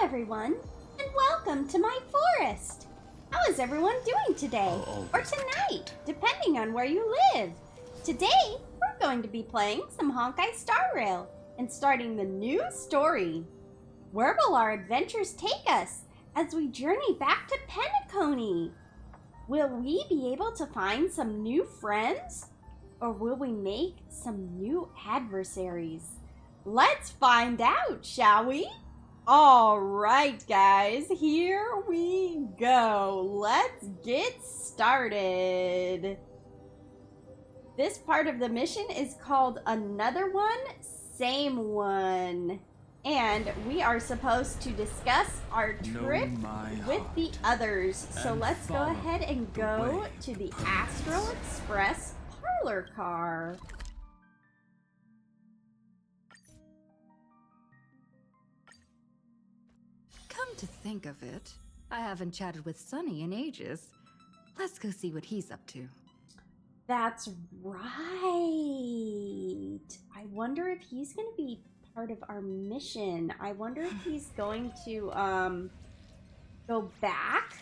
everyone, and welcome to my forest. How is everyone doing today, or tonight, depending on where you live? Today, we're going to be playing some Honkai Star Rail and starting the new story. Where will our adventures take us as we journey back to Penacony? Will we be able to find some new friends, or will we make some new adversaries? Let's find out, shall we? All right, guys, here we go. Let's get started. This part of the mission is called Another One, Same One. And we are supposed to discuss our trip with the others. So let's go ahead and go to the Astral Express parlor car. Come to think of it, I haven't chatted with Sunny in ages. Let's go see what he's up to. That's right. I wonder if he's going to be part of our mission. I wonder if he's going to go back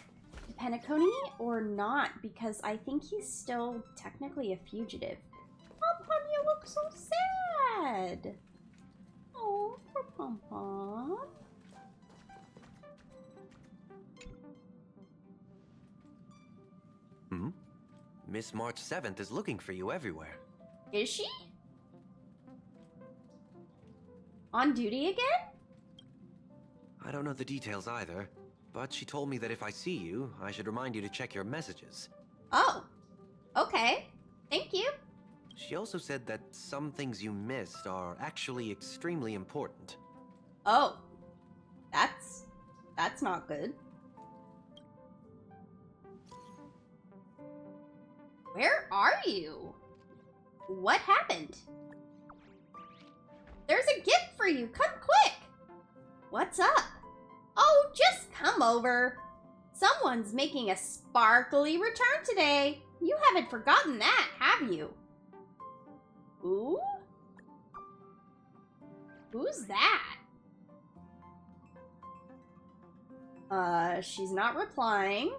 to Penacony or not, because I think he's still technically a fugitive. Pom-Pom, you look so sad. Oh, poor Pom-Pom. Miss March 7th is looking for you everywhere. Is she? On duty again? I don't know the details either, but she told me that if I see you, I should remind you to check your messages. Oh, okay. Thank you. She also said that some things you missed are actually extremely important. Oh, that's not good. Where are you? What happened? There's a gift for you. Come quick. What's up? Oh, just come over. Someone's making a sparkly return today. You haven't forgotten that, have you? Ooh? Who's that? She's not replying.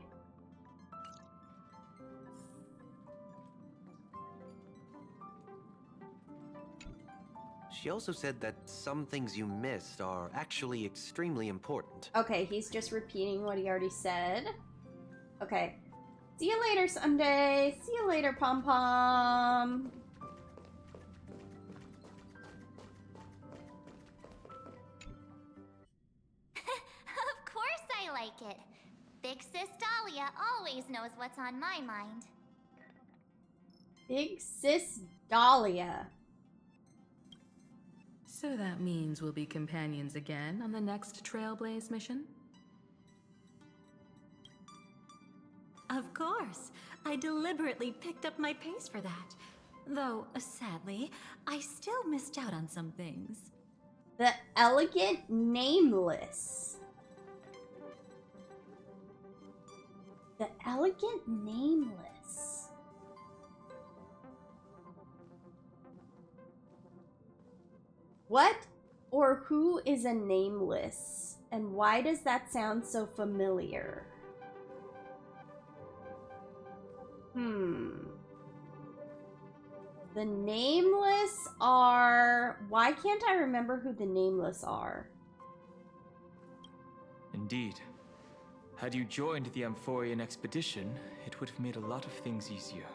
She also said that some things you missed are actually extremely important. Okay, he's just repeating what he already said. Okay. See you later, Sunday. See you later, Pom-Pom. Of course I like it. Big Sis Dahlia always knows what's on my mind. Big Sis Dahlia. So that means we'll be companions again on the next Trailblaze mission? Of course. I deliberately picked up my pace for that. Though, sadly, I still missed out on some things. The Elegant Nameless. The Elegant Nameless. What or who is a nameless? And why does that sound so familiar? The Nameless are... Why can't I remember who the Nameless are? Indeed. Had you joined the Amphorian expedition, it would have made a lot of things easier.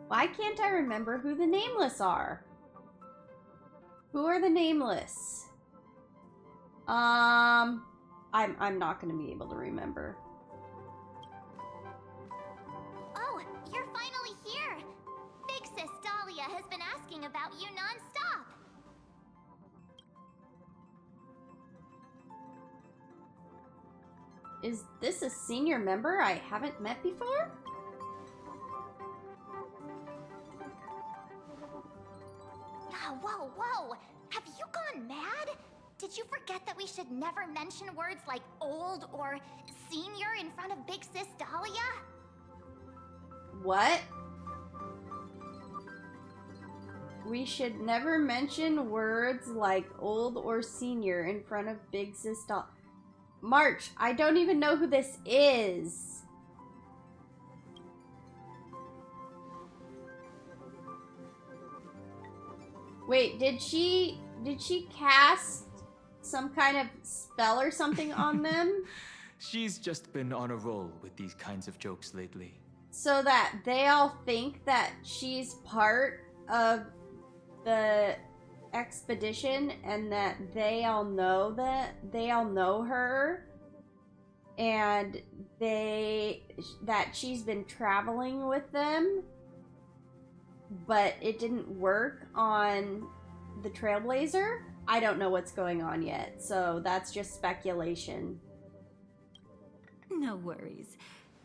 Why can't I remember who the Nameless are? Who are the Nameless? I'm not gonna be able to remember. Oh, you're finally here! Big Sis Dahlia has been asking about you non-stop! Is this a senior member I haven't met before? Whoa, whoa! Have you gone mad? Did you forget that we should never mention words like old or senior in front of Big Sis Dahlia? What? We should never mention words like old or senior in front of Big Sis Dahlia. March, I don't even know who this is. Wait, did she cast some kind of spell or something on them? She's just been on a roll with these kinds of jokes lately. So that they all think that she's part of the expedition and that they all know her and that she's been traveling with them, but it didn't work on the Trailblazer. I don't know what's going on yet, so that's just speculation. No worries.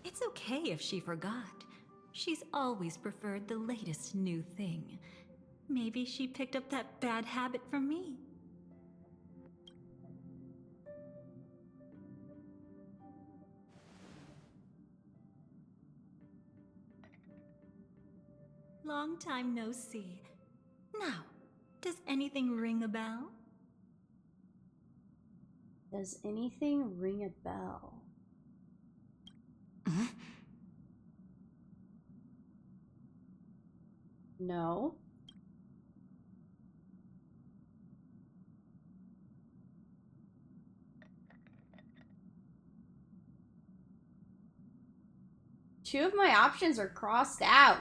It's okay if she forgot. She's always preferred the latest new thing. Maybe she picked up that bad habit from me. Long time no see. Now, does anything ring a bell? Does anything ring a bell? No. Two of my options are crossed out.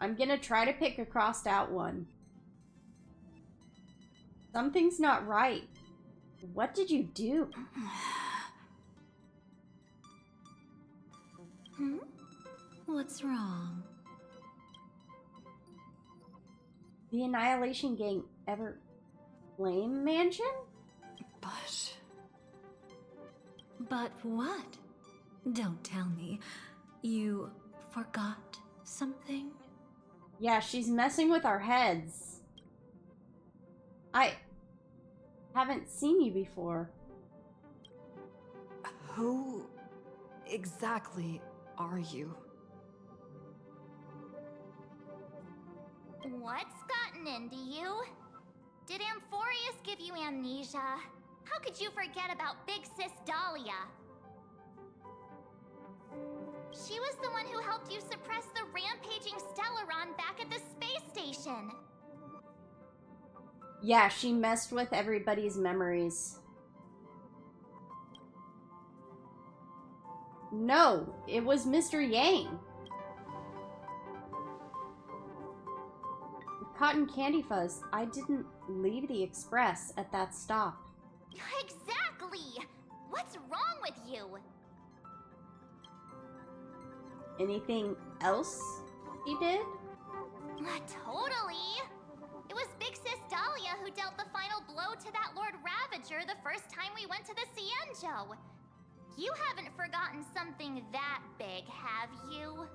I'm gonna try to pick a crossed out one. Something's not right. What did you do? What's wrong? The Annihilation Gang ever blame Mansion? But what? Don't tell me. You forgot something? Yeah, she's messing with our heads. I haven't seen you before. Who exactly are you? What's gotten into you? Did Amphorius give you amnesia? How could you forget about Big Sis Dahlia? She was the one who helped you suppress the rampaging Stellaron back at the space station. Yeah, she messed with everybody's memories. No, it was Mr. Yang. CottonCandyFuzz, I didn't leave the express at that stop. Exactly! What's wrong with you? Anything else he did? Totally! It was Big Sis Dahlia who dealt the final blow to that Lord Ravager the first time we went to the Cienjo. You haven't forgotten something that big, have you?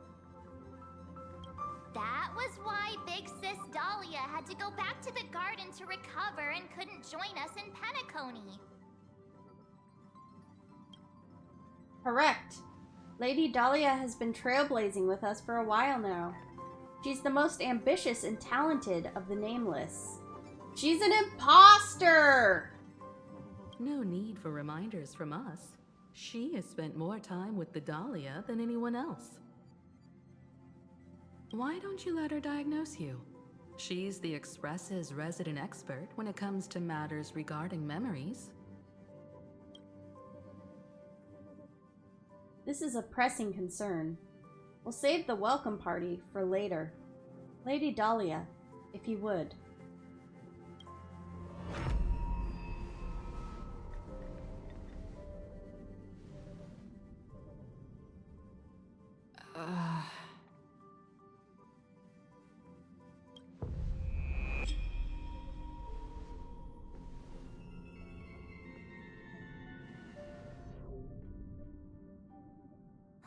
That was why Big Sis Dahlia had to go back to the garden to recover and couldn't join us in Penacony. Correct. Lady Dahlia has been trailblazing with us for a while now. She's the most ambitious and talented of the Nameless. She's an imposter! No need for reminders from us. She has spent more time with the Dahlia than anyone else. Why don't you let her diagnose you? She's the Express's resident expert when it comes to matters regarding memories. This is a pressing concern. We'll save the welcome party for later. Lady Dahlia, if you would.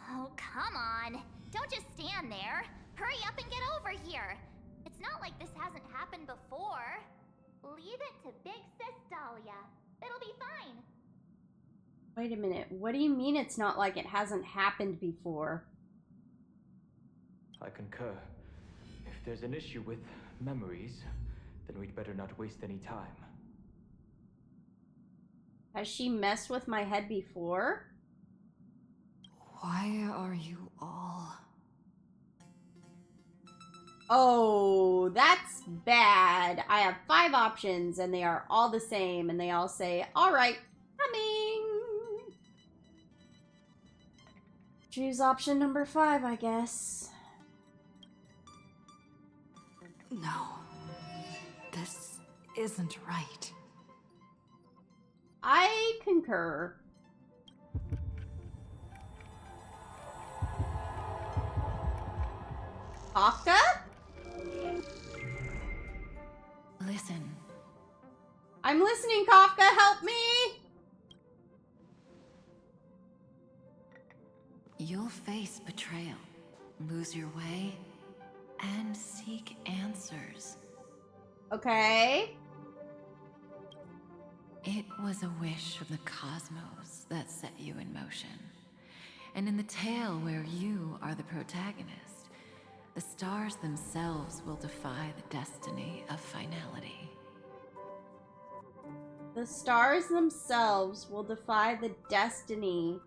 Oh, come on. Don't just stand there. Hurry up and get over here. It's not like this hasn't happened before. Leave it to Big Sis Dahlia. It'll be fine. Wait a minute. What do you mean it's not like it hasn't happened before? I concur. If there's an issue with memories, then we'd better not waste any time. Has she messed with my head before? Why are you all... Oh, that's bad. I have 5 options and they are all the same and they all say, all right, coming. Choose option number 5, I guess. No. This isn't right. I concur. Kafka? Listen. I'm listening, Kafka, help me! You'll face betrayal, lose your way, and seek answers. Okay. It was a wish from the cosmos that set you in motion. And in the tale where you are the protagonist, the stars themselves will defy the destiny of finality. The stars themselves will defy the destiny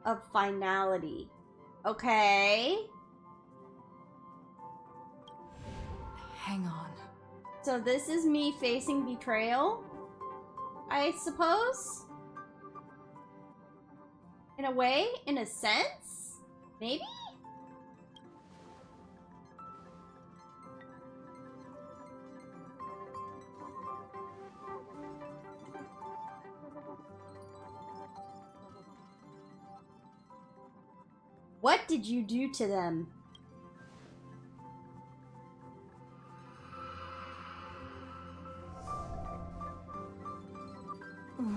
of finality. Okay. Hang on. So this is me facing betrayal, I suppose? In a way? In a sense? Maybe? What did you do to them?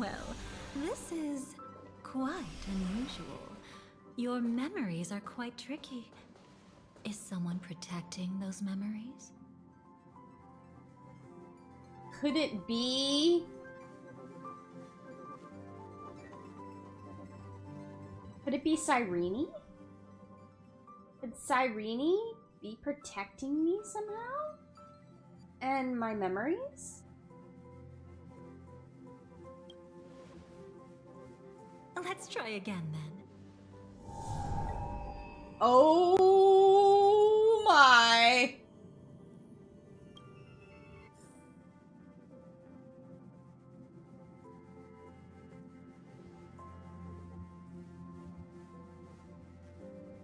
Well, this is quite unusual. Your memories are quite tricky. Is someone protecting those memories? Could it be? Could it be Cyrene? Could Cyrene be protecting me somehow? And my memories? Let's try again then. Oh my!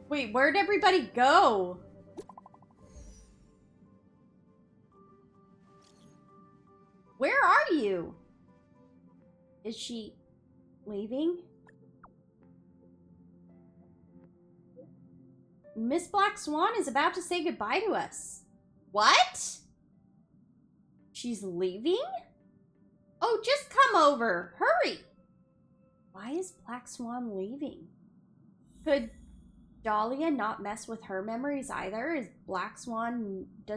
Wait, where'd everybody go? Where are you? Is she leaving? Miss Black Swan is about to say goodbye to us. What? She's leaving? Oh, just come over. Hurry. Why is Black Swan leaving? Could Dahlia not mess with her memories either? Does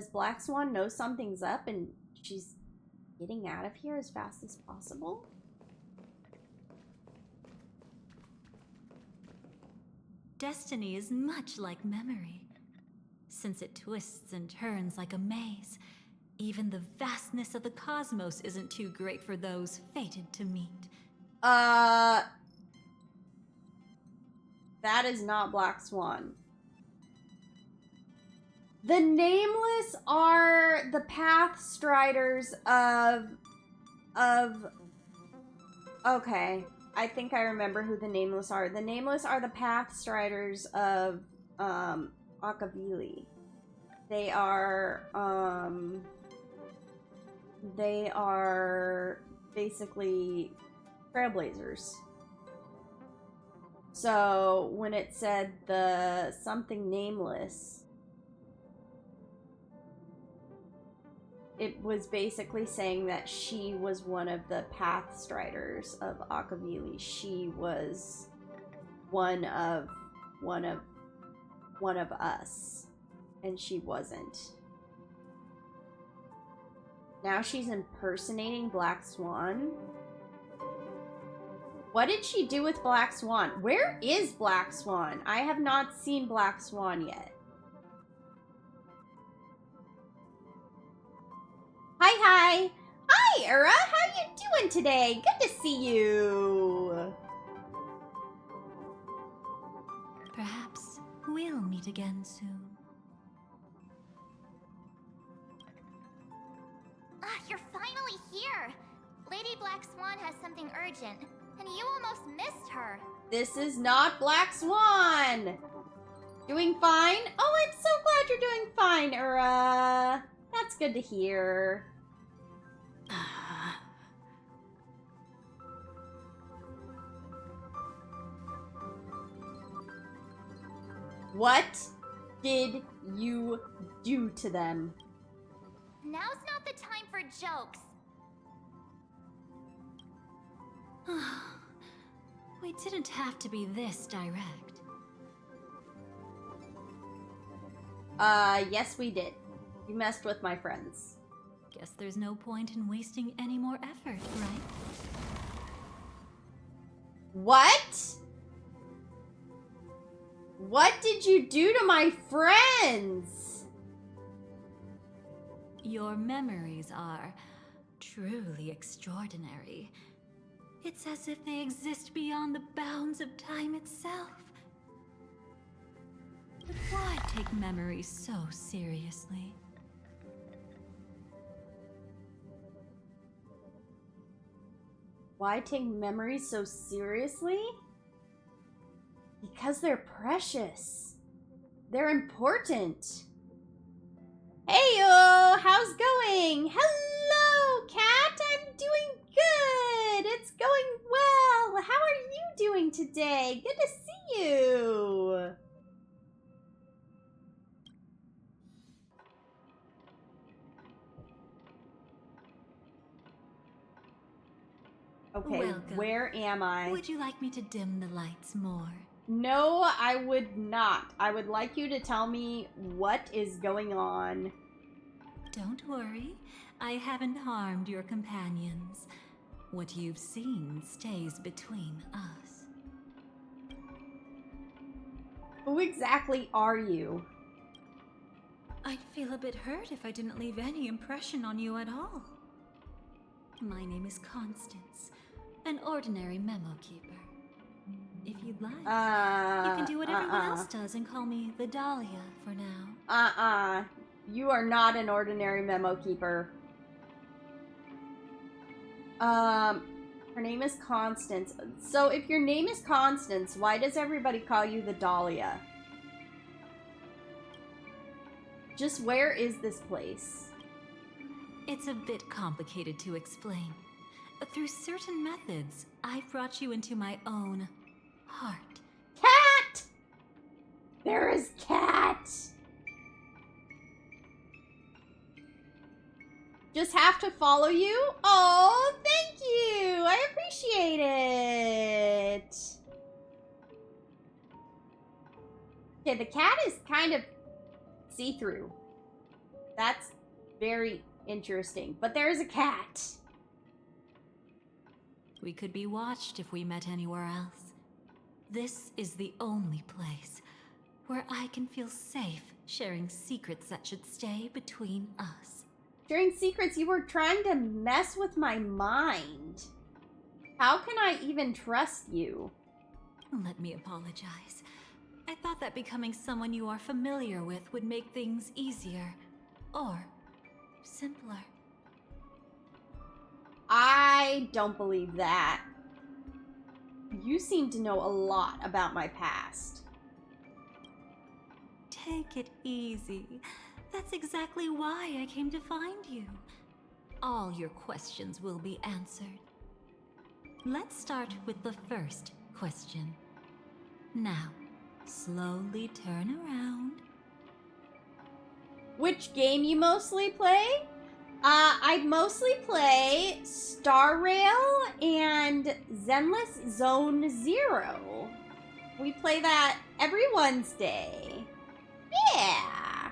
Black Swan know something's up and she's getting out of here as fast as possible? Destiny is much like memory. Since it twists and turns like a maze, even the vastness of the cosmos isn't too great for those fated to meet. That is not Black Swan. The Nameless are the path striders of... Okay. I think I remember who the Nameless are. The Nameless are the path striders of, Akavili. They are basically trailblazers. So, when it said the something nameless, it was basically saying that she was one of the path striders of Akavili. She was one of us, and she wasn't. Now she's impersonating Black Swan. What did she do with Black Swan? Where is Black Swan? I have not seen Black Swan yet. Hi! Hi, Ura! How you doing today? Good to see you! Perhaps we'll meet again soon. Ah, you're finally here! Lady Black Swan has something urgent, and you almost missed her. This is not Black Swan! Doing fine? Oh, I'm so glad you're doing fine, Ura! That's good to hear. What did you do to them? Now's not the time for jokes. We didn't have to be this direct. Yes we did. You messed with my friends. Guess there's no point in wasting any more effort, right? What? What did you do to my friends? Your memories are truly extraordinary. It's as if they exist beyond the bounds of time itself. But why take memories so seriously? Why take memories so seriously? Because they're precious. They're important. Heyo, how's going? Hello, Cat. I'm doing good. It's going well. How are you doing today? Good to see you. Okay, Welcome. where am I? Would you like me to dim the lights more? No, I would not. I would like you to tell me what is going on. Don't worry, I haven't harmed your companions. What you've seen stays between us. Who exactly are you? I'd feel a bit hurt if I didn't leave any impression on you at all. My name is Constance, an ordinary memo keeper. If you'd like, you can do what everyone else does and call me the Dahlia for now. You are not an ordinary memo keeper. Her name is Constance. So if your name is Constance, why does everybody call you the Dahlia? Just where is this place? It's a bit complicated to explain. Through certain methods, I've brought you into my own heart. Cat! There is Cat! Just have to follow you? Oh, thank you! I appreciate it! Okay, the cat is kind of see-through. That's very interesting. But there is a cat. We could be watched if we met anywhere else. This is the only place where I can feel safe sharing secrets that should stay between us. Sharing secrets, you were trying to mess with my mind. How can I even trust you? Let me apologize. I thought that becoming someone you are familiar with would make things easier. Or simpler. I don't believe that. You seem to know a lot about my past. Take it easy. That's exactly why I came to find you. All your questions will be answered. Let's start with the first question. Now, slowly turn around. Which game you mostly play? I mostly play Star Rail and Zenless Zone Zero. We play that every Wednesday. Yeah.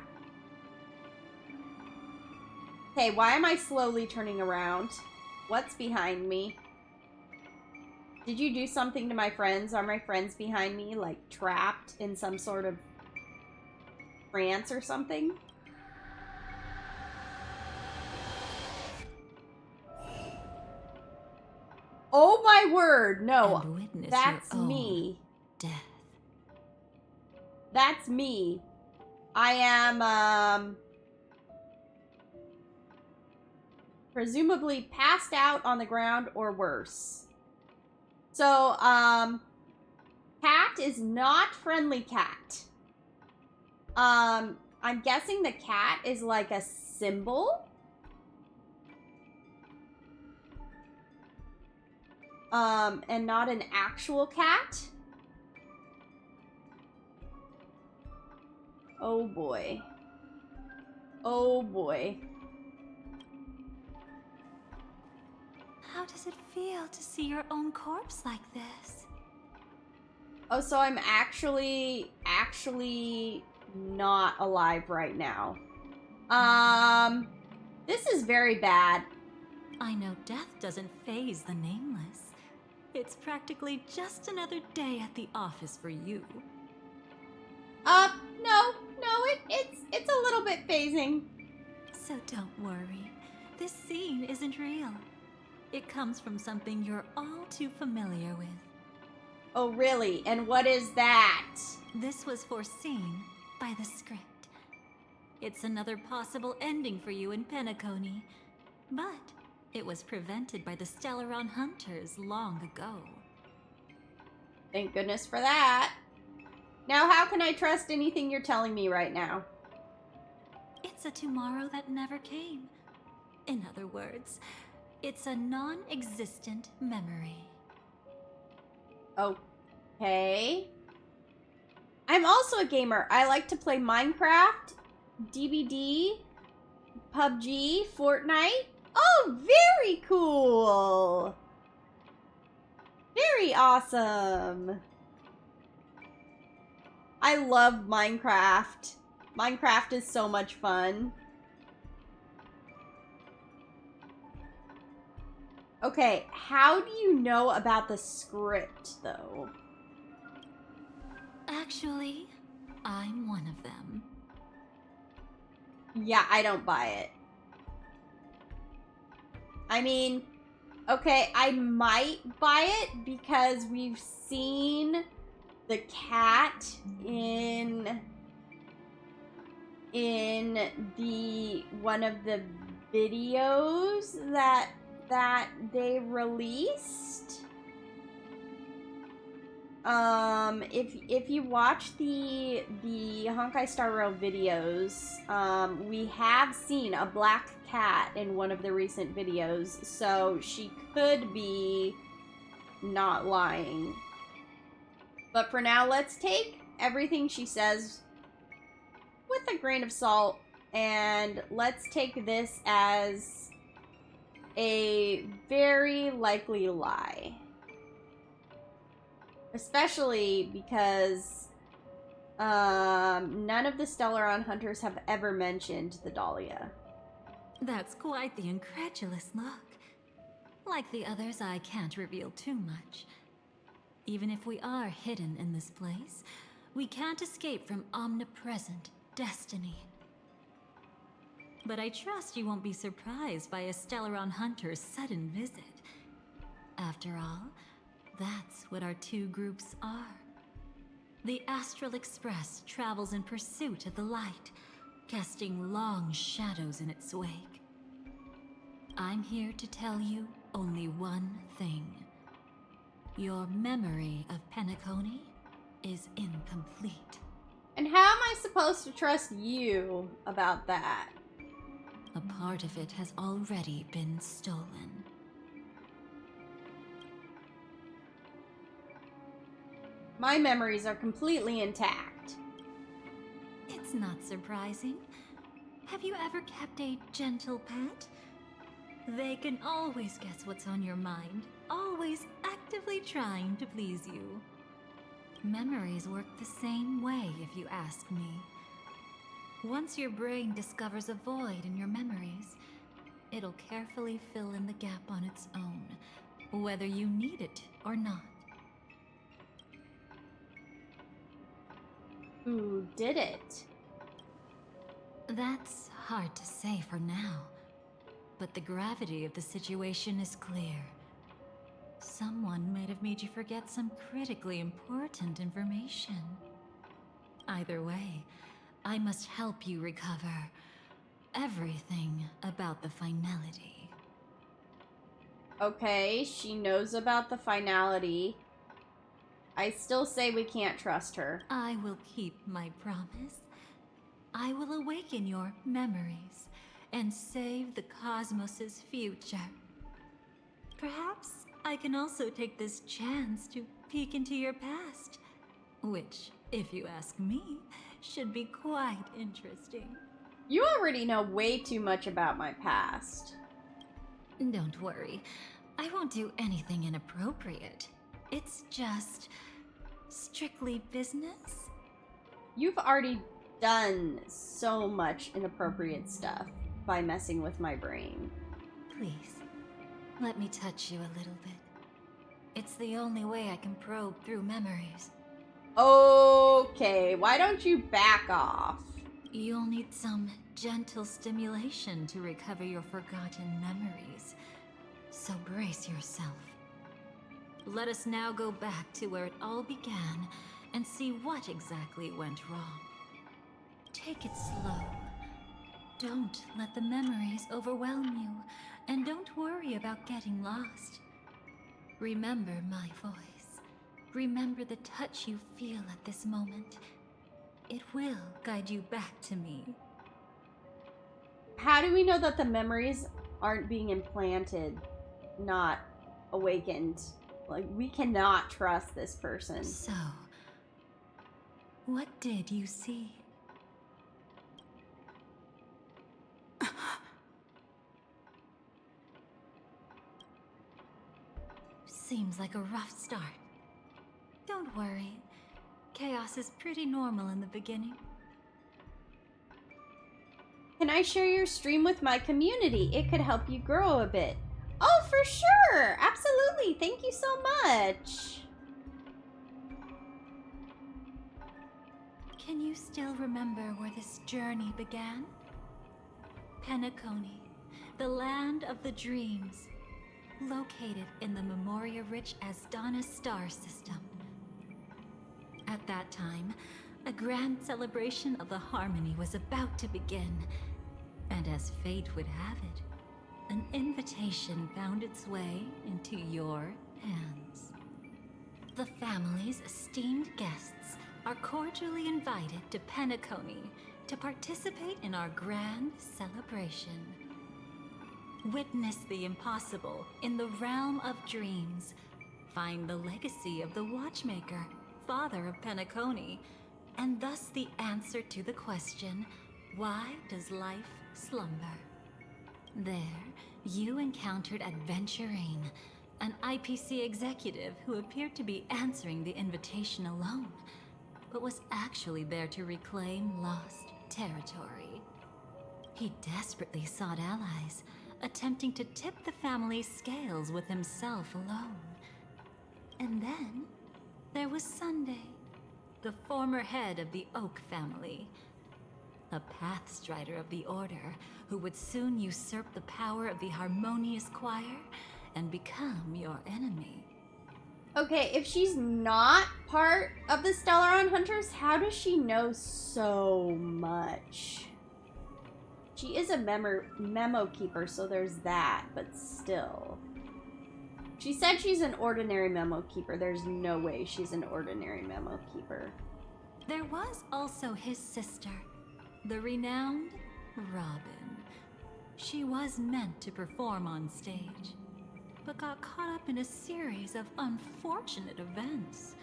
Okay, why am I slowly turning around? What's behind me? Did you do something to my friends? Are my friends behind me, like, trapped in some sort of trance or something? Oh my word, no. And witness That's your own me. death. That's me. I am, presumably passed out on the ground or worse. So, cat is not friendly cat. I'm guessing the cat is like a symbol. And not an actual cat. Oh boy. Oh boy. How does it feel to see your own corpse like this? Oh, so I'm actually not alive right now. This is very bad. I know death doesn't faze the nameless. It's practically just another day at the office for you. No, it's a little bit phasing. So don't worry. This scene isn't real. It comes from something you're all too familiar with. Oh, really? And what is that? This was foreseen by the script. It's another possible ending for you in Penacony, but it was prevented by the Stellaron Hunters long ago. Thank goodness for that. Now, how can I trust anything you're telling me right now? It's a tomorrow that never came. In other words, it's a non-existent memory. Okay. I'm also a gamer. I like to play Minecraft, DBD, PUBG, Fortnite. Oh, very cool. Very awesome. I love Minecraft. Minecraft is so much fun. Okay, how do you know about the script, though? Actually, I'm one of them. Yeah, I don't buy it. I mean, okay, I might buy it because we've seen the cat in the one of the videos that they released. If you watch the Honkai Star Rail videos, we have seen a black cat in one of the recent videos, so she could be not lying. But for now, let's take everything she says with a grain of salt, and let's take this as a very likely lie. Especially because none of the Stellaron Hunters have ever mentioned the Dahlia. That's quite the incredulous look. Like the others, I can't reveal too much. Even if we are hidden in this place, we can't escape from omnipresent destiny. But I trust you won't be surprised by a Stellaron Hunter's sudden visit. After all, that's what our two groups are. The Astral Express travels in pursuit of the light, casting long shadows in its wake. I'm here to tell you only one thing. Your memory of Penacony is incomplete. And how am I supposed to trust you about that? A part of it has already been stolen. My memories are completely intact. It's not surprising. Have you ever kept a gentle pet? They can always guess what's on your mind, always actively trying to please you. Memories work the same way, if you ask me. Once your brain discovers a void in your memories, it'll carefully fill in the gap on its own, whether you need it or not. Who did it? That's hard to say for now, but the gravity of the situation is clear. Someone might have made you forget some critically important information. Either way, I must help you recover everything about the finality. Okay, she knows about the finality. I still say we can't trust her. I will keep my promise. I will awaken your memories and save the cosmos's future. Perhaps I can also take this chance to peek into your past, which, if you ask me, should be quite interesting. You already know way too much about my past. Don't worry, I won't do anything inappropriate. It's just strictly business. You've already done so much inappropriate stuff by messing with my brain. Please, let me touch you a little bit. It's the only way I can probe through memories. Okay, why don't you back off? You'll need some gentle stimulation to recover your forgotten memories. So brace yourself. Let us now go back to where it all began and see what exactly went wrong. Take it slow. Don't let the memories overwhelm you, and don't worry about getting lost. Remember my voice. Remember the touch you feel at this moment. It will guide you back to me. How do we know that the memories aren't being implanted, not awakened? Like, we cannot trust this person. So, what did you see? Seems like a rough start. Don't worry. Chaos is pretty normal in the beginning. Can I share your stream with my community? It could help you grow a bit. Oh, for sure! Absolutely! Thank you so much! Can you still remember where this journey began? Penacony, the land of the dreams, located in the Memoria-rich Asdana star system. At that time, a grand celebration of the harmony was about to begin, and as fate would have it, an invitation found its way into your hands. The family's esteemed guests are cordially invited to Penacony to participate in our grand celebration. Witness the impossible in the realm of dreams. Find the legacy of the Watchmaker, father of Penacony, and thus the answer to the question, why does life slumber? There, you encountered Adventurine, an IPC executive who appeared to be answering the invitation alone, but was actually there to reclaim lost territory. He desperately sought allies, attempting to tip the family's scales with himself alone. And then, there was Sunday, the former head of the Oak family, a pathstrider of the Order who would soon usurp the power of the Harmonious Choir and become your enemy. Okay, if she's not part of the Stellaron Hunters, how does she know so much? She is a memo keeper, so there's that, but still. She said she's an ordinary memo keeper. There's no way she's an ordinary memo keeper. There was also his sister, the renowned Robin. She was meant to perform on stage, but got caught up in a series of unfortunate events,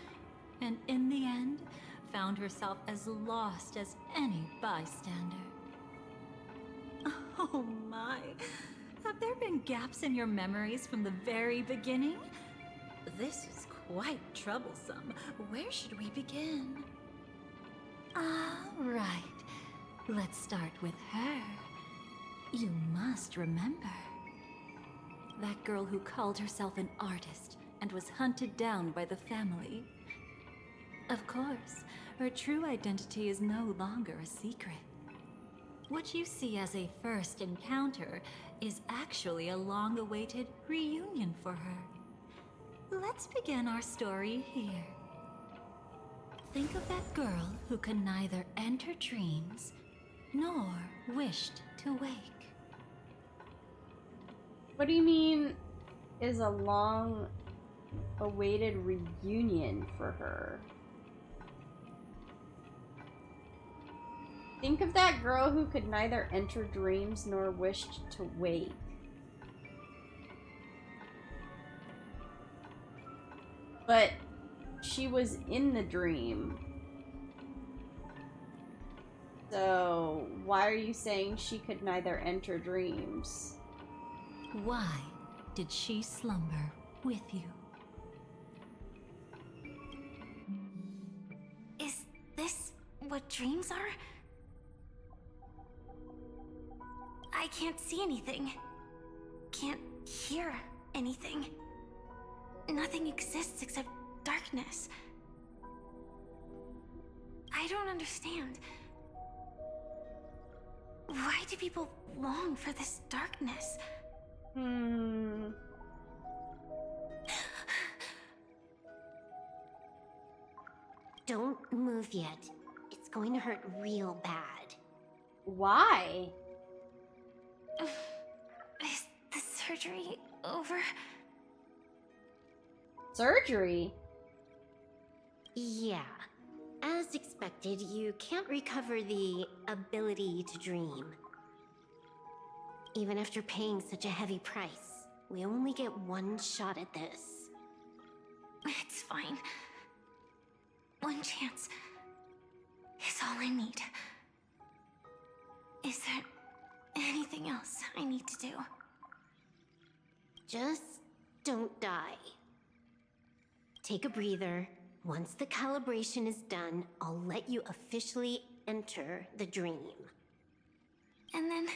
and in the end, found herself as lost as any bystander. Oh my, have there been gaps in your memories from the very beginning? This is quite troublesome. Where should we begin? Right. Let's start with her. You must remember. That girl who called herself an artist and was hunted down by the family. Of course, her true identity is no longer a secret. What you see as a first encounter is actually a long-awaited reunion for her. Let's begin our story here. Think of that girl who could neither enter dreams nor wished to wake. What do you mean is a long-awaited reunion for her? Think of that girl who could neither enter dreams nor wished to wake. But she was in the dream. So, why are you saying she could neither enter dreams? Why did she slumber with you? Is this what dreams are? I can't see anything. Can't hear anything. Nothing exists except darkness. I don't understand. Why do people long for this darkness? Don't move yet. It's going to hurt real bad. Why? Is the surgery over? Surgery? Yeah. As expected, you can't recover the ability to dream. Even after paying such a heavy price, we only get one shot at this. It's fine. One chance is all I need. Is there anything else I need to do? Just don't die. Take a breather. Once the calibration is done, I'll let you officially enter the dream. And then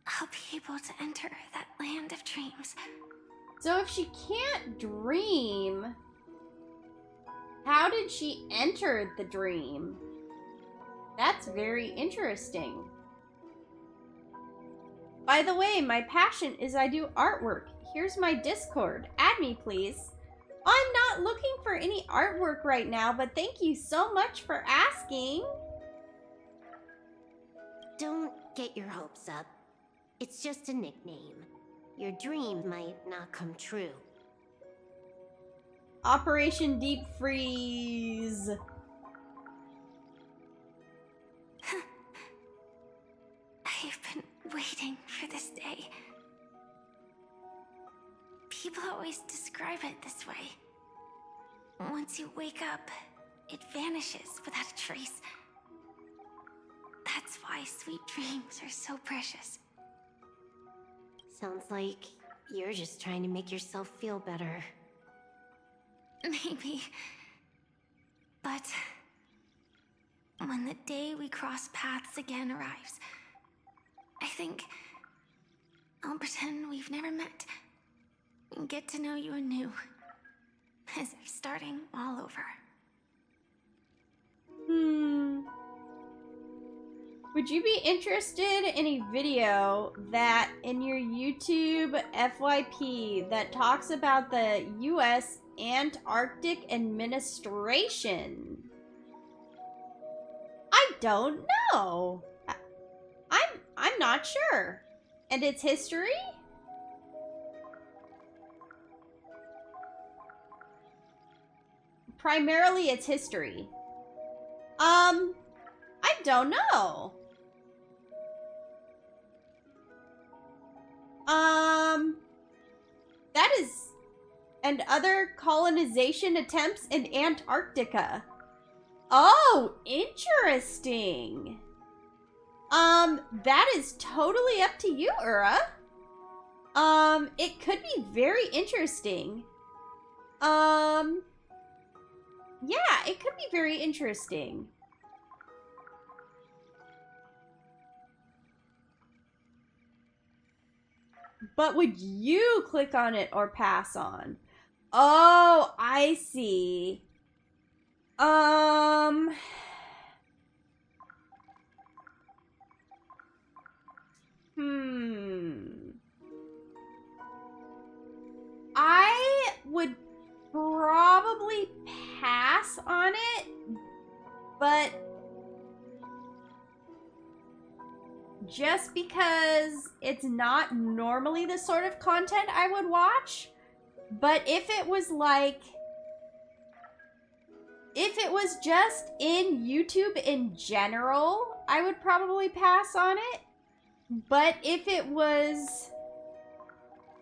I'll be able to enter that land of dreams. So if she can't dream, how did she enter the dream? That's very interesting. By the way, my passion is I do artwork. Here's my Discord. Add me, please. I'm not looking for any artwork right now, but thank you so much for asking. Don't get your hopes up. It's just a nickname. Your dream might not come true. Operation Deep Freeze. I've been waiting for this day. People always describe it this way. Once you wake up, it vanishes without a trace. That's why sweet dreams are so precious. Sounds like you're just trying to make yourself feel better. Maybe. But when the day we cross paths again arrives, I think I'll pretend we've never met and get to know you anew, as if starting all over. Would you be interested in a video that in your YouTube FYP that talks about the U.S. Antarctic Administration? I don't know. I'm not sure. And its history? Primarily its history. I don't know. That is... And other colonization attempts in Antarctica. Oh, interesting. That is totally up to you, Ura. It could be very interesting. Yeah, it could be very interesting. But would you click on it or pass on? Oh, I see. I would just because it's not normally the sort of content I would watch. But if it was like, if it was just in YouTube in general, I would probably pass on it. But if it was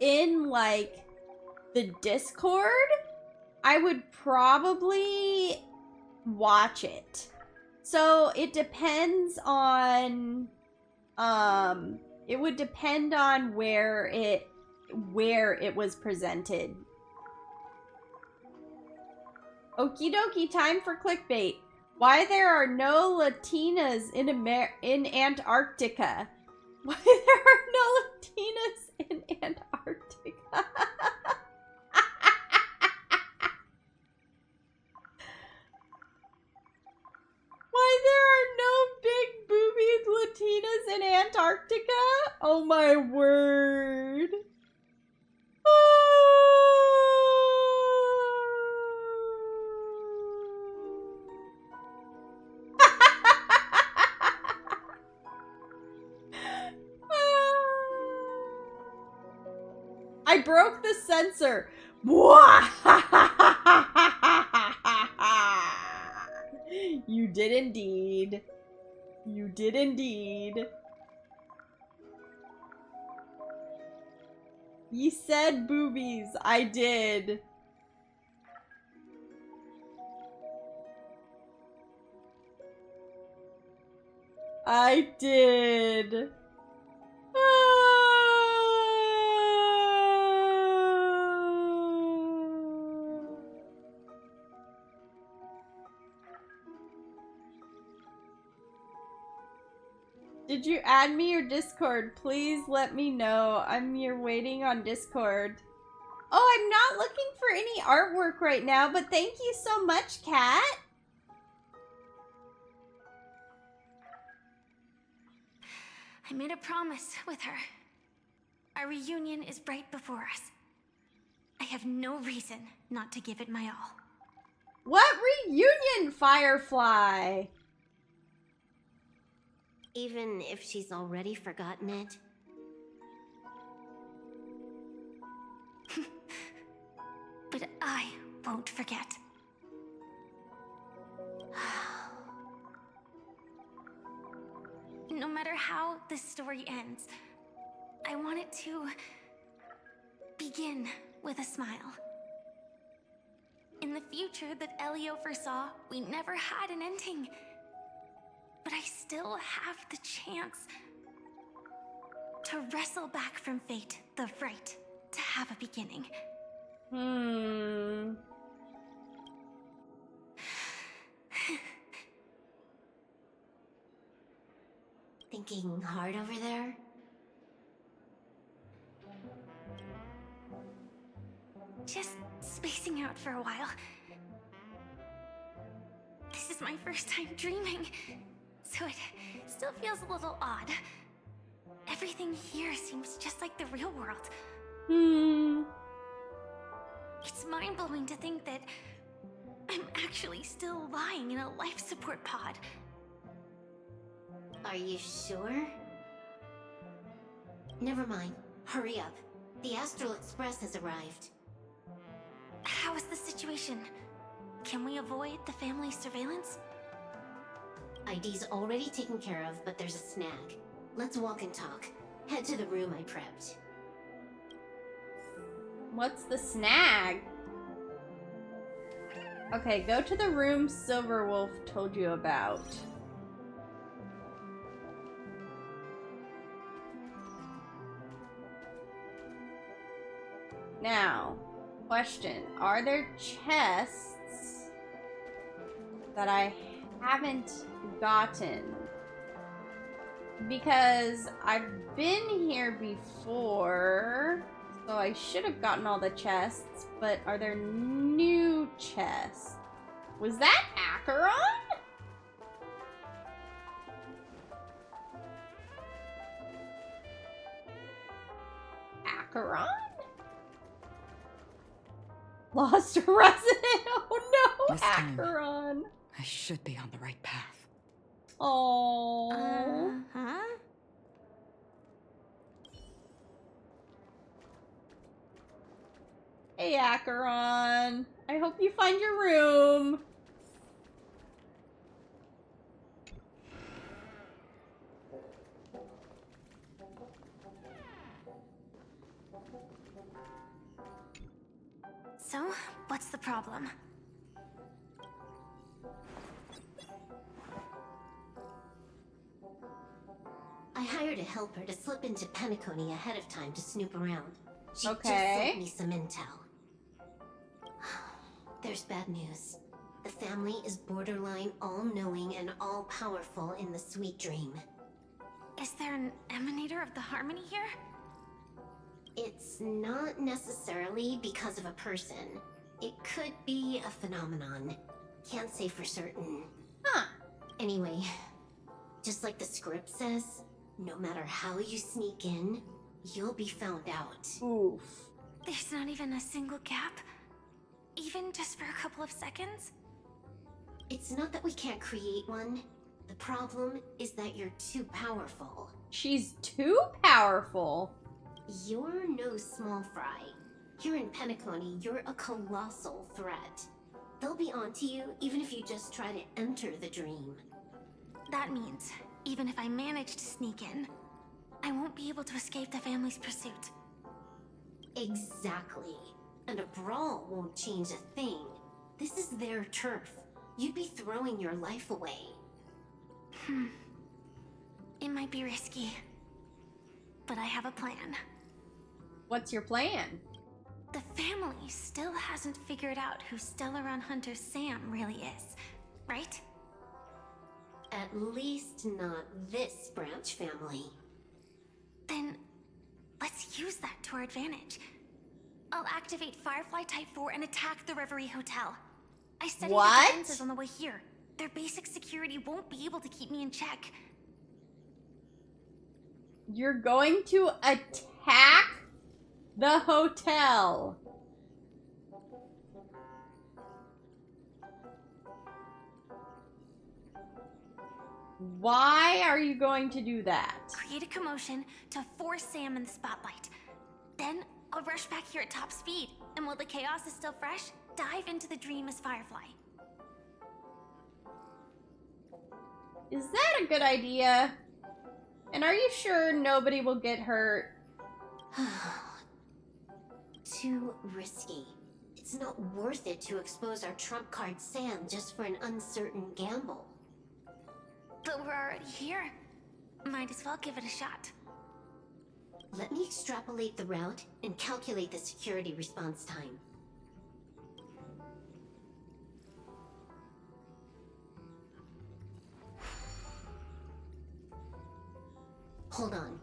in like the Discord, I would probably watch it. So it depends on, it would depend on where it was presented. Okie dokie, time for clickbait. Why there are no Latinas in Antarctica? Why there are no Latinas in Antarctica? Why there are no big boobied Latinas in Antarctica? Oh my word. I broke the sensor. You did indeed. You did indeed. You said boobies. I did. I did. Did you add me or Discord? Please let me know. I'm here waiting on Discord. Oh, I'm not looking for any artwork right now, but thank you so much, Kat. I made a promise with her. Our reunion is right before us. I have no reason not to give it my all. What reunion, Firefly? Even if she's already forgotten it? But I won't forget. No matter how this story ends, I want it to begin with a smile. In the future that Elio foresaw, we never had an ending. But I still have the chance to wrestle back from fate the right to have a beginning. Thinking hard over there? Just spacing out for a while. This is my first time dreaming, so it still feels a little odd. Everything here seems just like the real world. It's mind-blowing to think that I'm actually still lying in a life support pod. Are you sure? Never mind. Hurry up. The Astral Express has arrived. How is the situation? Can we avoid the family's surveillance? ID's already taken care of, but there's a snag. Let's walk and talk. Head to the room I prepped. What's the snag? Okay, go to the room Silverwolf told you about. Now, question. Are there chests that I haven't gotten? Because I've been here before, so I should have gotten all the chests, but are there new chests? Was that Acheron? Acheron? Lost a resident? Oh no, This time, Acheron. I should be on the right path. Oh. Huh? Hey, Acheron. I hope you find your room. So, what's the problem? I hired a helper to slip into Penacony ahead of time to snoop around. She just Okay. sent me some intel. There's bad news. The family is borderline all-knowing and all-powerful in the Sweet Dream. Is there an emanator of the Harmony here? It's not necessarily because of a person. It could be a phenomenon. Can't say for certain. Huh. Anyway, just like the script says, no matter how you sneak in, you'll be found out. Oof. There's not even a single gap? Even just for a couple of seconds? It's not that we can't create one. The problem is that you're too powerful. She's too powerful. You're no small fry. Here in Penacony, you're a colossal threat. They'll be onto you even if you just try to enter the dream. That means, even if I manage to sneak in, I won't be able to escape the family's pursuit. Exactly. And a brawl won't change a thing. This is their turf. You'd be throwing your life away. It might be risky, but I have a plan. What's your plan? The family still hasn't figured out who Stellaron Hunter Sam really is, right? At least not this branch family. Then, let's use that to our advantage. I'll activate Firefly Type 4 and attack the Reverie Hotel. I studied What? the defenses on the way here. Their basic security won't be able to keep me in check. You're going to attack the hotel. Why are you going to do that? Create a commotion to force Sam in the spotlight. Then, I'll rush back here at top speed, and while the chaos is still fresh, dive into the dream as Firefly. Is that a good idea? And are you sure nobody will get hurt? Too risky. It's not worth it to expose our trump card Sam just for an uncertain gamble. But we're already here. Might as well give it a shot. Let me extrapolate the route and calculate the security response time. Hold on.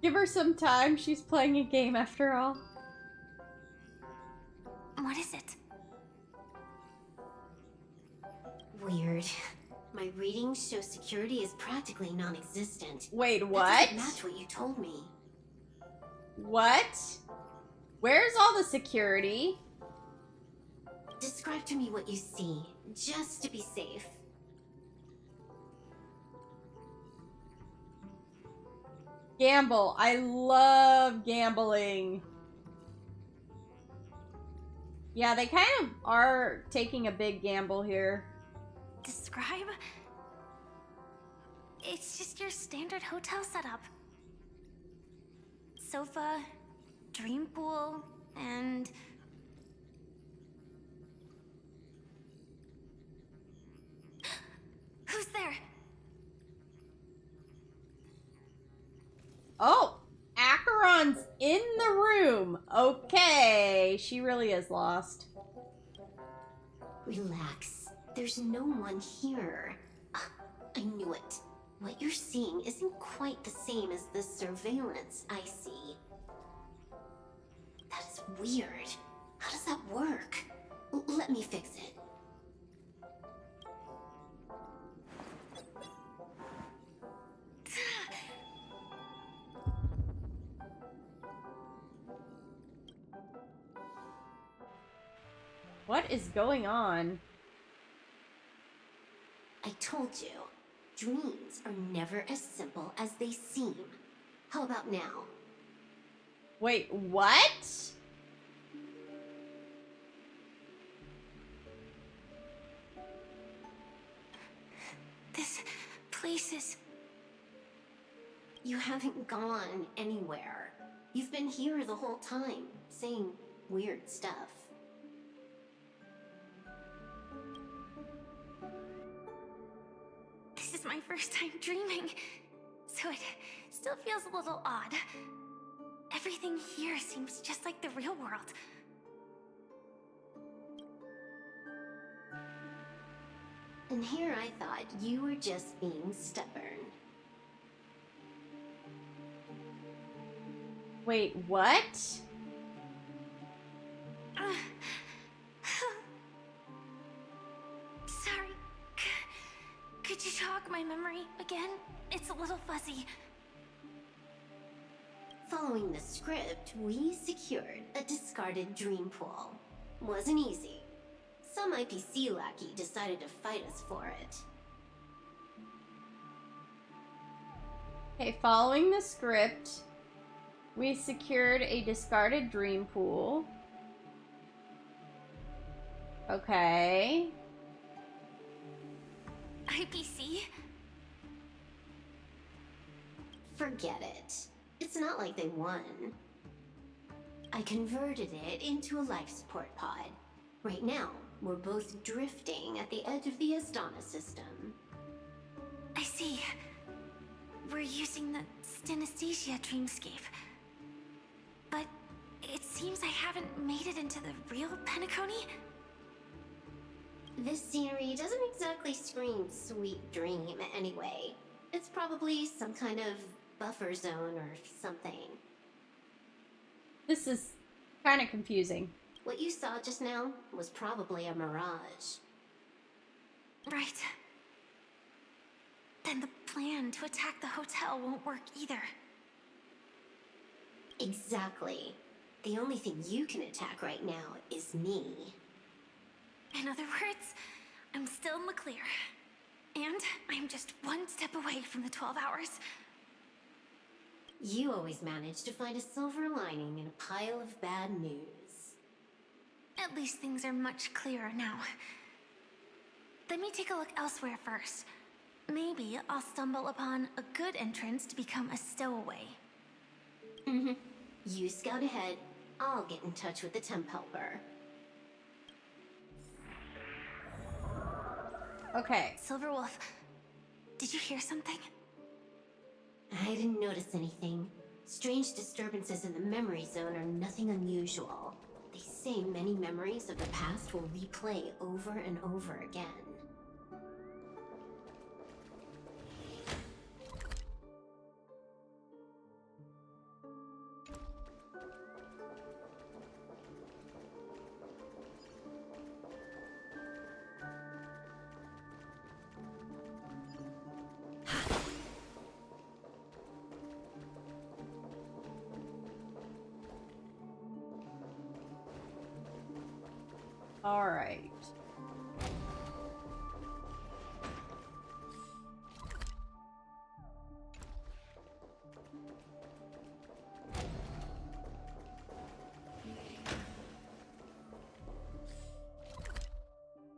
Give her some time. She's playing a game after all. What is it? Weird. My readings show security is practically non-existent. Wait, That what? doesn't match what you told me. What? Where's all the security? Describe to me what you see, just to be safe. Gamble. I love gambling. Yeah, they kind of are taking a big gamble here. Describe? It's just your standard hotel setup. Sofa, dream pool, and... Who's there? Oh, Acheron's in the room. Okay, she really is lost. Relax. There's no one here. I knew it. What you're seeing isn't quite the same as the surveillance I see. That is weird. How does that work? Let me fix it. What is going on? I told you, dreams are never as simple as they seem. How about now? Wait, what? This place is... You haven't gone anywhere. You've been here the whole time, saying weird stuff. This is my first time dreaming, so it still feels a little odd. Everything here seems just like the real world. And here I thought you were just being stubborn. Wait, what? Sorry. Could you jog my memory again? It's a little fuzzy. Following the script, we secured a discarded dream pool. Wasn't easy. Some IPC lackey decided to fight us for it. Okay, following the script, we secured a discarded dream pool. Okay. IPC? Forget it. It's not like they won. I converted it into a life support pod. Right now, we're both drifting at the edge of the Astana system. I see. We're using the synesthesia dreamscape. But it seems I haven't made it into the real Penacony. This scenery doesn't exactly scream sweet dream anyway. It's probably some kind of buffer zone or something. This is kind of confusing. What you saw just now was probably a mirage. Right. Then the plan to attack the hotel won't work either. Exactly. The only thing you can attack right now is me. In other words, I'm still in the clear. And I'm just one step away from the 12 hours. You always manage to find a silver lining in a pile of bad news. At least things are much clearer now. Let me take a look elsewhere first. Maybe I'll stumble upon a good entrance to become a stowaway. You scout ahead, I'll get in touch with the temp helper. Okay. Silverwolf, did you hear something? I didn't notice anything. Strange disturbances in the memory zone are nothing unusual. They say many memories of the past will replay over and over again. All right.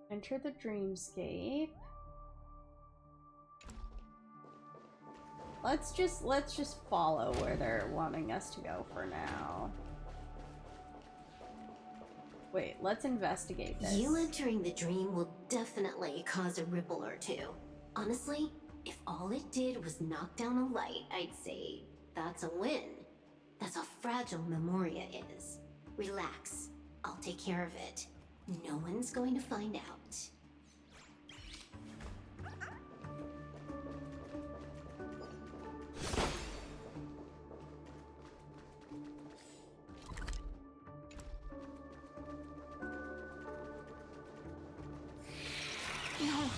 Enter the dreamscape. Let's just follow where they're wanting us to go for now. Wait, let's investigate this. You entering the dream will definitely cause a ripple or two. Honestly, if all it did was knock down a light, I'd say that's a win. That's how fragile Memoria is. Relax, I'll take care of it. No one's going to find out. No.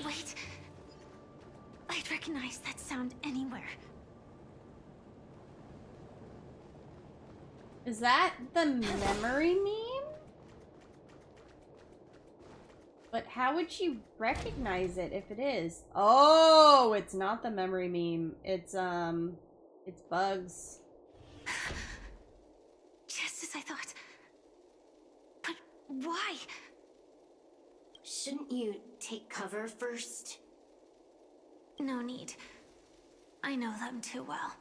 Wait. I'd recognize that sound anywhere. Is that the memory meme? But how would she recognize it if it is? Oh, it's not the memory meme. It's Bugs. Why? Shouldn't you take cover first? No need. I know them too well.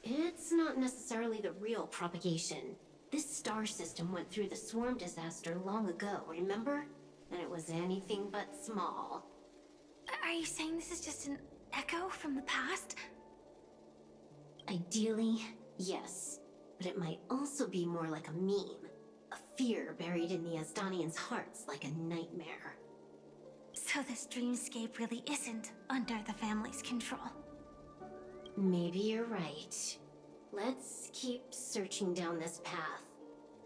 It's not necessarily the real propagation. This star system went through the swarm disaster long ago, remember? And it was anything but small. Are you saying this is just an echo from the past? Ideally, yes. But it might also be more like a meme. A fear buried in the Asdanians' hearts like a nightmare. So this dreamscape really isn't under the family's control. Maybe you're right. Let's keep searching down this path.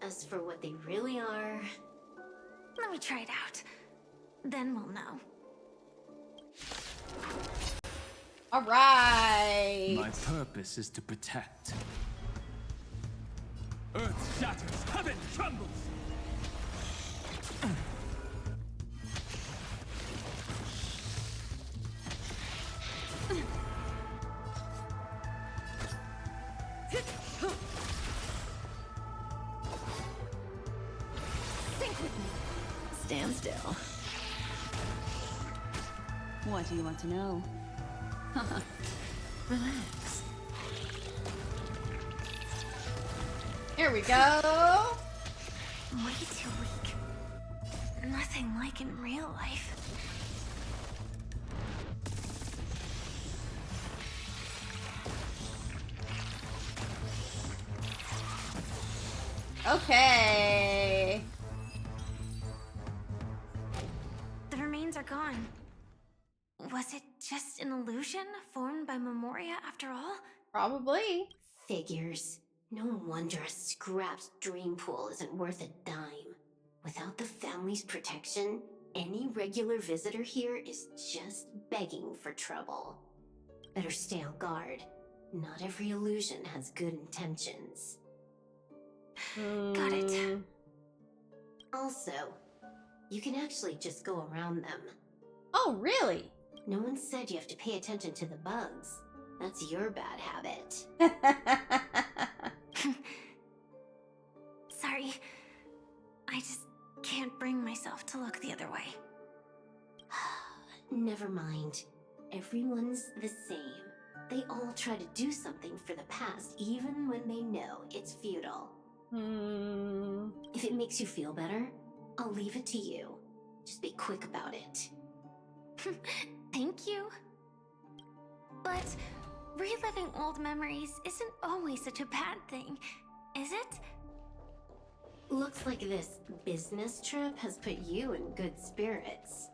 As for what they really are... Let me try it out. Then we'll know. All right. My purpose is to protect. Earth shatters, heaven trembles! Stand still. What do you want to know? Relax. Here we go. Way too weak. Nothing like in real life. Okay. The remains are gone. Was it just an illusion formed by Memoria after all? Probably. Figures. No wonder a scrapped dream pool isn't worth a dime. Without the family's protection, any regular visitor here is just begging for trouble. Better stay on guard. Not every illusion has good intentions. Got it. Also, you can actually just go around them. Oh, really? No one said you have to pay attention to the bugs. That's your bad habit. Sorry. I just can't bring myself to look the other way. Never mind. Everyone's the same. They all try to do something for the past, even when they know it's futile. If it makes you feel better, I'll leave it to you. Just be quick about it. Thank you. But reliving old memories isn't always such a bad thing, is it? Looks like this business trip has put you in good spirits.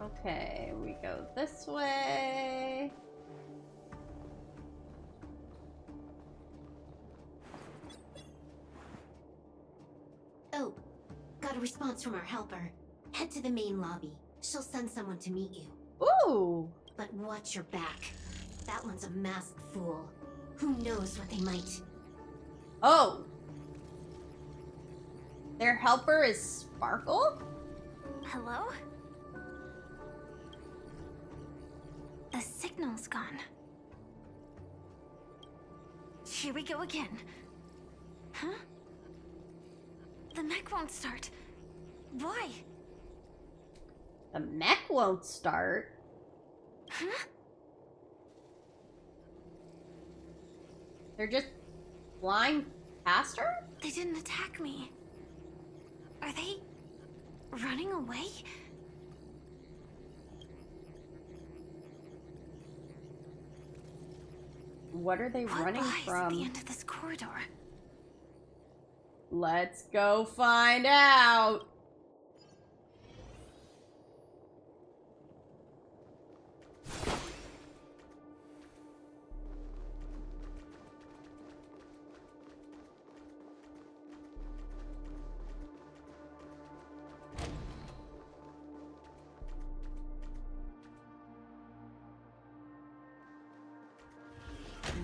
Okay, we go this way. Oh, got a response from our helper. Head to the main lobby. She'll send someone to meet you. Ooh. But watch your back. That one's a masked fool. Who knows what they might... Oh. Their helper is Sparkle? Hello? The signal's gone. Here we go again. Huh? The mech won't start. Why? The mech won't start. Huh? They're just flying past her? They didn't attack me. Are they running away? What are they running What lies at the from? end of this corridor? Let's go find out.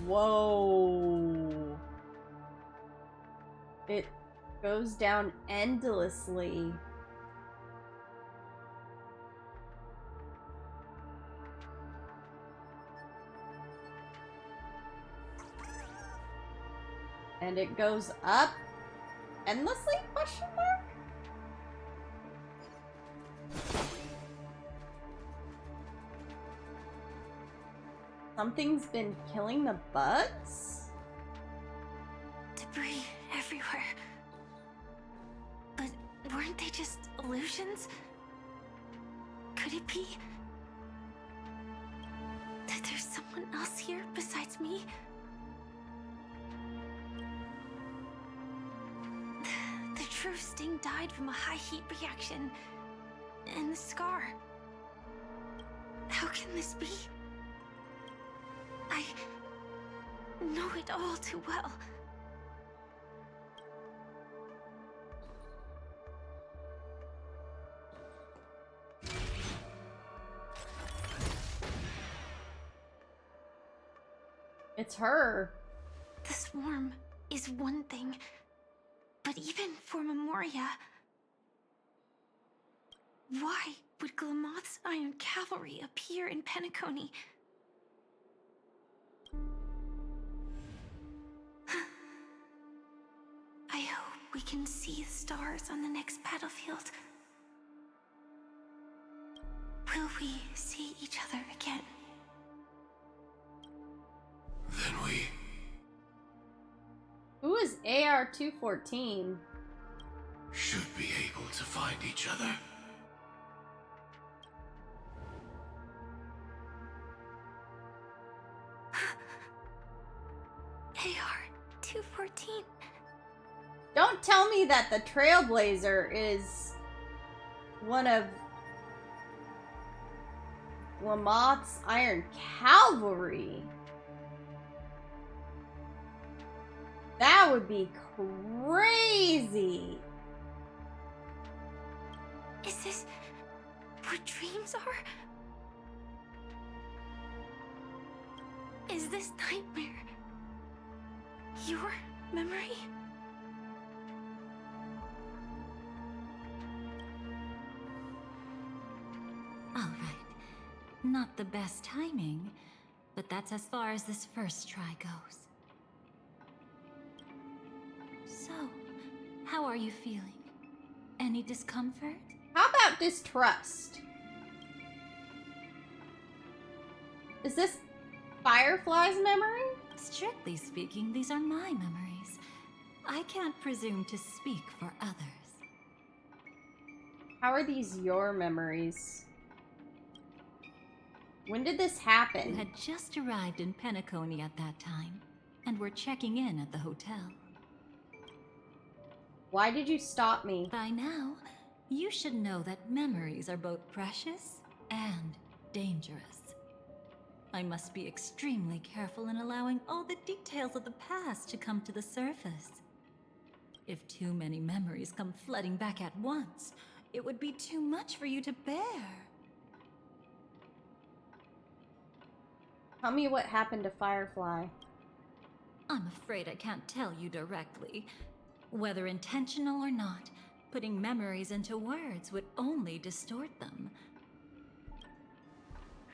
Whoa. It goes down endlessly. And it goes up endlessly? Question mark? Something's been killing the bugs? Debris everywhere. But weren't they just illusions? Could it be that there's someone else here besides me? The true Sting died from a high heat reaction. And the scar. How can this be? I know it all too well. It's her. The swarm is one thing, but even for Memoria, why would Glamoth's Iron Cavalry appear in Penacony? I hope we can see the stars on the next battlefield. Will we see each other again? Then we... Who is AR-214? should be able to find each other. AR-214. Don't tell me that the Trailblazer is one of Glamoth's Iron Cavalry. That would be crazy. Is this what dreams are? Is this nightmare your memory? All right. Not the best timing, but that's as far as this first try goes. So, how are you feeling? Any discomfort? How about distrust? Is this Firefly's memory? Strictly speaking, these are my memories. I can't presume to speak for others. How are these your memories? When did this happen? You had just arrived in Penacony at that time, and were checking in at the hotel. Why did you stop me? By now, you should know that memories are both precious and dangerous. I must be extremely careful in allowing all the details of the past to come to the surface. If too many memories come flooding back at once, it would be too much for you to bear. Tell me what happened to Firefly. I'm afraid I can't tell you directly. Whether intentional or not, putting memories into words would only distort them.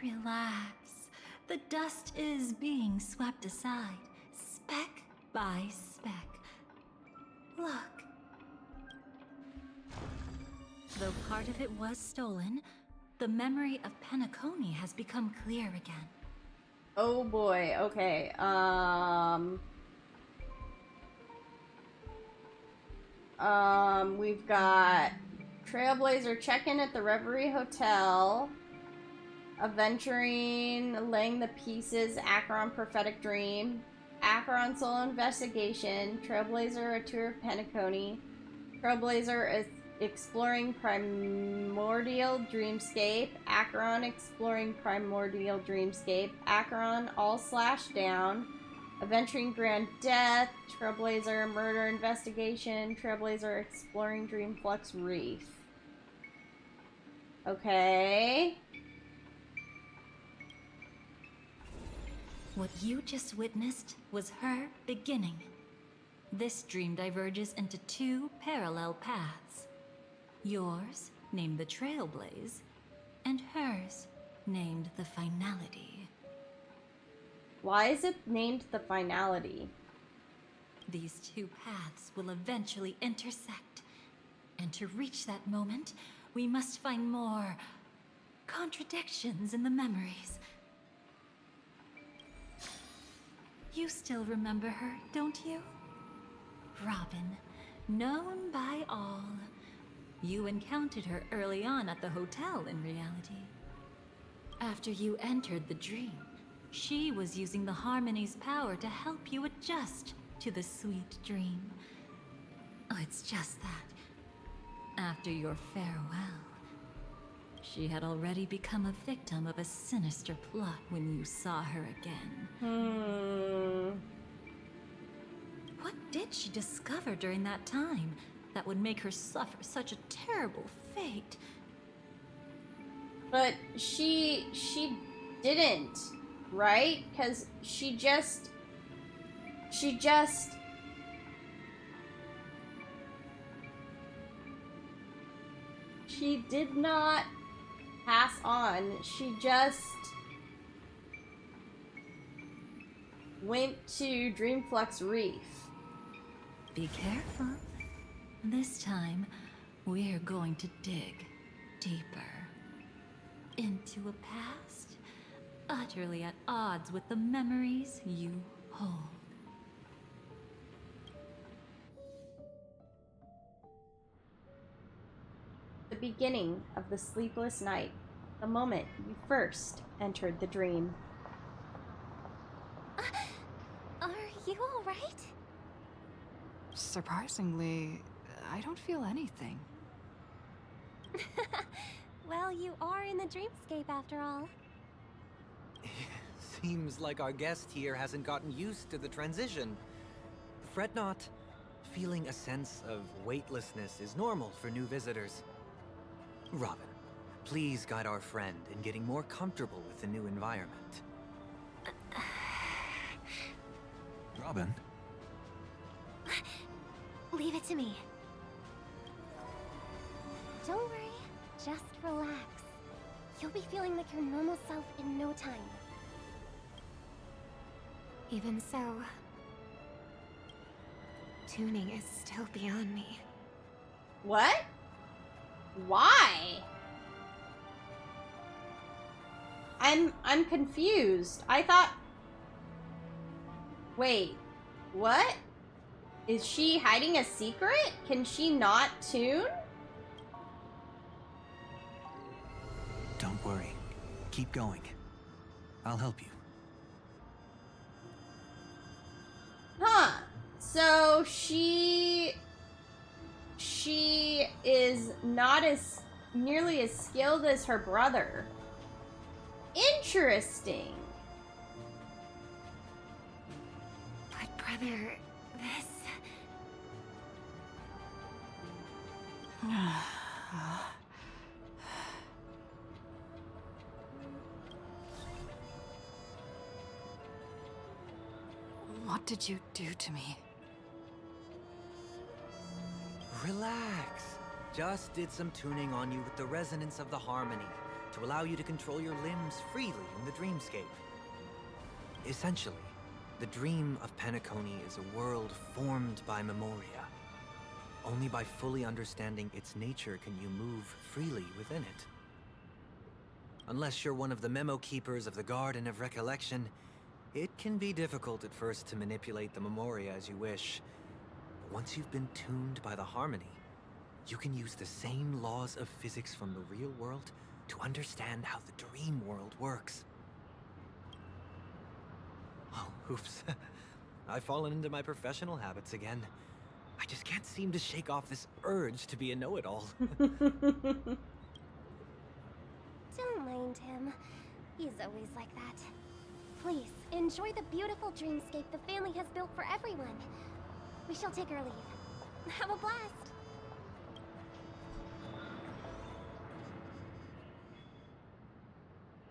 Relax. The dust is being swept aside, speck by speck. Look. Though part of it was stolen, the memory of Penacony has become clear again. Oh boy, okay, we've got Trailblazer check-in at the Reverie Hotel, Aventurine laying the pieces, Acheron prophetic dream, Acheron solo investigation, Trailblazer a tour of Penacony, Trailblazer exploring primordial dreamscape, Acheron exploring primordial dreamscape, Acheron all slash down, Aventurine grand death, Trailblazer murder investigation, Trailblazer exploring dreamflux reef. Okay. What you just witnessed was her beginning. This dream diverges into two parallel paths. Yours, named the Trailblaze, and hers, named the Finality. Why is it named the Finality? These two paths will eventually intersect. And to reach that moment, we must find more contradictions in the memories. You still remember her, don't you? Robin, known by all. You encountered her early on at the hotel in reality. After you entered the dream, she was using the Harmony's power to help you adjust to the sweet dream. Oh, it's just that. After your farewell, she had already become a victim of a sinister plot when you saw her again. What did she discover during that time that would make her suffer such a terrible fate? But she didn't, right? Because she did not pass on. She just went to Dreamflux Reef. Be careful. This time, we're going to dig deeper into a past utterly at odds with the memories you hold. The beginning of the sleepless night, the moment you first entered the dream. Are you all right? Surprisingly, I don't feel anything. Well, you are in the dreamscape after all. Seems like our guest here hasn't gotten used to the transition. Fret not. Feeling a sense of weightlessness is normal for new visitors. Robin, please guide our friend in getting more comfortable with the new environment. Robin? Leave it to me. Don't worry, just relax. You'll be feeling like your normal self in no time. Even so, tuning is still beyond me. What? Why? I'm confused. I thought... Wait, what? Is she hiding a secret? Can she not tune? Don't worry. Keep going. I'll help you. Huh. So she is not as nearly as skilled as her brother. Interesting. But brother, this... What did you do to me? Relax. Just did some tuning on you with the resonance of the harmony to allow you to control your limbs freely in the dreamscape. Essentially, the dream of Penacony is a world formed by memoria. Only by fully understanding its nature can you move freely within it. Unless you're one of the memo keepers of the Garden of Recollection, it can be difficult at first to manipulate the memoria as you wish. But once you've been tuned by the harmony, you can use the same laws of physics from the real world to understand how the dream world works. Oh, oops. I've fallen into my professional habits again. I just can't seem to shake off this urge to be a know-it-all. Don't mind him. He's always like that. Please, enjoy the beautiful dreamscape the family has built for everyone. We shall take our leave. Have a blast!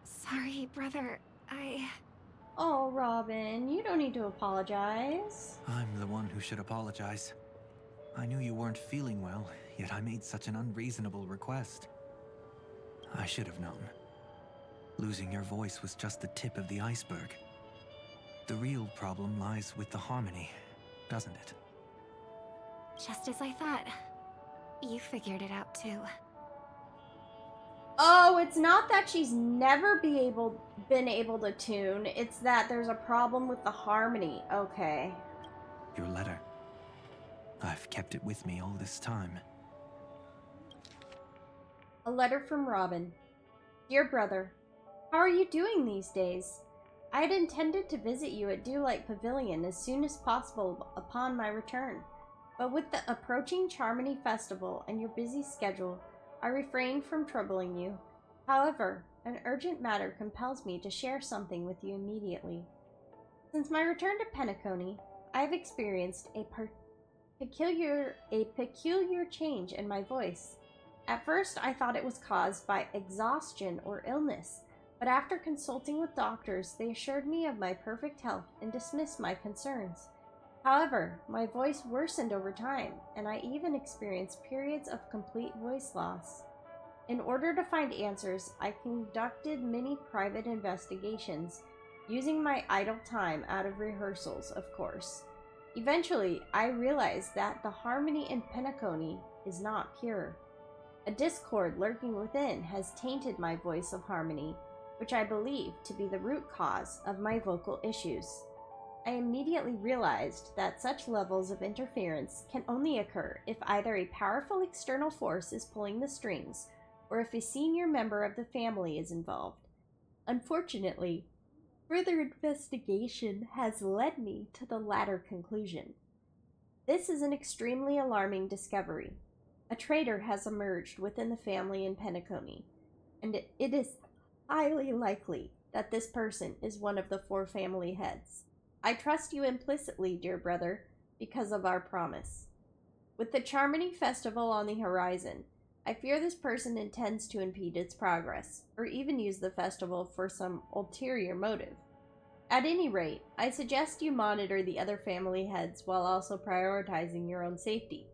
Sorry, brother. Oh, Robin, you don't need to apologize. I'm the one who should apologize. I knew you weren't feeling well, yet I made such an unreasonable request. I should have known. Losing your voice was just the tip of the iceberg. The real problem lies with the harmony, doesn't it? Just as I thought. You figured it out too. Oh, it's not that she's never been able to tune. It's that there's a problem with the harmony. Okay. Your letter. I've kept it with me all this time. A letter from Robin. Dear brother, how are you doing these days? I had intended to visit you at Dewlight Pavilion as soon as possible upon my return, but with the approaching Charmony Festival and your busy schedule, I refrained from troubling you. However, an urgent matter compels me to share something with you immediately. Since my return to Penacony, I have experienced a peculiar change in my voice. At first, I thought it was caused by exhaustion or illness, but after consulting with doctors, they assured me of my perfect health and dismissed my concerns. However, my voice worsened over time, and I even experienced periods of complete voice loss. In order to find answers, I conducted many private investigations, using my idle time out of rehearsals, of course. Eventually, I realized that the harmony in Penacony is not pure. A discord lurking within has tainted my voice of harmony, which I believe to be the root cause of my vocal issues. I immediately realized that such levels of interference can only occur if either a powerful external force is pulling the strings, or if a senior member of the family is involved. Unfortunately, further investigation has led me to the latter conclusion. This is an extremely alarming discovery. A traitor has emerged within the family in Penacony, and it is highly likely that this person is one of the 4 family heads. I trust you implicitly, dear brother, because of our promise. With the Charmony Festival on the horizon, I fear this person intends to impede its progress, or even use the festival for some ulterior motive. At any rate, I suggest you monitor the other family heads while also prioritizing your own safety.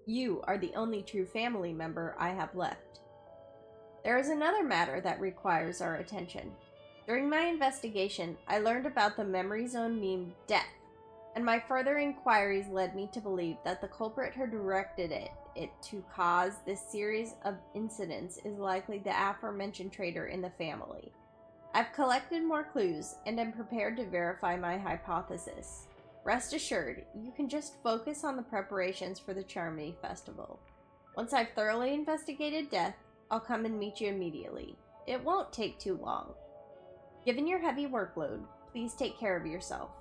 You are the only true family member I have left. There is another matter that requires our attention. During my investigation, I learned about the Memory Zone meme Death, and my further inquiries led me to believe that the culprit who directed it to cause this series of incidents is likely the aforementioned traitor in the family. I've collected more clues and am prepared to verify my hypothesis. Rest assured, you can just focus on the preparations for the Charmony Festival. Once I've thoroughly investigated Death, I'll come and meet you immediately. It won't take too long. Given your heavy workload, please take care of yourself.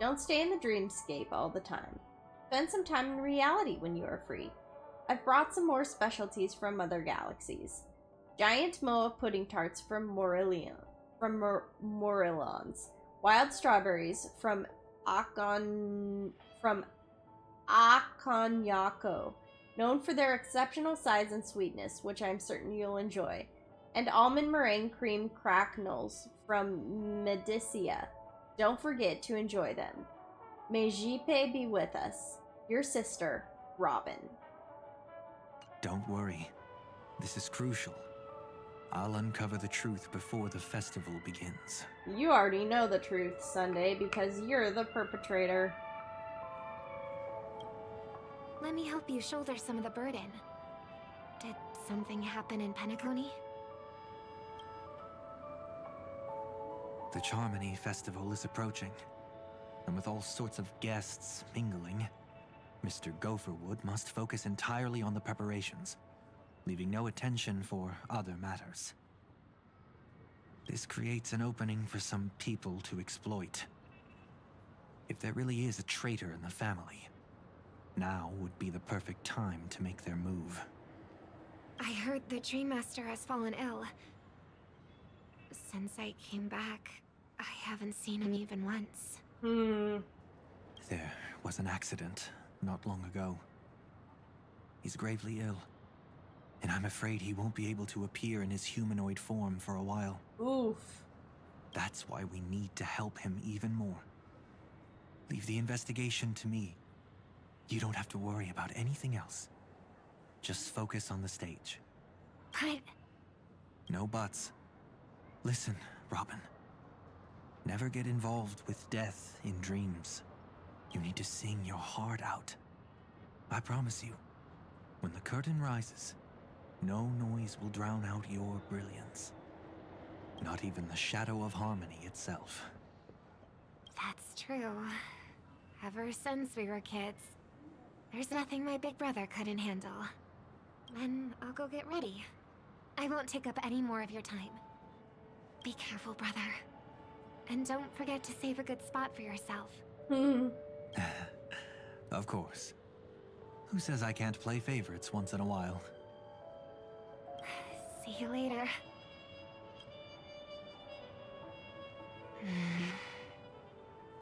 Don't stay in the dreamscape all the time. Spend some time in reality when you are free. I've brought some more specialties from other galaxies. Giant moa pudding tarts from Morillons, wild strawberries from Aconyako, known for their exceptional size and sweetness, which I'm certain you'll enjoy, and almond meringue cream cracknels from Medicia. Don't forget to enjoy them. May Jipe be with us. Your sister, Robin. Don't worry. This is crucial. I'll uncover the truth before the festival begins. You already know the truth, Sunday, because you're the perpetrator. Let me help you shoulder some of the burden. Did something happen in Penacony? The Charmony Festival is approaching, and with all sorts of guests mingling, Mr. Gopherwood must focus entirely on the preparations, leaving no attention for other matters. This creates an opening for some people to exploit. If there really is a traitor in the family, now would be the perfect time to make their move. I heard the Dream Master has fallen ill. Since I came back, I haven't seen him even once. There was an accident not long ago. He's gravely ill, and I'm afraid he won't be able to appear in his humanoid form for a while. Oof. That's why we need to help him even more. Leave the investigation to me. You don't have to worry about anything else. Just focus on the stage. But... No buts. Listen, Robin. Never get involved with death in dreams. You need to sing your heart out. I promise you, when the curtain rises, no noise will drown out your brilliance. Not even the shadow of harmony itself. That's true. Ever since we were kids, there's nothing my big brother couldn't handle. Then I'll go get ready. I won't take up any more of your time. Be careful, brother. And don't forget to save a good spot for yourself. Of course. Who says I can't play favorites once in a while? See you later.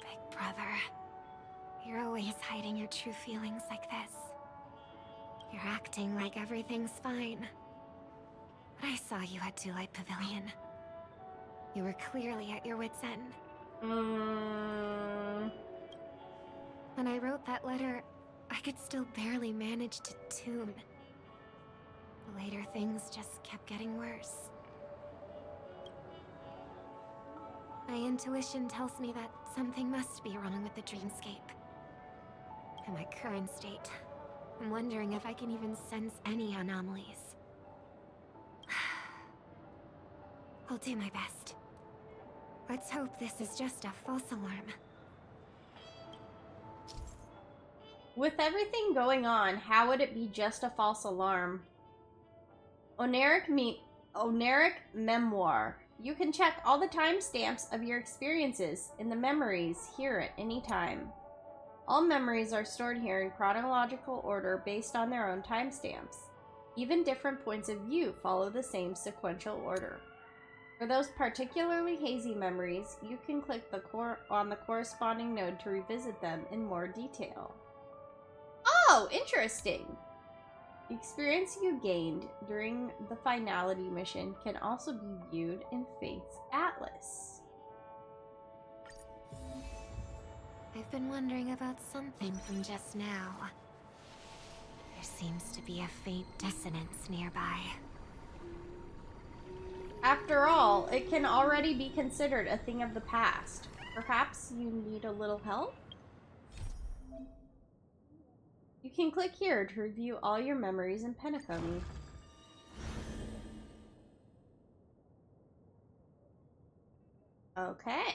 Big brother, you're always hiding your true feelings like this. You're acting like everything's fine. But I saw you at Daylight Pavilion. You were clearly at your wit's end. When I wrote that letter, I could still barely manage to tune. The later things just kept getting worse. My intuition tells me that something must be wrong with the dreamscape. In my current state, I'm wondering if I can even sense any anomalies. I'll do my best. Let's hope this is just a false alarm. With everything going on, how would it be just a false alarm? Oneric Memoir. You can check all the timestamps of your experiences in the memories here at any time. All memories are stored here in chronological order based on their own timestamps. Even different points of view follow the same sequential order. For those particularly hazy memories, you can click on the corresponding node to revisit them in more detail. Oh, interesting! The experience you gained during the finality mission can also be viewed in Fate's Atlas. I've been wondering about something from just now. There seems to be a faint dissonance nearby. After all, it can already be considered a thing of the past. Perhaps you need a little help? You can click here to review all your memories in Penacony. Okay.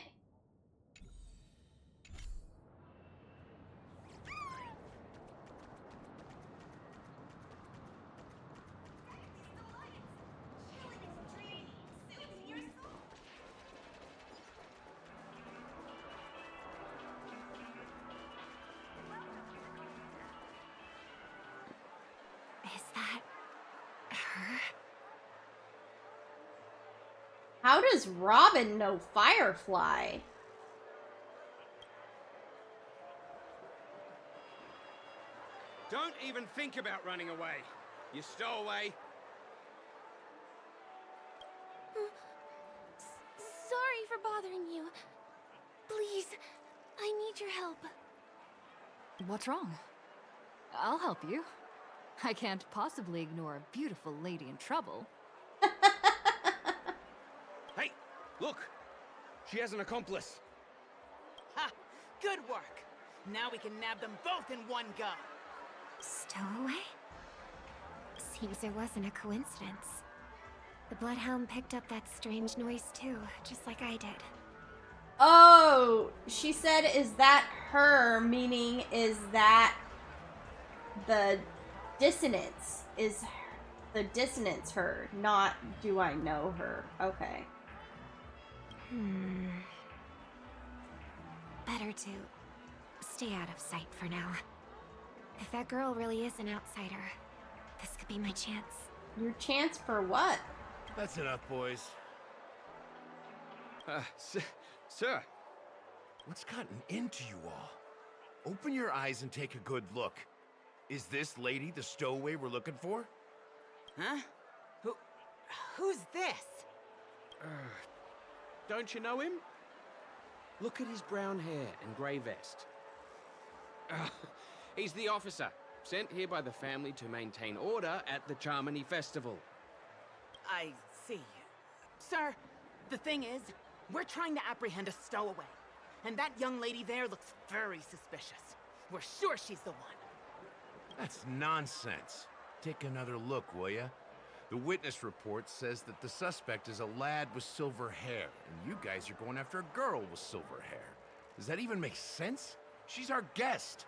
Is that her? How does Robin know Firefly? Don't even think about running away. You stowaway. Sorry for bothering you. Please, I need your help. What's wrong? I'll help you. I can't possibly ignore a beautiful lady in trouble. Hey, look! She has an accomplice. Ha! Good work! Now we can nab them both in one go! Stowaway? Seems it wasn't a coincidence. The Bloodhound picked up that strange noise too, just like I did. Oh, she said, is that her, meaning is that the dissonance is the dissonance her, not do I know her. Okay. Better to stay out of sight for now. If that girl really is an outsider, this could be my chance. Your chance for what? That's enough, boys. Sir. What's gotten into you all? Open your eyes and take a good look. Is this lady the stowaway we're looking for? Huh? Who's this? Don't you know him? Look at his brown hair and grey vest. He's the officer, sent here by the family to maintain order at the Charmony Festival. I see. Sir, the thing is, we're trying to apprehend a stowaway. And that young lady there looks very suspicious. We're sure she's the one. That's nonsense. Take another look, will ya? The witness report says that the suspect is a lad with silver hair, and you guys are going after a girl with silver hair. Does that even make sense? She's our guest.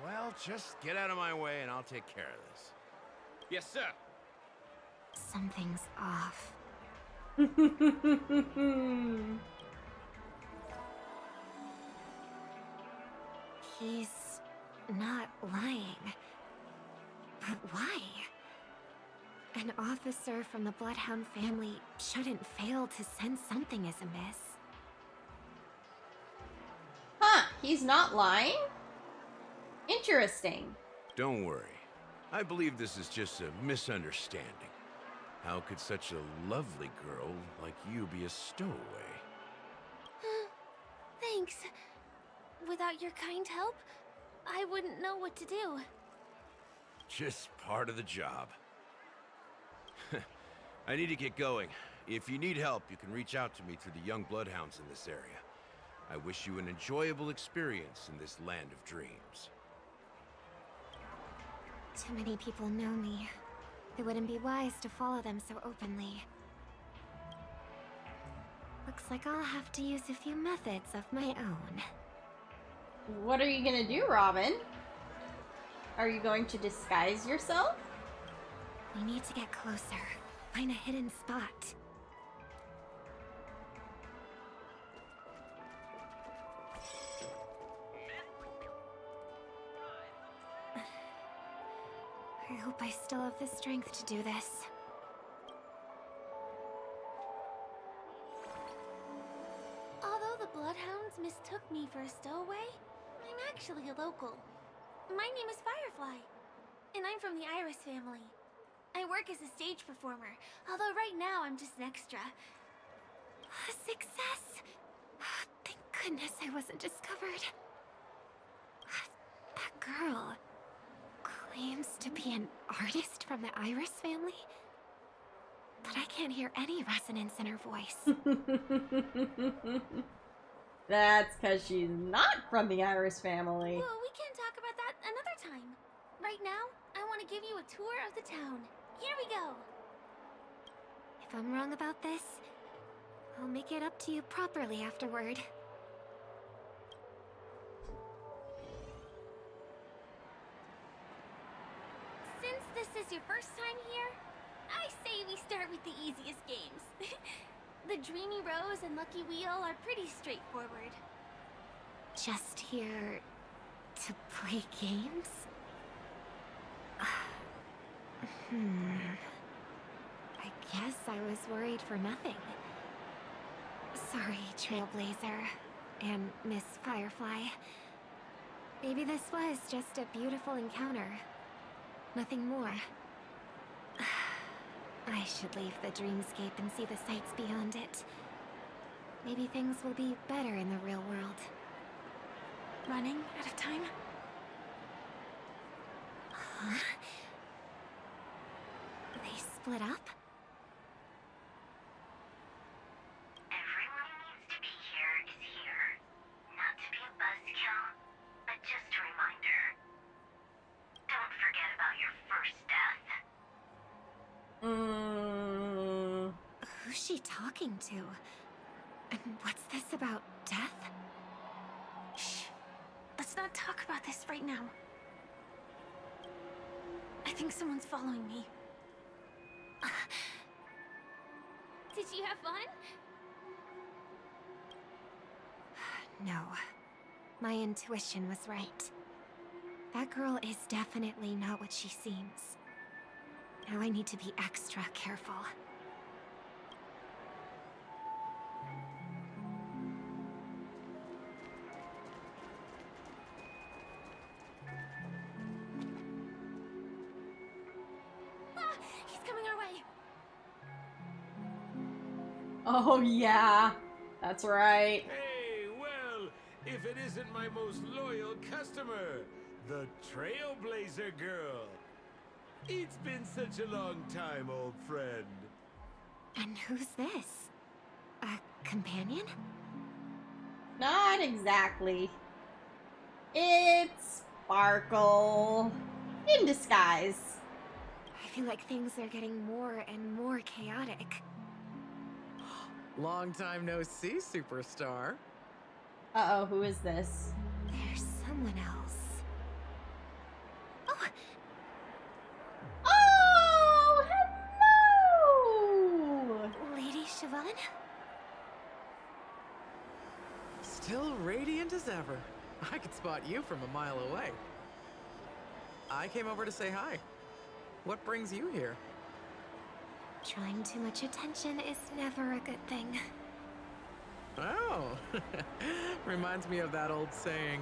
Well, just get out of my way and I'll take care of this. Yes, sir. Something's off. He's not lying. But why? An officer from the Bloodhound family shouldn't fail to sense something is amiss. Huh, he's not lying? Interesting. Don't worry. I believe this is just a misunderstanding. How could such a lovely girl like you be a stowaway? Thanks. Without your kind help, I wouldn't know what to do. Just part of the job. I need to get going. If you need help, you can reach out to me through the young bloodhounds in this area. I wish you an enjoyable experience in this land of dreams. Too many people know me. It wouldn't be wise to follow them so openly. Looks like I'll have to use a few methods of my own. What are you gonna do, Robin? Are you going to disguise yourself? We need to get closer. Find a hidden spot. I hope I still have the strength to do this. Although the Bloodhounds mistook me for a stowaway, I'm actually a local. My name is Firefly, and I'm from the Iris family. I work as a stage performer, although right now I'm just an extra. Success! Thank goodness I wasn't discovered. That girl claims to be an artist from the Iris family, but I can't hear any resonance in her voice. That's because she's not from the Iris family. Well, we can talk about that another time. Right now, I want to give you a tour of the town. Here we go. If I'm wrong about this, I'll make it up to you properly afterward. Since this is your first time here, I say we start with the easiest games. The Dreamy Rose and Lucky Wheel are pretty straightforward. Just here to play games? I guess I was worried for nothing. Sorry, Trailblazer and Miss Firefly. Maybe this was just a beautiful encounter. Nothing more. I should leave the dreamscape and see the sights beyond it. Maybe things will be better in the real world. Running out of time? Huh? They split up? Everyone who needs to be here is here. Not to be a buzzkill, but just a reminder. Don't forget about your first death. Who's she talking to? And what's this about death? Shh. Let's not talk about this right now. I think someone's following me. Did you have fun? No. My intuition was right. That girl is definitely not what she seems. Now I need to be extra careful. He's coming our way. Oh, yeah. That's right. Hey, well, if it isn't my most loyal customer, the Trailblazer Girl. It's been such a long time, old friend. And who's this? A companion? Not exactly. It's Sparkle. In disguise. I feel like things are getting more and more chaotic. Long time no see, superstar. Uh-oh, who is this? There's someone else. Oh! Oh, hello! Lady Siobhan? Still radiant as ever. I could spot you from a mile away. I came over to say hi. What brings you here? Drawing too much attention is never a good thing. Oh, reminds me of that old saying,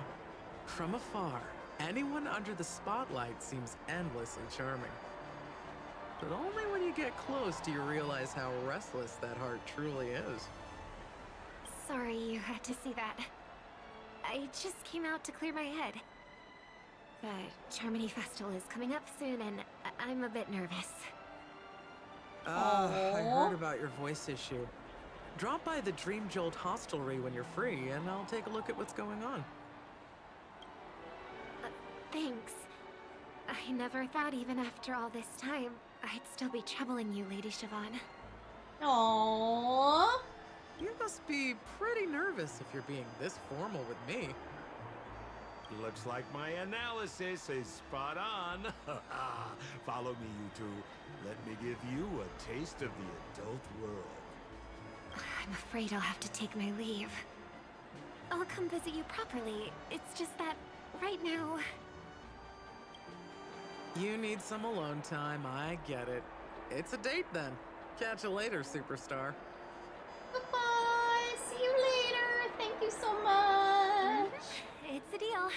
from afar, anyone under the spotlight seems endlessly charming. But only when you get close do you realize how restless that heart truly is. Sorry you had to see that. I just came out to clear my head. The Charmony Festival is coming up soon and I'm a bit nervous. I heard about your voice issue. Drop by the Dream Jolt hostelry when you're free, and I'll take a look at what's going on. Thanks. I never thought even after all this time, I'd still be troubling you, Lady Siobhan. Aww. You must be pretty nervous if you're being this formal with me. Looks like my analysis is spot on. Follow me, you two. Let me give you a taste of the adult world. I'm afraid I'll have to take my leave. I'll come visit you properly. It's just that, right now... You need some alone time, I get it. It's a date then. Catch you later, superstar. Goodbye. See you later. Thank you so much. It's a deal.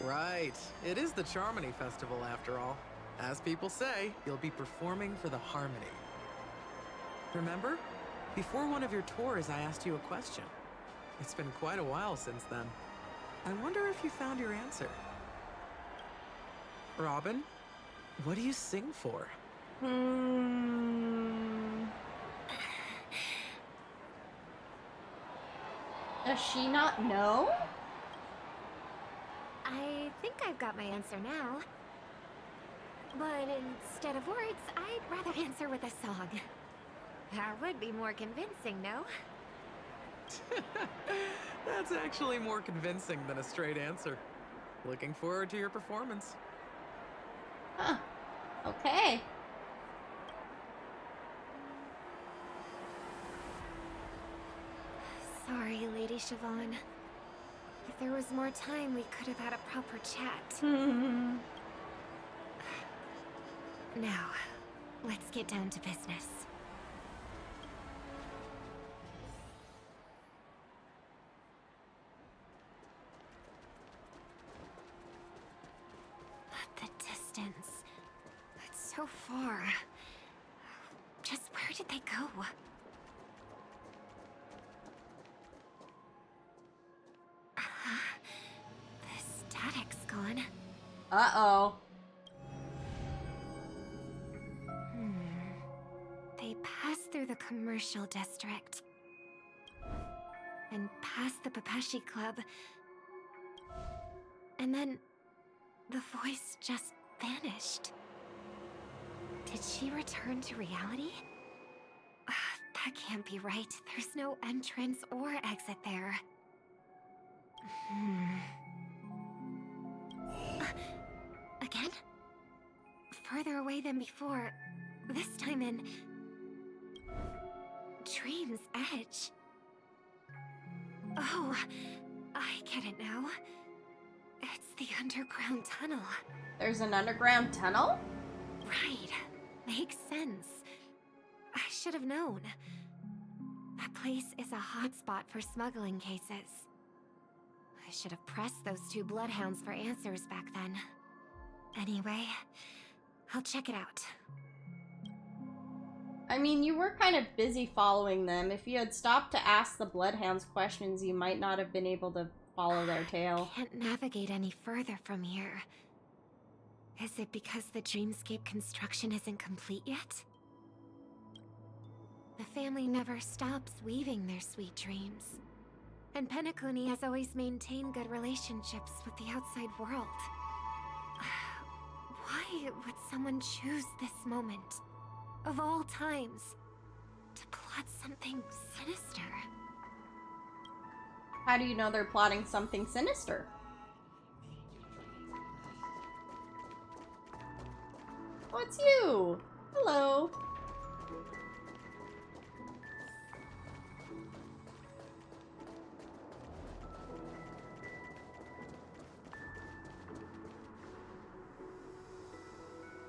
Right. It is the Charmony Festival after all. As people say, you'll be performing for the Harmony. Remember? Before one of your tours, I asked you a question. It's been quite a while since then. I wonder if you found your answer. Robin, what do you sing for? Does she not know? I think I've got my answer now. But instead of words, I'd rather answer with a song. That would be more convincing, no? That's actually more convincing than a straight answer. Looking forward to your performance. Huh. Okay. Sorry, Lady Siobhan. If there was more time, we could have had a proper chat. Now, let's get down to business. The distance. It's so far. Just where did they go? The static's gone. Uh-oh. They passed through the commercial district. And past the Papashi Club. And then the voice just vanished. Did she return to reality? That can't be right. There's no entrance or exit there. Again? Further away than before. This time in... Dream's Edge. Oh, I get it now. It's the underground tunnel. There's an underground tunnel? Right. Makes sense. I should have known. That place is a hotspot for smuggling cases. I should have pressed those two bloodhounds for answers back then. Anyway, I'll check it out. I mean, you were kind of busy following them. If you had stopped to ask the Bloodhounds questions, you might not have been able to follow their tail. Can't navigate any further from here. Is it because the dreamscape construction isn't complete yet? The family never stops weaving their sweet dreams. And Penacony has always maintained good relationships with the outside world. Why would someone choose this moment, of all times, to plot something sinister? How do you know they're plotting something sinister? Oh, it's you! Hello!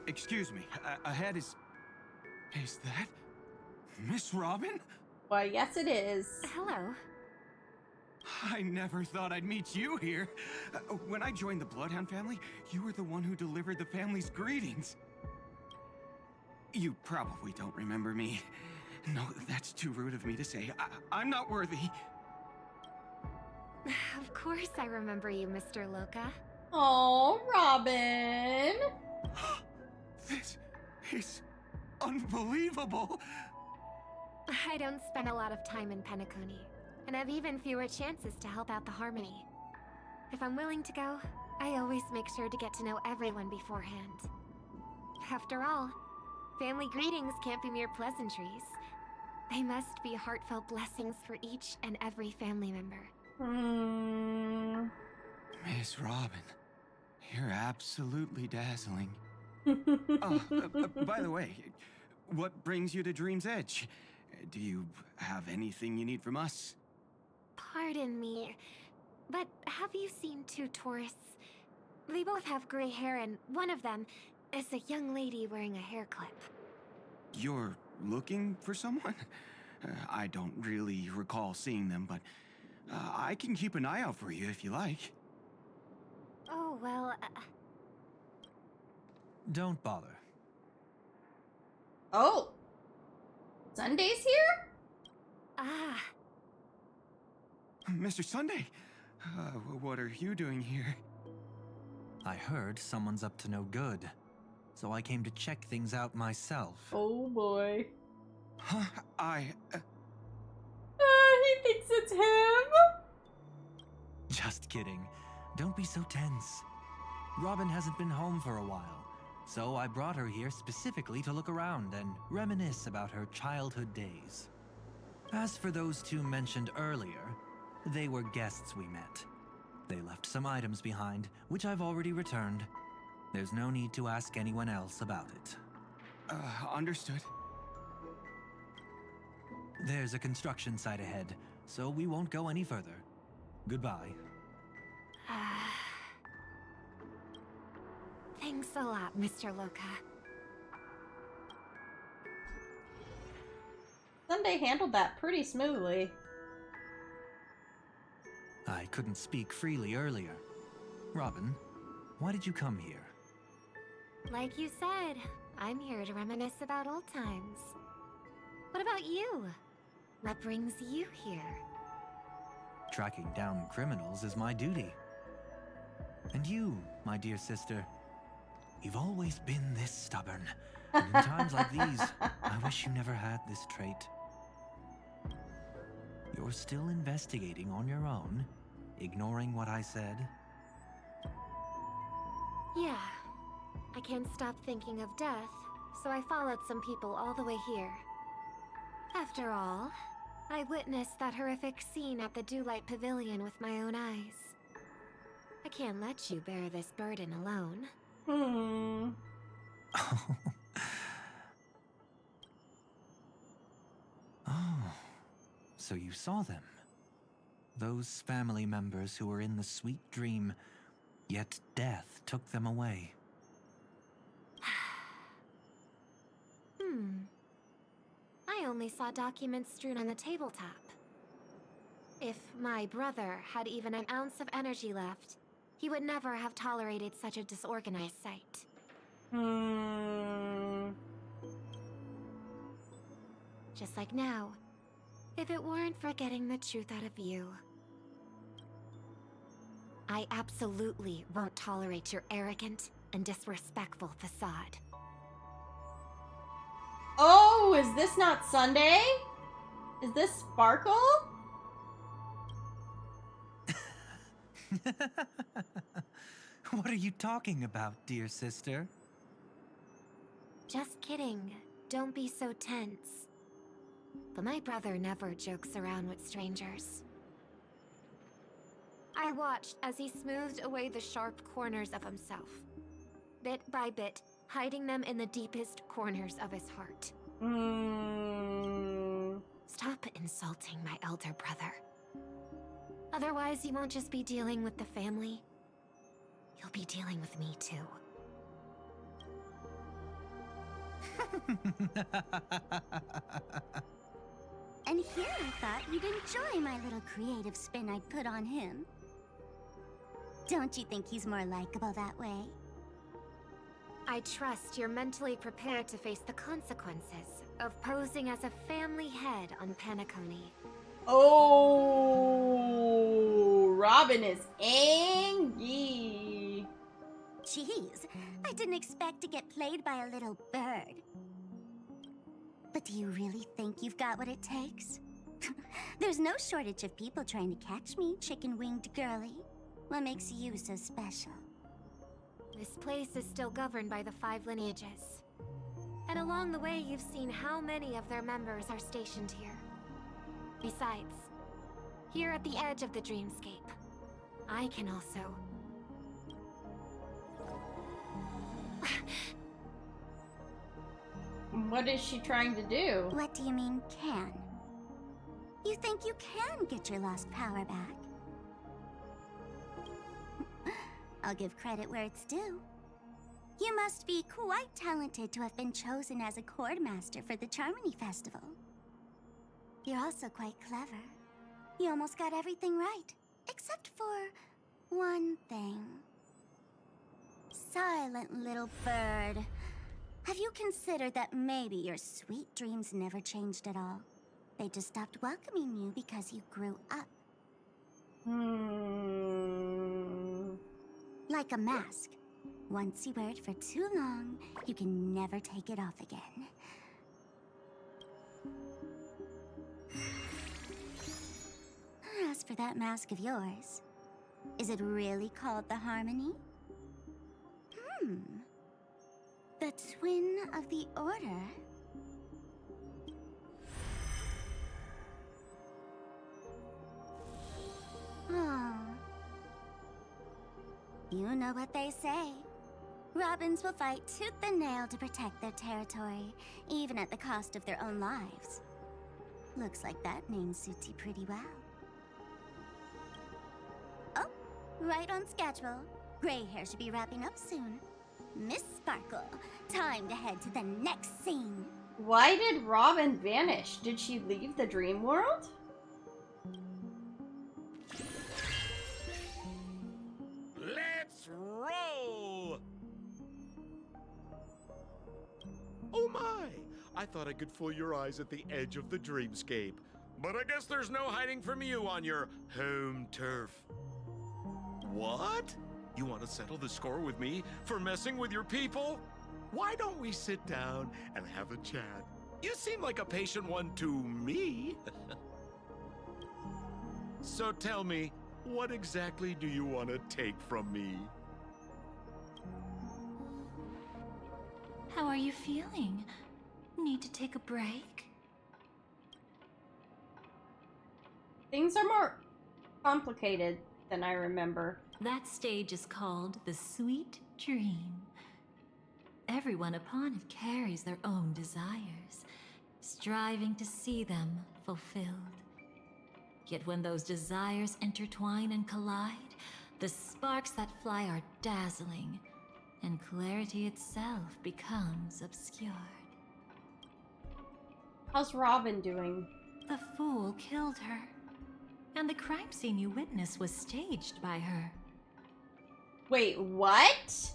Excuse me, ahead is... Is that... Miss Robin? Why, yes it is. Hello. I never thought I'd meet you here. When I joined the Bloodhound family, you were the one who delivered the family's greetings. You probably don't remember me. No, that's too rude of me to say. I'm not worthy. Of course I remember you, Mr. Loca. Oh, Robin! This is unbelievable. I don't spend a lot of time in Penacony, and have even fewer chances to help out the Harmony. If I'm willing to go, I always make sure to get to know everyone beforehand. After all, family greetings can't be mere pleasantries. They must be heartfelt blessings for each and every family member. Miss Robin, you're absolutely dazzling. By the way, what brings you to Dream's Edge? Do you have anything you need from us? Pardon me, but have you seen two tourists? They both have gray hair, and one of them is a young lady wearing a hair clip. You're looking for someone? I don't really recall seeing them, but I can keep an eye out for you if you like. Oh, well... Don't bother. Oh! Sunday's here? Ah. Mr. Sunday, what are you doing here? I heard someone's up to no good, so I came to check things out myself. Oh boy. Huh? He thinks it's him? Just kidding. Don't be so tense. Robin hasn't been home for a while, so I brought her here specifically to look around and reminisce about her childhood days. As for those two mentioned earlier, they were guests we met. They left some items behind, which I've already returned. There's no need to ask anyone else about it. Understood. There's a construction site ahead, so we won't go any further. Goodbye. Thanks a lot, Mr. Loca. Sunday handled that pretty smoothly. I couldn't speak freely earlier. Robin, why did you come here? Like you said, I'm here to reminisce about old times. What about you? What brings you here? Tracking down criminals is my duty. And you, my dear sister, you've always been this stubborn. And in times like these, I wish you never had this trait. You're still investigating on your own, ignoring what I said? Yeah. I can't stop thinking of death, so I followed some people all the way here. After all, I witnessed that horrific scene at the Dewlight Pavilion with my own eyes. I can't let you bear this burden alone. Oh, so you saw them. Those family members who were in the sweet dream, yet death took them away. I only saw documents strewn on the tabletop. If my brother had even an ounce of energy left, he would never have tolerated such a disorganized sight. Just like now, if it weren't for getting the truth out of you. I absolutely won't tolerate your arrogant and disrespectful facade. Oh, is this not Sunday? Is this Sparkle? What are you talking about, dear sister? Just kidding. Don't be so tense. But my brother never jokes around with strangers. I watched as he smoothed away the sharp corners of himself, bit by bit, hiding them in the deepest corners of his heart. Stop insulting my elder brother. Otherwise, you won't just be dealing with the family. You'll be dealing with me, too. And here I thought you'd enjoy my little creative spin I'd put on him. Don't you think he's more likable that way? I trust you're mentally prepared to face the consequences of posing as a family head on Penacony. Oh, Robin is angry. Jeez, I didn't expect to get played by a little bird. But do you really think you've got what it takes? There's no shortage of people trying to catch me, chicken-winged girly. What makes you so special? This place is still governed by the 5 lineages. And along the way, you've seen how many of their members are stationed here. Besides, here at the edge of the dreamscape, I can also... What is she trying to do? What do you mean, can? You think you can get your lost power back? I'll give credit where it's due. You must be quite talented to have been chosen as a chord master for the Charmony Festival. You're also quite clever. You almost got everything right, except for one thing. Silent little bird. Have you considered that maybe your sweet dreams never changed at all? They just stopped welcoming you because you grew up. Like a mask. Once you wear it for too long, you can never take it off again. As for that mask of yours, is it really called the Harmony? The Twin of the Order? Oh. You know what they say. Robins will fight tooth and nail to protect their territory, even at the cost of their own lives. Looks like that name suits you pretty well. Oh, right on schedule. Gray hair should be wrapping up soon. Miss Sparkle, time to head to the next scene. Why did Robin vanish? Did she leave the dream world? Let's roll! Oh my! I thought I could fool your eyes at the edge of the dreamscape. But I guess there's no hiding from you on your home turf. What? You want to settle the score with me for messing with your people? Why don't we sit down and have a chat? You seem like a patient one to me. So tell me, what exactly do you want to take from me? How are you feeling? Need to take a break? Things are more complicated than I remember. That stage is called the Sweet Dream. Everyone upon it carries their own desires, striving to see them fulfilled. Yet when those desires intertwine and collide, the sparks that fly are dazzling, and clarity itself becomes obscured. How's Robin doing? The fool killed her, and the crime scene you witnessed was staged by her. Wait, what?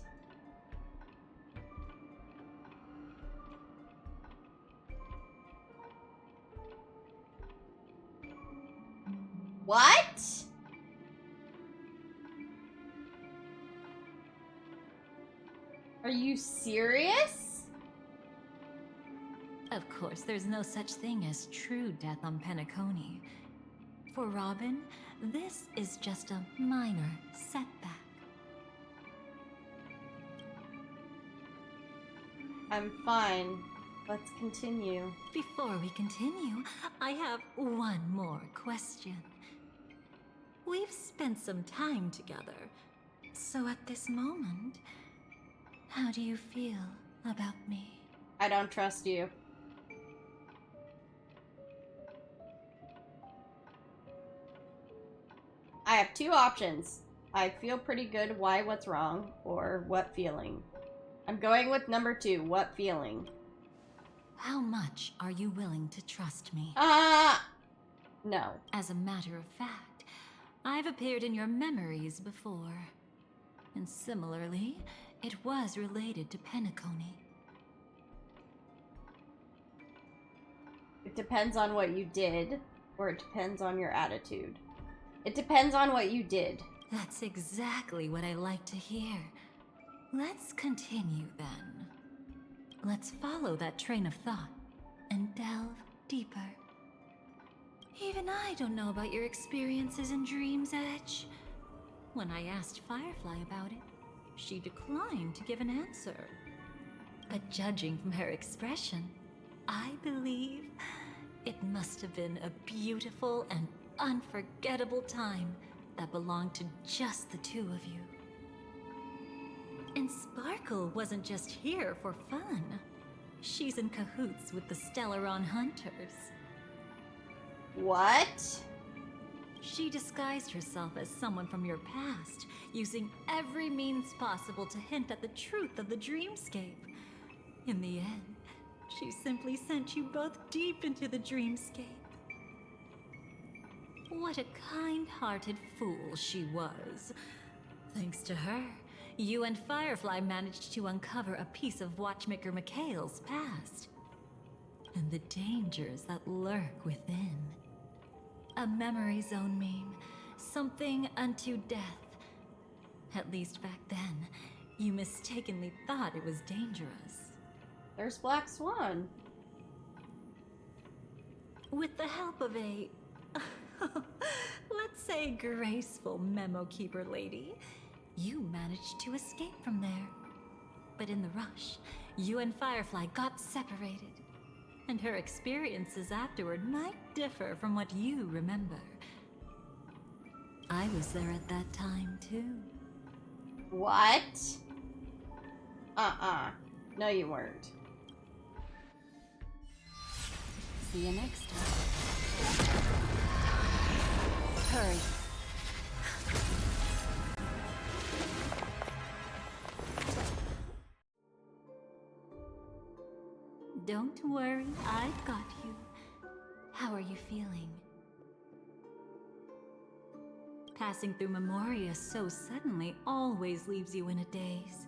What? Are you serious? Of course, there's no such thing as true death on Penacony. For Robin, this is just a minor setback. I'm fine. Let's continue. Before we continue, I have one more question. We've spent some time together, so at this moment, how do you feel about me? I don't trust you. I have two options. I feel pretty good, why, what's wrong, or what feeling. I'm going with number 2, what feeling. How much are you willing to trust me? No. As a matter of fact, I've appeared in your memories before. And similarly, it was related to Penacony. It depends on what you did, or it depends on your attitude. It depends on what you did. That's exactly what I like to hear. Let's continue then. Let's follow that train of thought and delve deeper. Even I don't know about your experiences in Dream's Edge. When I asked Firefly about it, she declined to give an answer. But judging from her expression, I believe it must have been a beautiful and unforgettable time that belonged to just the two of you. And Sparkle wasn't just here for fun. She's in cahoots with the Stellaron Hunters. What? She disguised herself as someone from your past, using every means possible to hint at the truth of the dreamscape. In the end, she simply sent you both deep into the dreamscape. What a kind-hearted fool she was. Thanks to her, you and Firefly managed to uncover a piece of Watchmaker Mikhail's past. And the dangers that lurk within. A memory zone meme, something unto death. At least back then, you mistakenly thought it was dangerous. There's Black Swan. With the help of a, let's say, graceful memo keeper lady, you managed to escape from there. But in the rush, you and Firefly got separated. And her experiences afterward might differ from what you remember. I was there at that time, too. What? No, you weren't. See you next time. Hurry. Don't worry, I've got you. How are you feeling? Passing through Memoria so suddenly always leaves you in a daze.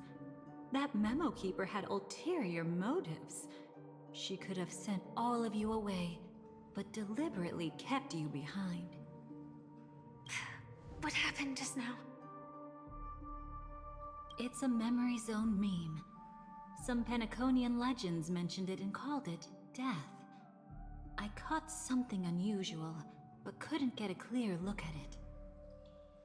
That memo keeper had ulterior motives. She could have sent all of you away, but deliberately kept you behind. What happened just now? It's a memory zone meme. Some Penaconian legends mentioned it and called it death. I caught something unusual, but couldn't get a clear look at it.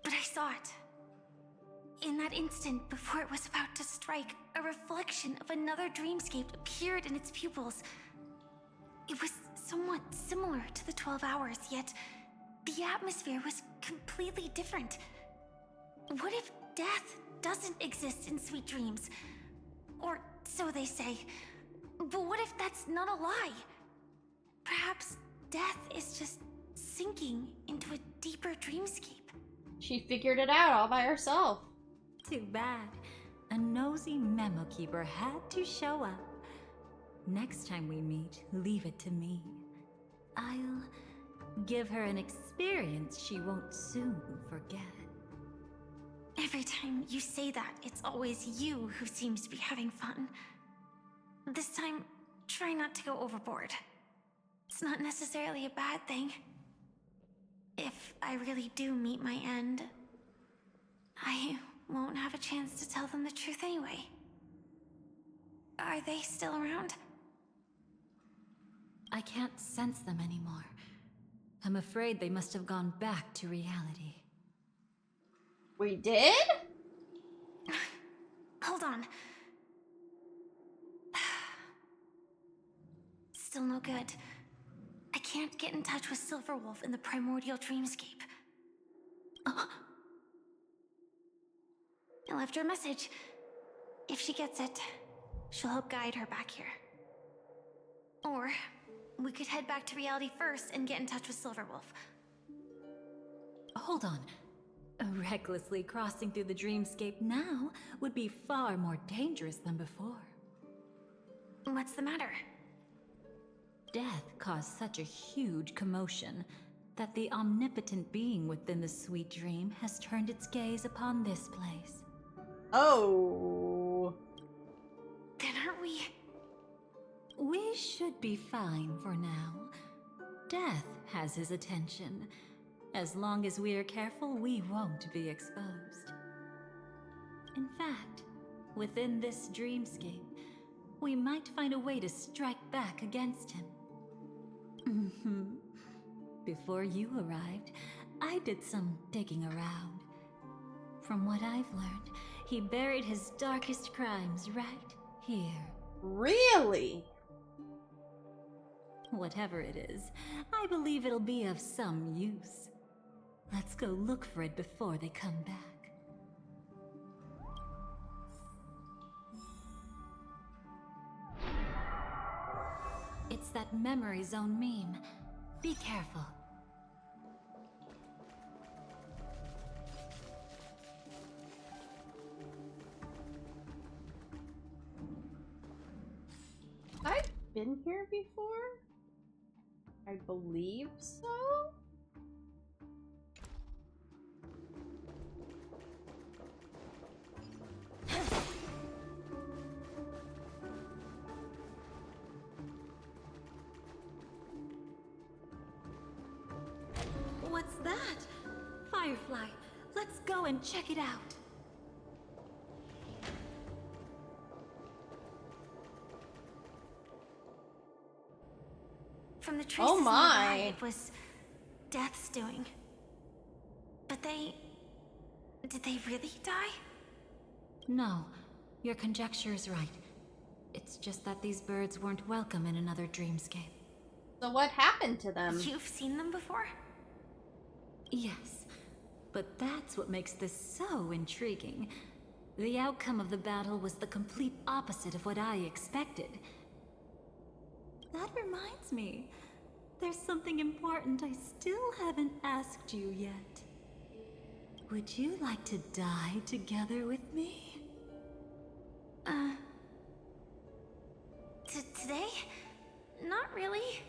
But I saw it. In that instant, before it was about to strike, a reflection of another dreamscape appeared in its pupils. It was somewhat similar to the 12 hours, yet the atmosphere was completely different. What if death doesn't exist in sweet dreams? Or so they say. But what if that's not a lie? Perhaps death is just sinking into a deeper dreamscape. She figured it out all by herself. Too bad. A nosy memo keeper had to show up. Next time we meet, leave it to me. I'll give her an experience she won't soon forget. Every time you say that, it's always you who seems to be having fun. This time, try not to go overboard. It's not necessarily a bad thing. if I really do meet my end, I won't have a chance to tell them the truth anyway. Are they still around? I can't sense them anymore. I'm afraid they must have gone back to reality. We did? Hold on. Still no good. I can't get in touch with Silverwolf in the primordial dreamscape. I left her a message. If she gets it, she'll help guide her back here. Or we could head back to reality first and get in touch with Silverwolf. Hold on. Recklessly crossing through the dreamscape now would be far more dangerous than before. What's the matter? Death caused such a huge commotion that the omnipotent being within the sweet dream has turned its gaze upon this place. Oh. Then aren't we? We should be fine for now. Death has his attention. As long as we are careful, we won't be exposed. In fact, within this dreamscape, we might find a way to strike back against him. Before you arrived, I did some digging around. From what I've learned, he buried his darkest crimes right here. Really? Whatever it is, I believe it'll be of some use. Let's go look for it before they come back. It's that memory zone meme. Be careful. I've been here before? I believe so? What's that? Firefly, let's go and check it out. From the traces Oh my. nearby, it was Death's doing. But did they really die? No, your conjecture is right. It's just that these birds weren't welcome in another dreamscape. So what happened to them? You've seen them before? Yes, but that's what makes this so intriguing. The outcome of the battle was the complete opposite of what I expected. That reminds me, there's something important I still haven't asked you yet. Would you like to die together with me? Today? Not really.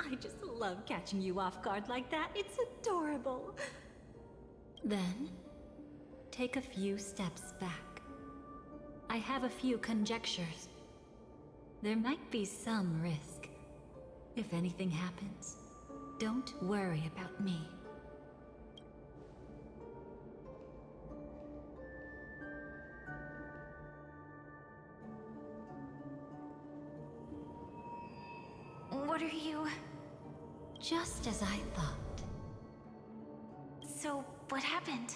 I just love catching you off guard like that. It's adorable. Then, take a few steps back. I have a few conjectures. There might be some risk. If anything happens, don't worry about me. What are you... Just as I thought. So, what happened?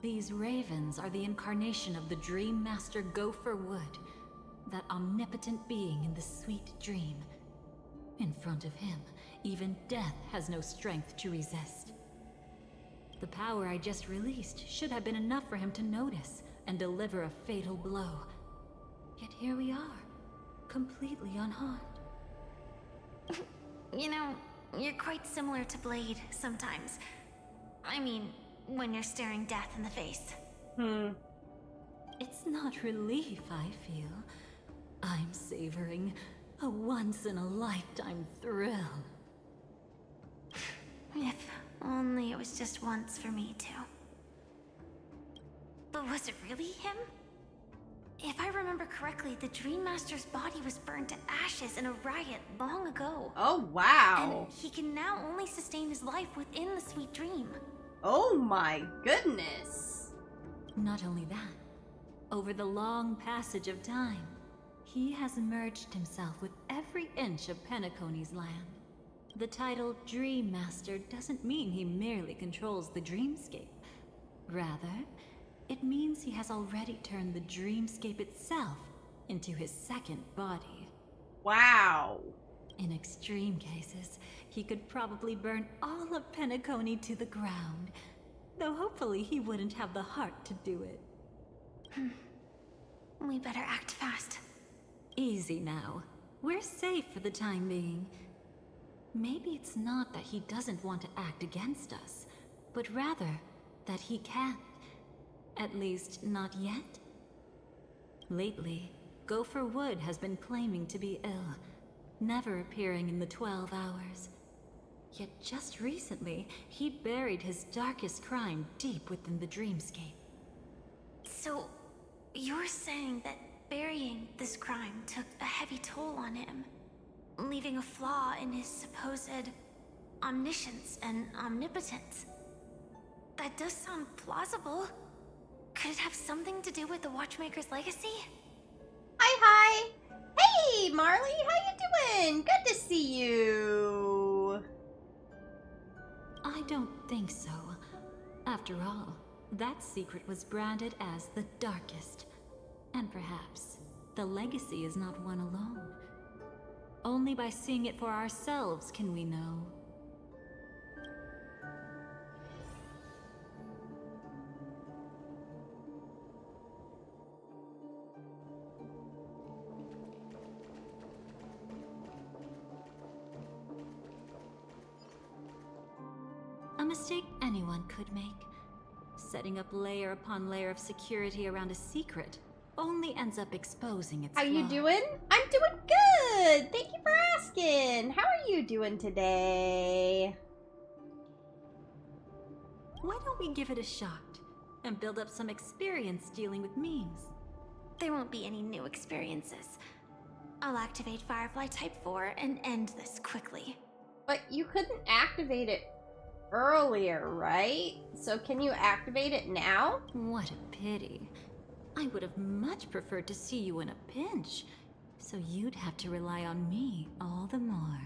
These ravens are the incarnation of the Dream Master Gopher Wood, that omnipotent being in the sweet dream. In front of him, even death has no strength to resist. The power I just released should have been enough for him to notice and deliver a fatal blow. Yet here we are, completely unharmed. You know, you're quite similar to Blade sometimes. I mean, when you're staring death in the face. It's not relief I feel. I'm savoring a once-in-a-lifetime thrill. If only it was just once for me too. But was it really him? If I remember correctly, the Dream Master's body was burned to ashes in a riot long ago. Oh, wow. And he can now only sustain his life within the sweet dream. Oh my goodness. Not only that, over the long passage of time, he has merged himself with every inch of Penacony's land. The title Dream Master doesn't mean he merely controls the dreamscape. Rather, it means he has already turned the dreamscape itself into his second body. Wow. In extreme cases, he could probably burn all of Penacony to the ground, though hopefully he wouldn't have the heart to do it. We better act fast. Easy now. We're safe for the time being. Maybe it's not that he doesn't want to act against us, but rather that he can't. At least, not yet. Lately, Gopher Wood has been claiming to be ill, never appearing in the 12 hours. Yet just recently, he buried his darkest crime deep within the dreamscape. So, you're saying that burying this crime took a heavy toll on him, leaving a flaw in his supposed omniscience and omnipotence? That does sound plausible. Could it have something to do with the Watchmaker's legacy? Hi. Hey, Marley, how you doing? Good to see you. I don't think so. After all, that secret was branded as the darkest. And perhaps the legacy is not one alone. Only by seeing it for ourselves can we know. A mistake anyone could make. Setting up layer upon layer of security around a secret only ends up exposing its How you flaws. doing? I'm doing good. Thank you for asking. How are you doing today? Why don't we give it a shot and build up some experience dealing with memes? There won't be any new experiences. I'll activate Firefly Type 4 and end this quickly. But you couldn't activate it earlier, right? So can you activate it now? What a pity. I would have much preferred to see you in a pinch, so you'd have to rely on me all the more.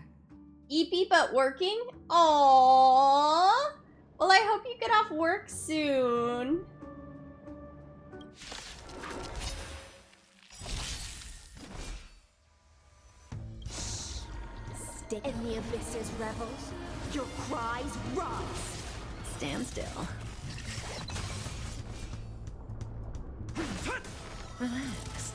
EP but working? Aww. Well, I hope you get off work soon. Stick in the abyss's revels. Your cries rise. Stand still. Relax.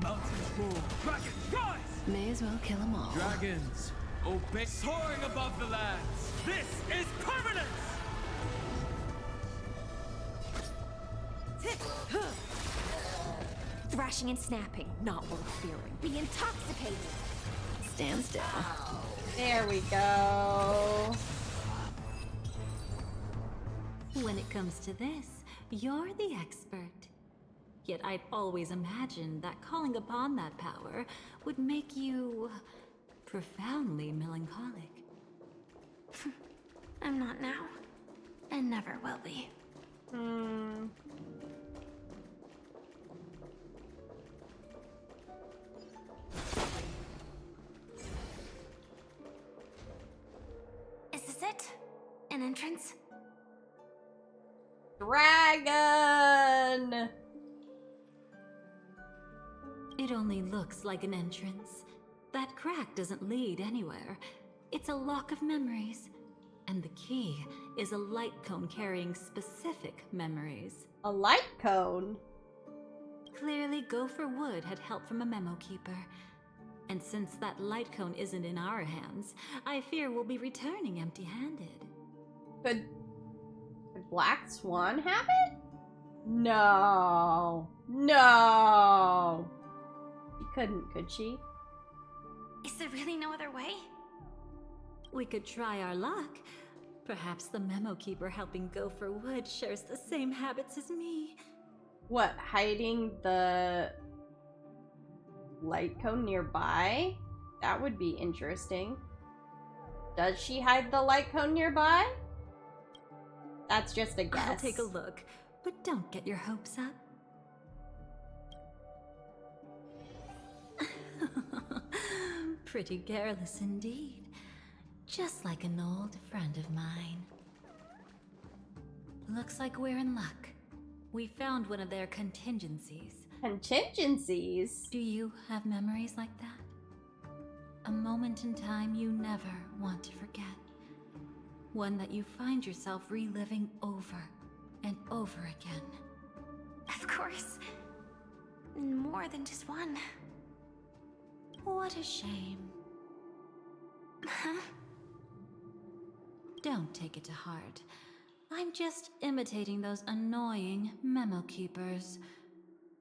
Mountains roar. Dragons rise! May as well kill them all. Dragons obey, soaring above the lands. This is permanence! Thrashing and snapping, not worth fearing. Be intoxicated. Stand still. There we go. When it comes to this, you're the expert. Yet I'd always imagined that calling upon that power would make you profoundly melancholic. I'm not now, and never will be. Is this it? An entrance? Dragon! It only looks like an entrance. That crack doesn't lead anywhere. It's a lock of memories. And the key is a light cone carrying specific memories. A light cone? Clearly, Gopher Wood had help from a memo keeper. And since that light cone isn't in our hands, I fear we'll be returning empty-handed. Could Black Swan have it? No. No. She couldn't, could she? Is there really no other way? We could try our luck. Perhaps the memo keeper helping Gopher Wood shares the same habits as me. What, hiding the light cone nearby? That would be interesting. Does she hide the light cone nearby? That's just a guess. I'll take a look, but don't get your hopes up. Pretty careless indeed. Just like an old friend of mine. Looks like we're in luck. We found one of their contingencies. Contingencies? Do you have memories like that? A moment in time you never want to forget. One that you find yourself reliving over and over again. Of course. More than just one. What a shame. Huh? Don't take it to heart. I'm just imitating those annoying memo keepers.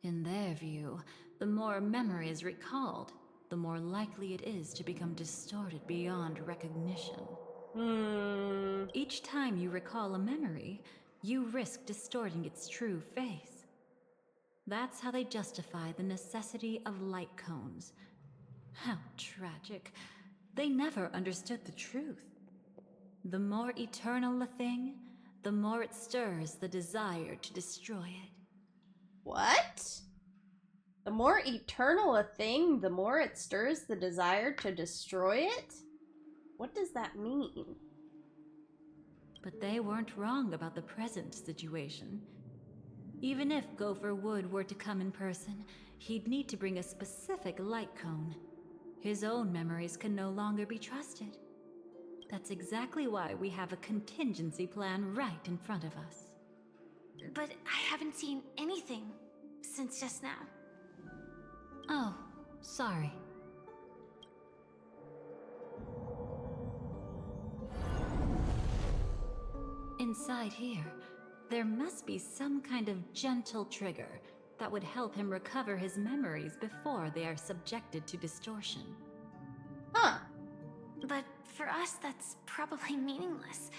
In their view, the more memories recalled, the more likely it is to become distorted beyond recognition. Each time you recall a memory, you risk distorting its true face. That's how they justify the necessity of light cones. How tragic. They never understood the truth. The more eternal a thing, the more it stirs the desire to destroy it. What? The more eternal a thing, the more it stirs the desire to destroy it? What does that mean? But they weren't wrong about the present situation. Even if Gopher Wood were to come in person, he'd need to bring a specific light cone. His own memories can no longer be trusted. That's exactly why we have a contingency plan right in front of us. But I haven't seen anything since just now. Oh, sorry. Inside here, there must be some kind of gentle trigger that would help him recover his memories before they are subjected to distortion. Huh. But for us, that's probably meaningless.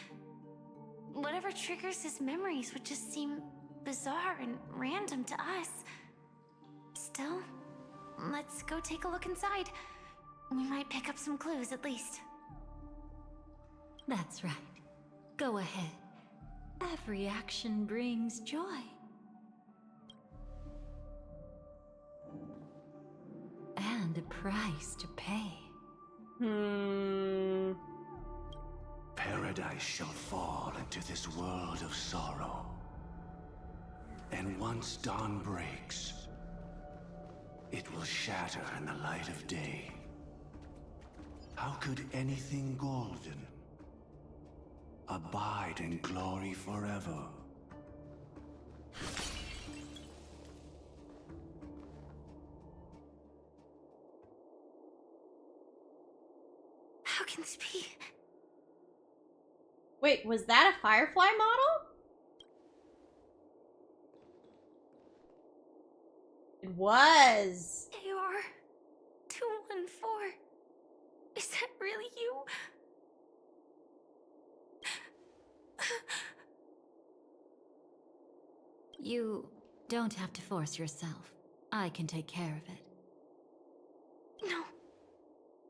Whatever triggers his memories would just seem bizarre and random to us. Still, let's go take a look inside. We might pick up some clues at least. That's right. Go ahead. Every action brings joy. And a price to pay. Paradise shall fall into this world of sorrow. And once dawn breaks, it will shatter in the light of day. How could anything golden abide in glory forever? How can this be? Wait, was that a Firefly model? It was. AR 214. Is that really you? You don't have to force yourself. I can take care of it. No,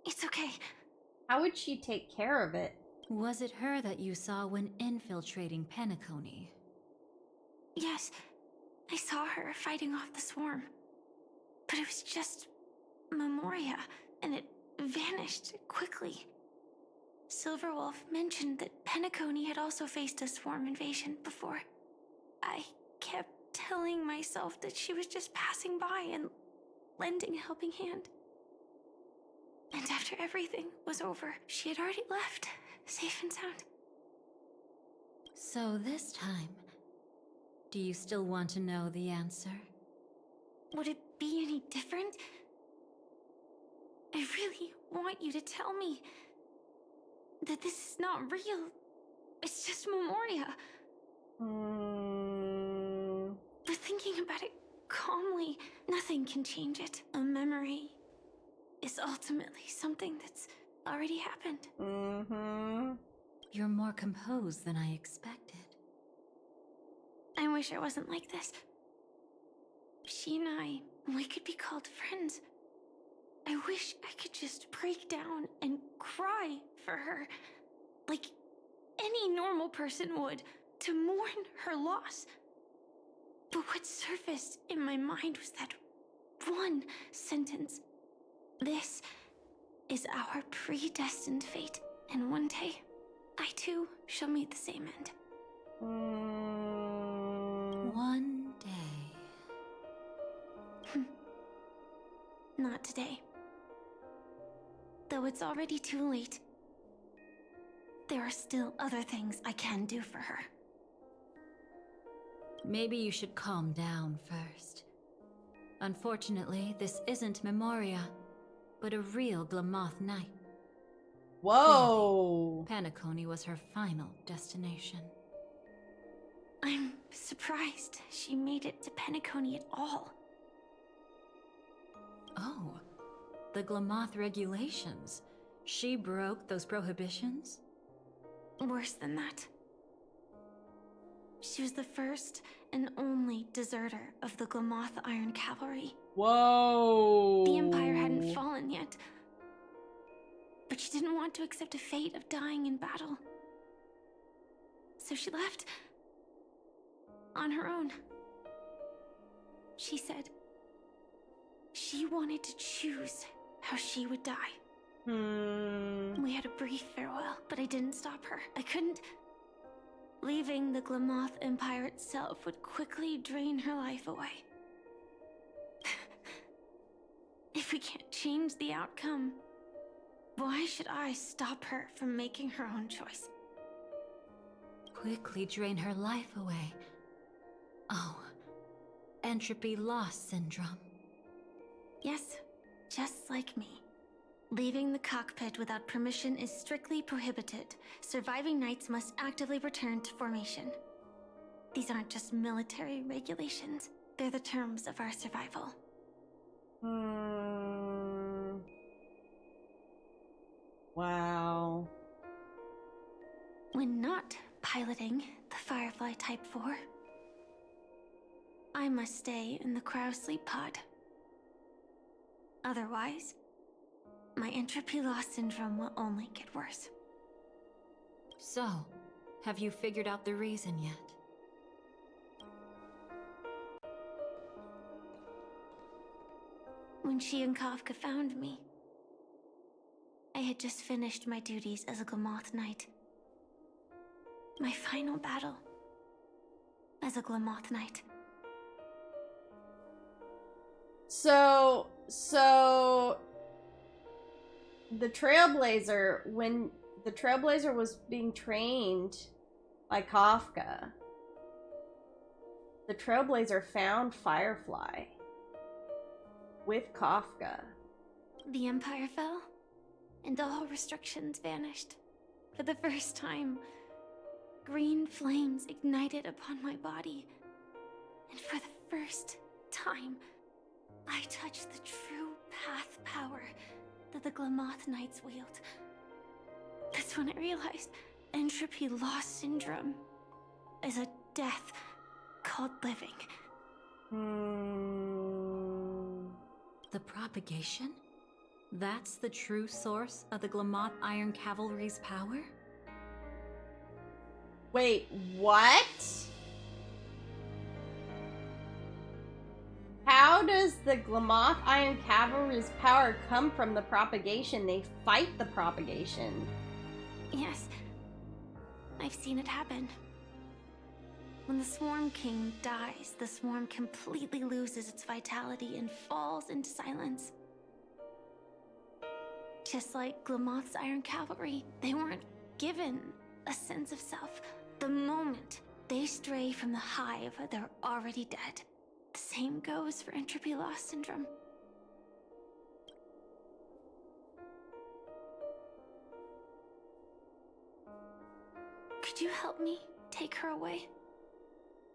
it's okay. How would she take care of it? Was it her that you saw when infiltrating Penacony? Yes, I saw her fighting off the swarm. But it was just Memoria, and it vanished quickly. Silverwolf mentioned that Penacony had also faced a swarm invasion before. I kept telling myself that she was just passing by and lending a helping hand. And after everything was over, she had already left, safe and sound. So this time, do you still want to know the answer? Would it be any different? I really want you to tell me that this is not real. It's just Memoria. But thinking about it calmly, nothing can change it. A memory is ultimately something that's already happened. Mm-hmm. You're more composed than I expected. I wish I wasn't like this. She and I, we could be called friends. I wish I could just break down and cry for her, like any normal person would, to mourn her loss. But what surfaced in my mind was that one sentence. This is our predestined fate, and one day, I too shall meet the same end. One day. Not today. Though it's already too late, there are still other things I can do for her. Maybe you should calm down first. Unfortunately, this isn't Memoria, but a real Glamoth night. Whoa! Clearly, Penacony was her final destination. I'm surprised she made it to Penacony at all. Oh, the Glamoth regulations. She broke those prohibitions? Worse than that. She was the first and only deserter of the Glamoth Iron Cavalry. Whoa! The Empire hadn't fallen yet, but she didn't want to accept a fate of dying in battle. So she left on her own. She said she wanted to choose how she would die. We had a brief farewell, but I didn't stop her. I couldn't. Leaving the Glamoth Empire itself would quickly drain her life away. If we can't change the outcome, why should I stop her from making her own choice? Quickly drain her life away. Oh, entropy loss syndrome. Yes, just like me. Leaving the cockpit without permission is strictly prohibited. Surviving knights must actively return to formation. These aren't just military regulations, they're the terms of our survival. Wow. When not piloting the Firefly Type 4, I must stay in the cryo sleep pod. Otherwise, my entropy loss syndrome will only get worse. So, have you figured out the reason yet? When she and Kafka found me, I had just finished my duties as a Glamoth Knight. My final battle as a Glamoth Knight. So the Trailblazer, when the Trailblazer was being trained by Kafka, the Trailblazer found Firefly with Kafka. The Empire fell, and all restrictions vanished. For the first time, green flames ignited upon my body. And for the first time, I touched the true path power that the Glamoth Knights wield. That's when I realized entropy loss syndrome is a death called living. The propagation? That's the true source of the Glamoth Iron Cavalry's power? Wait, what? How does the Glamoth Iron Cavalry's power come from the propagation? They fight the propagation. Yes, I've seen it happen. When the Swarm King dies, the Swarm completely loses its vitality and falls into silence. Just like Glamoth's Iron Cavalry, they weren't given a sense of self. The moment they stray from the hive, they're already dead. The same goes for entropy loss syndrome. Could you help me take her away?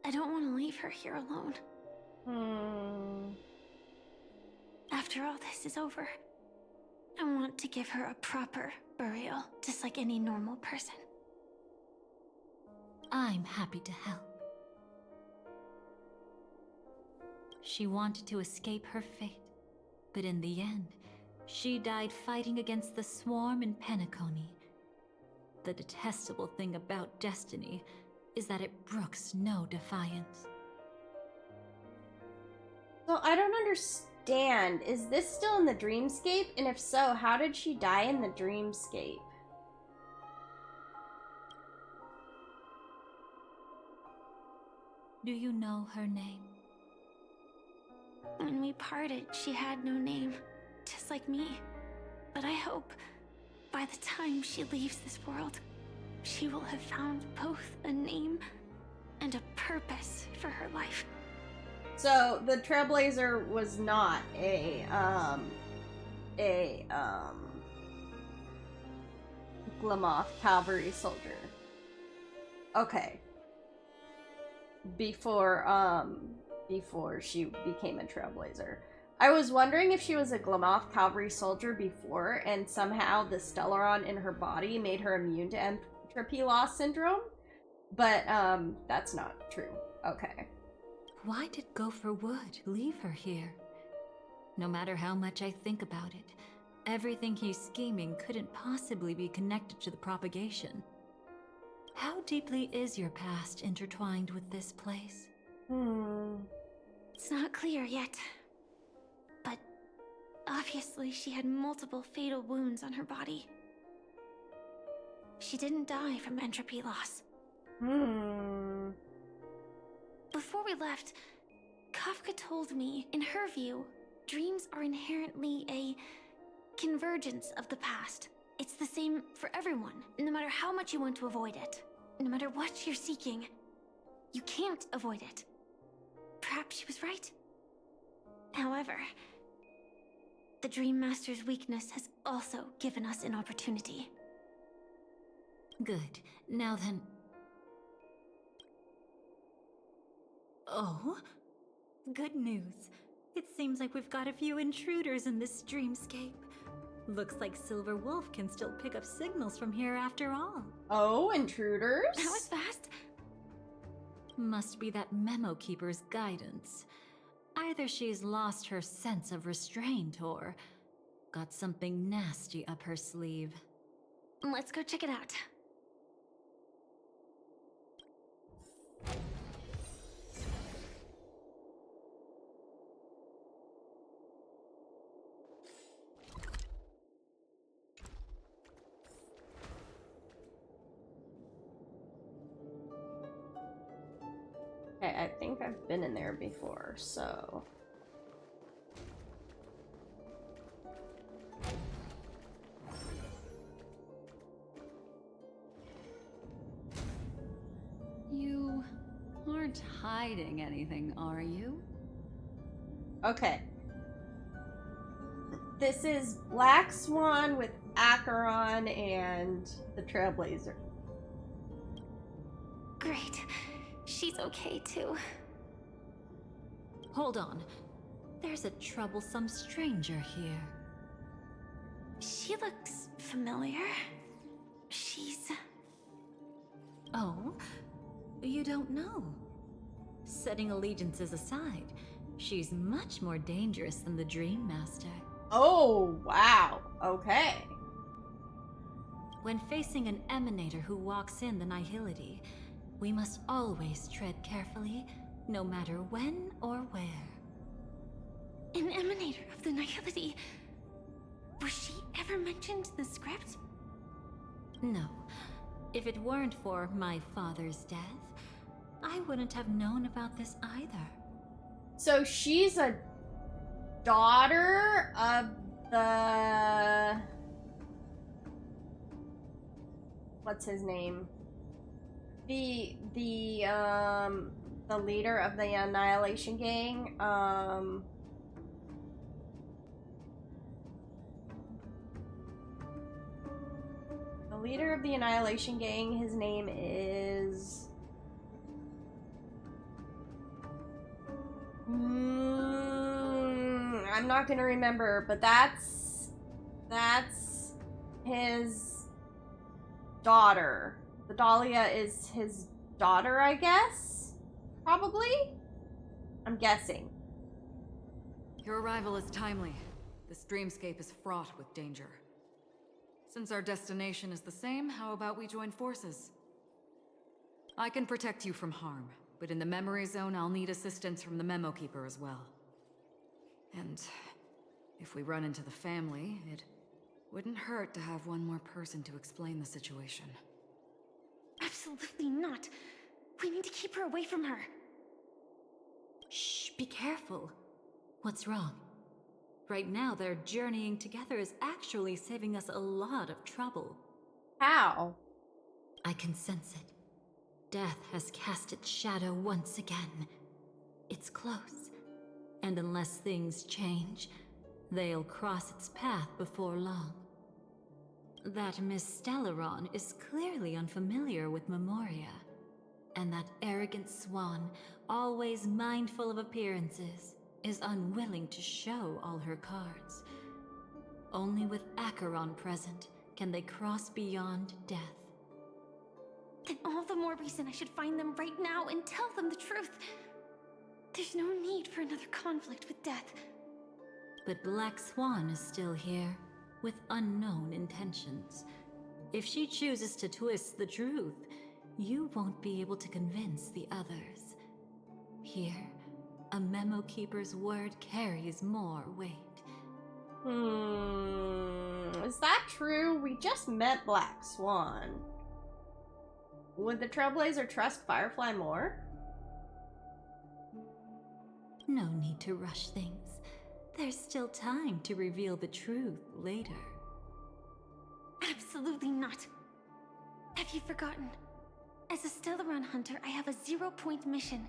I don't want to leave her here alone. After all this is over, I want to give her a proper burial, just like any normal person. I'm happy to help. She wanted to escape her fate, but in the end, she died fighting against the swarm in Penacony. The detestable thing about destiny is that it brooks no defiance. So I don't understand. Is this still in the dreamscape? And if so, how did she die in the dreamscape? Do you know her name? When we parted, she had no name, just like me. But I hope, by the time she leaves this world, she will have found both a name and a purpose for her life. So the Trailblazer was not a Glamoth cavalry soldier. Okay. Before she became a Trailblazer. I was wondering if she was a Glamoth cavalry soldier before, and somehow the Stellaron in her body made her immune to entropy loss syndrome. But, that's not true. Okay. Why did Gopher Wood leave her here? No matter how much I think about it, everything he's scheming couldn't possibly be connected to the propagation. How deeply is your past intertwined with this place? It's not clear yet. But obviously she had multiple fatal wounds on her body. She didn't die from entropy loss. Before we left, Kafka told me, in her view, dreams are inherently a convergence of the past. It's the same for everyone, no matter how much you want to avoid it. No matter what you're seeking, you can't avoid it. Perhaps she was right. However, the Dream Master's weakness has also given us an opportunity. Good. Now then... Oh? Good news. It seems like we've got a few intruders in this dreamscape. Looks like Silver Wolf can still pick up signals from here after all. Oh, intruders? That was fast. Must be that Memo Keeper's guidance. Either she's lost her sense of restraint or got something nasty up her sleeve. Let's go check it out. Okay, I think I've been in there before, so... You aren't hiding anything, are you? Okay. This is Black Swan with Acheron and the Trailblazer. Great. She's okay too. Hold on. There's a troublesome stranger here. She looks familiar. She's... Oh? You don't know? Setting allegiances aside, she's much more dangerous than the Dream Master. Oh, wow. Okay. When facing an emanator who walks in the nihility, we must always tread carefully, no matter when or where. An emanator of the nihility. Was she ever mentioned in the script? No. If it weren't for my father's death, I wouldn't have known about this either. So she's a daughter of the... What's his name? The leader of the Annihilation Gang, the leader of the Annihilation Gang, his name is... I'm not gonna remember, but that's That's his daughter. The Dahlia is his daughter, I guess? Probably? I'm guessing. Your arrival is timely. This dreamscape is fraught with danger. Since our destination is the same, how about we join forces? I can protect you from harm, but in the memory zone, I'll need assistance from the Memo Keeper as well. And if we run into the family, it wouldn't hurt to have one more person to explain the situation. Absolutely not. We need to keep her away from her. Shh, be careful. What's wrong? Right now, their journeying together is actually saving us a lot of trouble. How? I can sense it. Death has cast its shadow once again. It's close. And unless things change, they'll cross its path before long. That Miss Stellaron is clearly unfamiliar with Memoria. And that arrogant swan, always mindful of appearances, is unwilling to show all her cards. Only with Acheron present can they cross beyond death. Then all the more reason I should find them right now and tell them the truth. There's no need for another conflict with death. But Black Swan is still here, with unknown intentions. If she chooses to twist the truth, you won't be able to convince the others. Here, a Memo Keeper's word carries more weight. Is that true? We just met Black Swan. Would the Trailblazer trust Firefly more? No need to rush things. There's still time to reveal the truth later. Absolutely not. Have you forgotten? As a Stellaron hunter, I have a 0-point mission.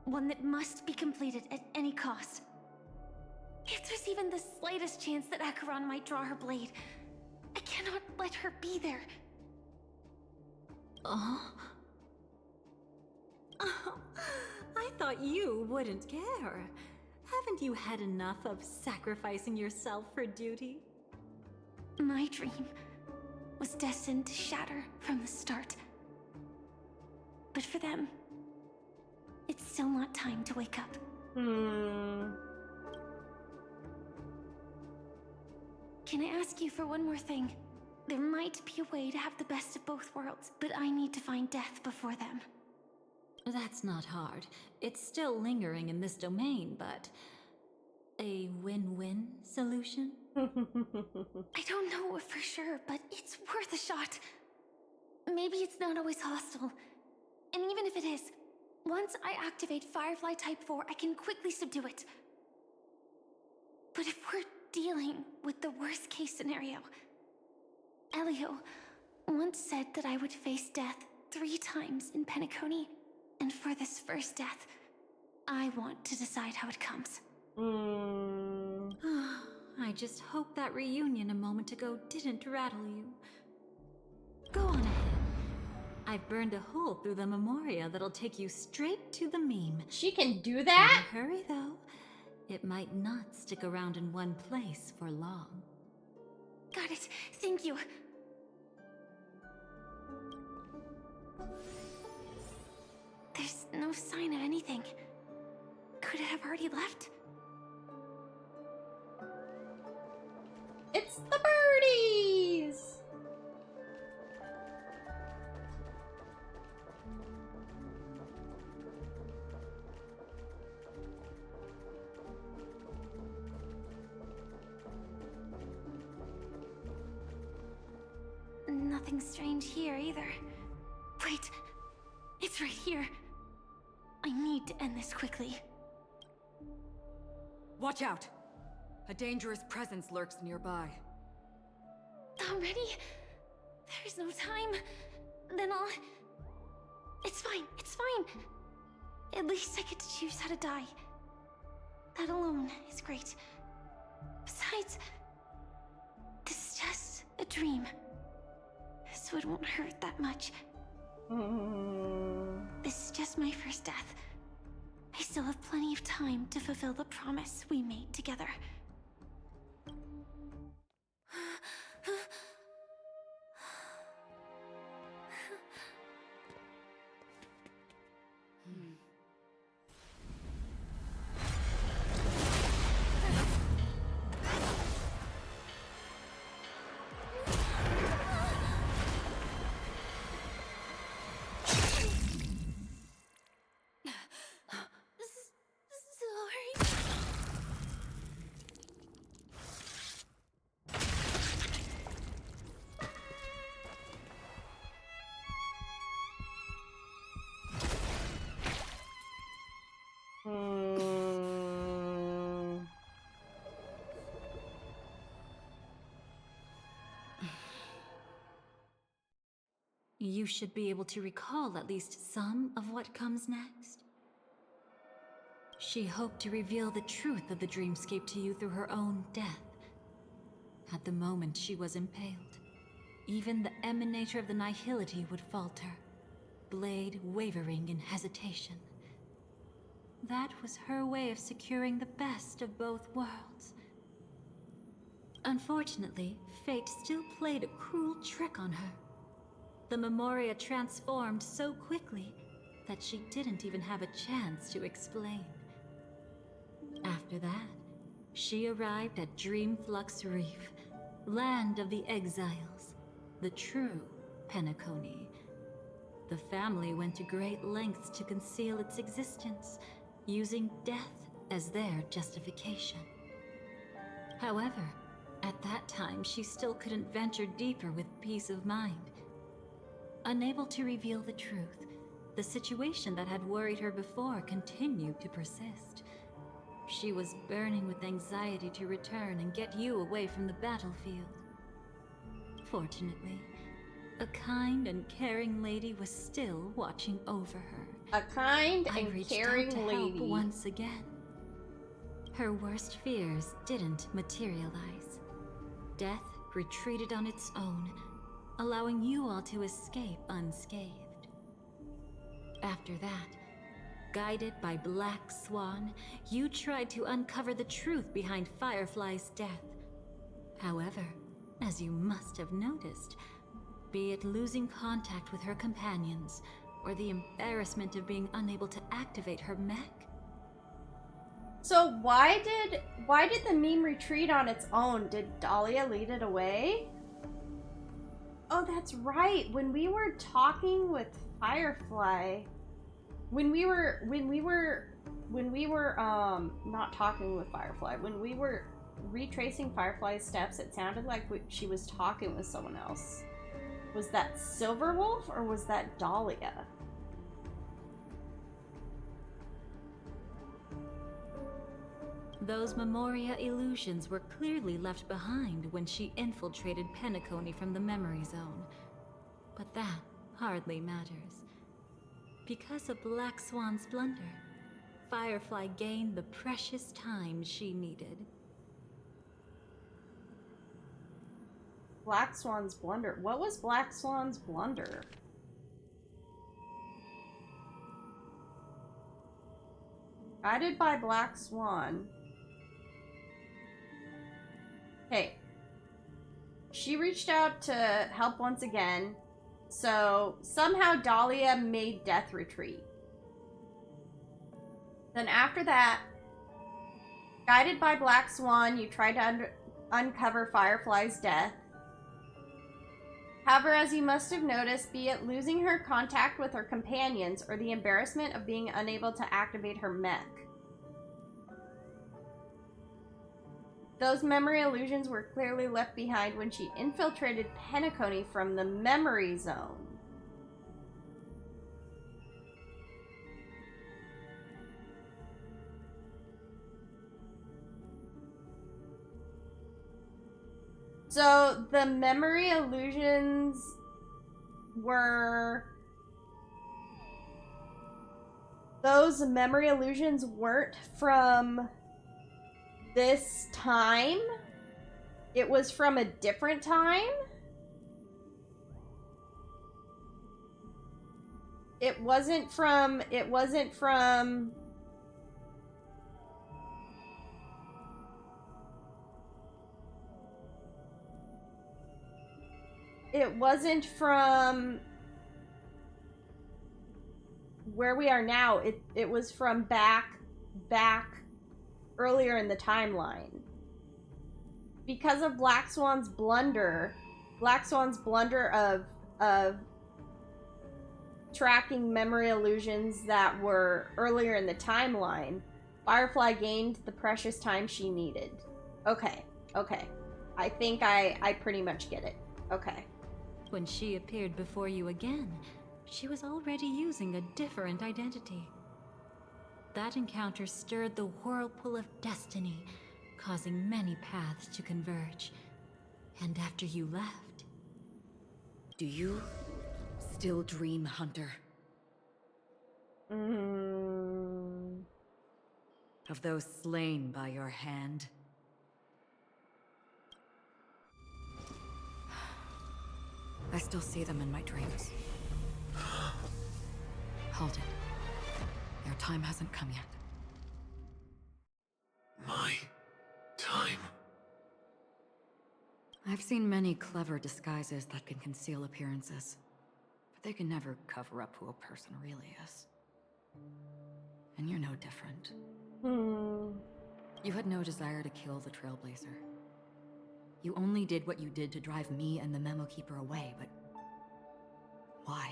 One that must be completed at any cost. If there's even the slightest chance that Acheron might draw her blade, I cannot let her be there. Oh, I thought you wouldn't care. Haven't you had enough of sacrificing yourself for duty? My dream was destined to shatter from the start. But for them, it's still not time to wake up. Can I ask you for one more thing? There might be a way to have the best of both worlds, but I need to find death before them. That's not hard. It's still lingering in this domain, but... a win-win solution? I don't know for sure, but it's worth a shot. Maybe it's not always hostile. And even if it is, once I activate Firefly Type 4, I can quickly subdue it. But if we're dealing with the worst case scenario, Elio once said that I would face death 3 times in Penacony, and for this first death, I want to decide how it comes. I just hope that reunion a moment ago didn't rattle you. Go on ahead. I've burned a hole through the Memoria that'll take you straight to the meme. She can do that? Better hurry though. It might not stick around in one place for long. Got it. Thank you. There's no sign of anything. Could it have already left? It's the birdies! Nothing strange here either. Wait, it's right here. I need to end this quickly. Watch out! A dangerous presence lurks nearby. Already? There's no time. Then I'll... It's fine, it's fine. At least I get to choose how to die. That alone is great. Besides, this is just a dream. So it won't hurt that much. This is just my first death. I still have plenty of time to fulfill the promise we made together. You should be able to recall at least some of what comes next. She hoped to reveal the truth of the dreamscape to you through her own death. At the moment she was impaled, even the emanator of the nihility would falter, blade wavering in hesitation. That was her way of securing the best of both worlds. Unfortunately, fate still played a cruel trick on her. The Memoria transformed so quickly that she didn't even have a chance to explain. After that, she arrived at Dreamflux Reef, land of the exiles, the true Penacony. The family went to great lengths to conceal its existence, using death as their justification. However, at that time she still couldn't venture deeper with peace of mind. Unable to reveal the truth, the situation that had worried her before continued to persist. She was burning with anxiety to return and get you away from the battlefield. Fortunately, a kind and caring lady was still watching over her. A kind I and reached caring out to lady. help once again. Her worst fears didn't materialize. Death retreated on its own, allowing you all to escape unscathed. After that, guided by Black Swan, you tried to uncover the truth behind Firefly's death. However, as you must have noticed, be it losing contact with her companions, or the embarrassment of being unable to activate her mech. So why did the meme retreat on its own? Did Dahlia lead it away? Oh, that's right. When we were talking with Firefly, when we were not talking with Firefly, when we were retracing Firefly's steps, it sounded like she was talking with someone else. Was that Silverwolf or was that Dahlia? Those Memoria illusions were clearly left behind when she infiltrated Penacony from the memory zone. But that hardly matters. Because of Black Swan's blunder, Firefly gained the precious time she needed. Black Swan's blunder. What was Black Swan's blunder? Guided by Black Swan. Hey. She reached out to help once again. So somehow Dahlia made Death retreat. Then after that, guided by Black Swan, you tried to uncover Firefly's death. However, as you must have noticed, be it losing her contact with her companions or the embarrassment of being unable to activate her mech. Those memory illusions were clearly left behind when she infiltrated Penacony from the memory zone. So the memory illusions were... Those memory illusions weren't from this time? It was from a different time? It wasn't from... It wasn't from where we are now. It was from back earlier in the timeline. Because of Black Swan's blunder of tracking memory illusions that were earlier in the timeline, Firefly gained the precious time she needed. Okay. I think I pretty much get it. Okay. When she appeared before you again, she was already using a different identity. That encounter stirred the whirlpool of destiny, causing many paths to converge. And after you left... Do you still dream, Hunter? Of those slain by your hand? I still see them in my dreams. Hold it. Their time hasn't come yet. My time? I've seen many clever disguises that can conceal appearances, but they can never cover up who a person really is. And you're no different. You had no desire to kill the Trailblazer. You only did what you did to drive me and the Memo Keeper away, but why?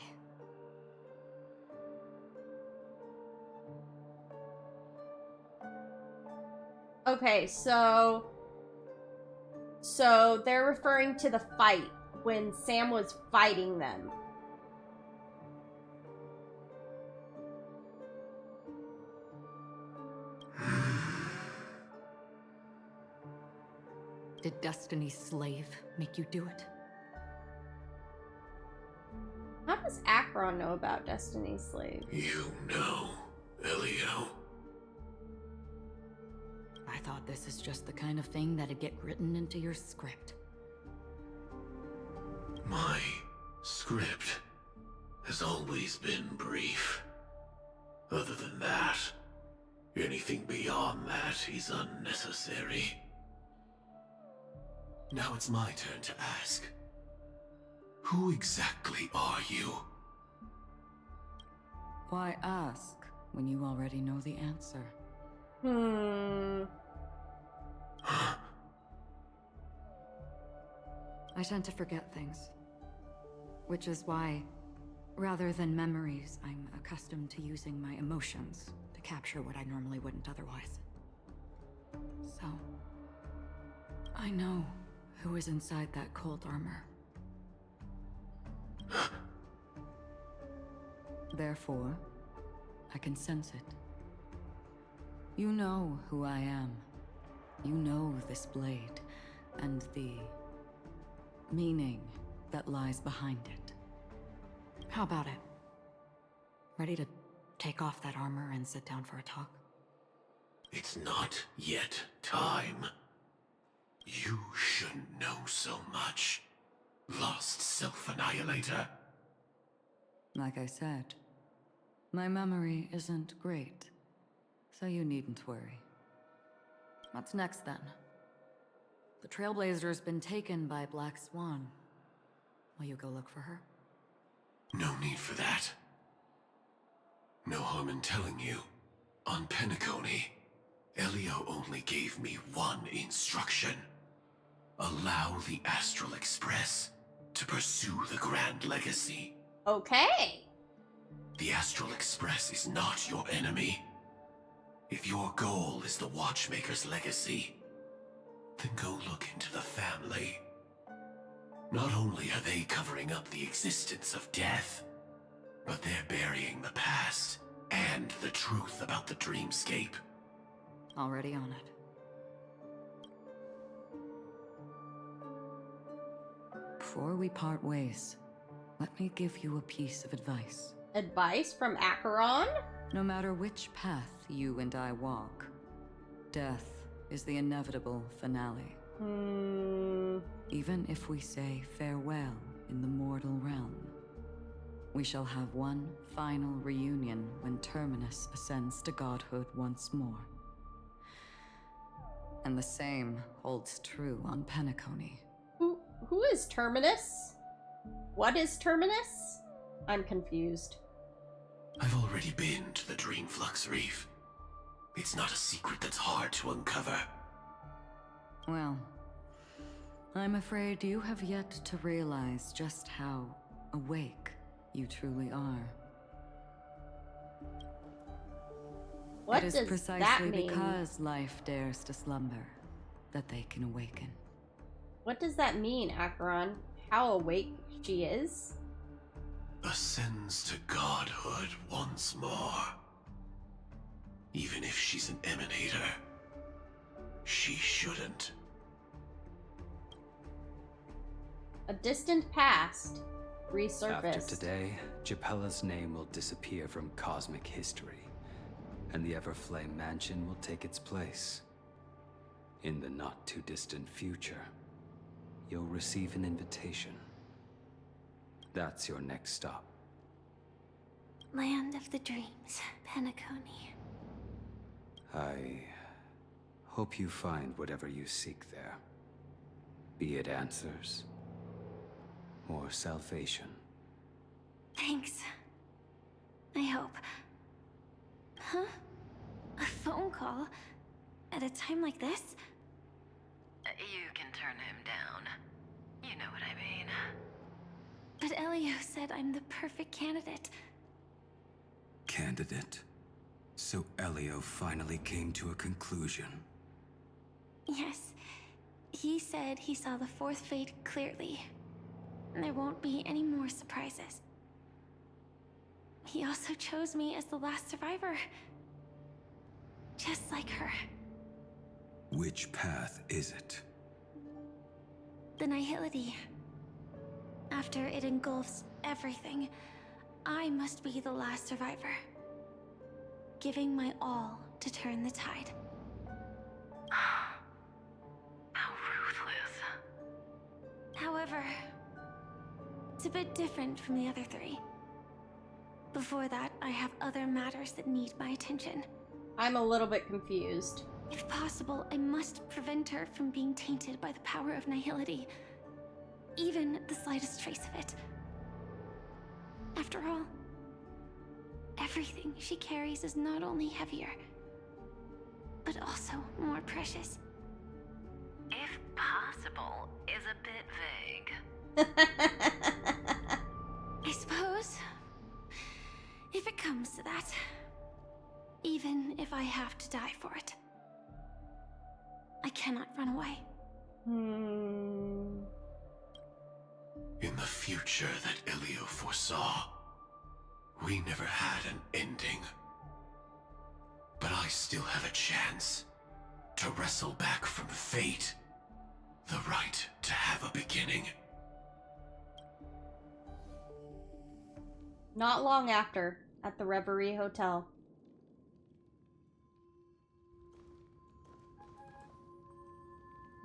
Okay, so they're referring to the fight when Sam was fighting them. Did Destiny's slave make you do it? How does Acheron know about Destiny's Slave? You know, Elio. I thought this is just the kind of thing that'd get written into your script. My script has always been brief. Other than that, anything beyond that is unnecessary. Now it's my turn to ask. Who exactly are you? Why ask when you already know the answer? I tend to forget things. Which is why, rather than memories, I'm accustomed to using my emotions to capture what I normally wouldn't otherwise. So, I know who is inside that cold armor. Therefore, I can sense it. You know who I am. You know this blade, and the meaning that lies behind it. How about it? Ready to take off that armor and sit down for a talk? It's not yet time. You shouldn't know so much. Lost Self-Annihilator. Like I said, my memory isn't great, so you needn't worry. What's next then? The Trailblazer's been taken by Black Swan. Will you go look for her? No need for that. No harm in telling you. On Penacony, Elio only gave me one instruction. Allow the Astral Express to pursue the Grand Legacy. Okay. The Astral Express is not your enemy. If your goal is the Watchmaker's legacy, then go look into the family. Not only are they covering up the existence of death, but they're burying the past and the truth about the dreamscape. Already on it. Before we part ways, let me give you a piece of advice. Advice from Acheron? No matter which path you and I walk, death is the inevitable finale. Even if we say farewell in the mortal realm, we shall have one final reunion when Terminus ascends to godhood once more. And the same holds true on Penacony. Who is Terminus? What is Terminus? I'm confused. I've already been to the Dreamflux Reef. It's not a secret that's hard to uncover. Well, I'm afraid you have yet to realize just how awake you truly are. What it is does precisely that mean? Because life dares to slumber that they can awaken. What does that mean, Acheron? How awake she is? Ascends to godhood once more. Even if she's an emanator, she shouldn't. A distant past. resurfaced. After today, Japella's name will disappear from cosmic history, and the Everflame Mansion will take its place. In the not-too-distant future, you'll receive an invitation. That's your next stop. Land of the Dreams, Penacony. I hope you find whatever you seek there. Be it answers or salvation. Thanks. I hope. Huh? A phone call? At a time like this? You can turn him down. You know what I mean. But Elio said I'm the perfect candidate. Candidate? So Elio finally came to a conclusion. Yes. He said he saw the fourth fate clearly. There won't be any more surprises. He also chose me as the last survivor. Just like her. Which path is it? The Nihility. After it engulfs everything, I must be the last survivor. Giving my all to turn the tide. How ruthless. However, it's a bit different from the other three. Before that, I have other matters that need my attention. I'm a little bit confused. If possible, I must prevent her from being tainted by the power of Nihility. Even the slightest trace of it. After all, everything she carries is not only heavier, but also more precious. If possible is a bit vague. I suppose, if it comes to that, even if I have to die for it, I cannot run away. In the future that Elio foresaw, we never had an ending. But I still have a chance to wrestle back from fate the right to have a beginning. Not long after, at the Reverie Hotel.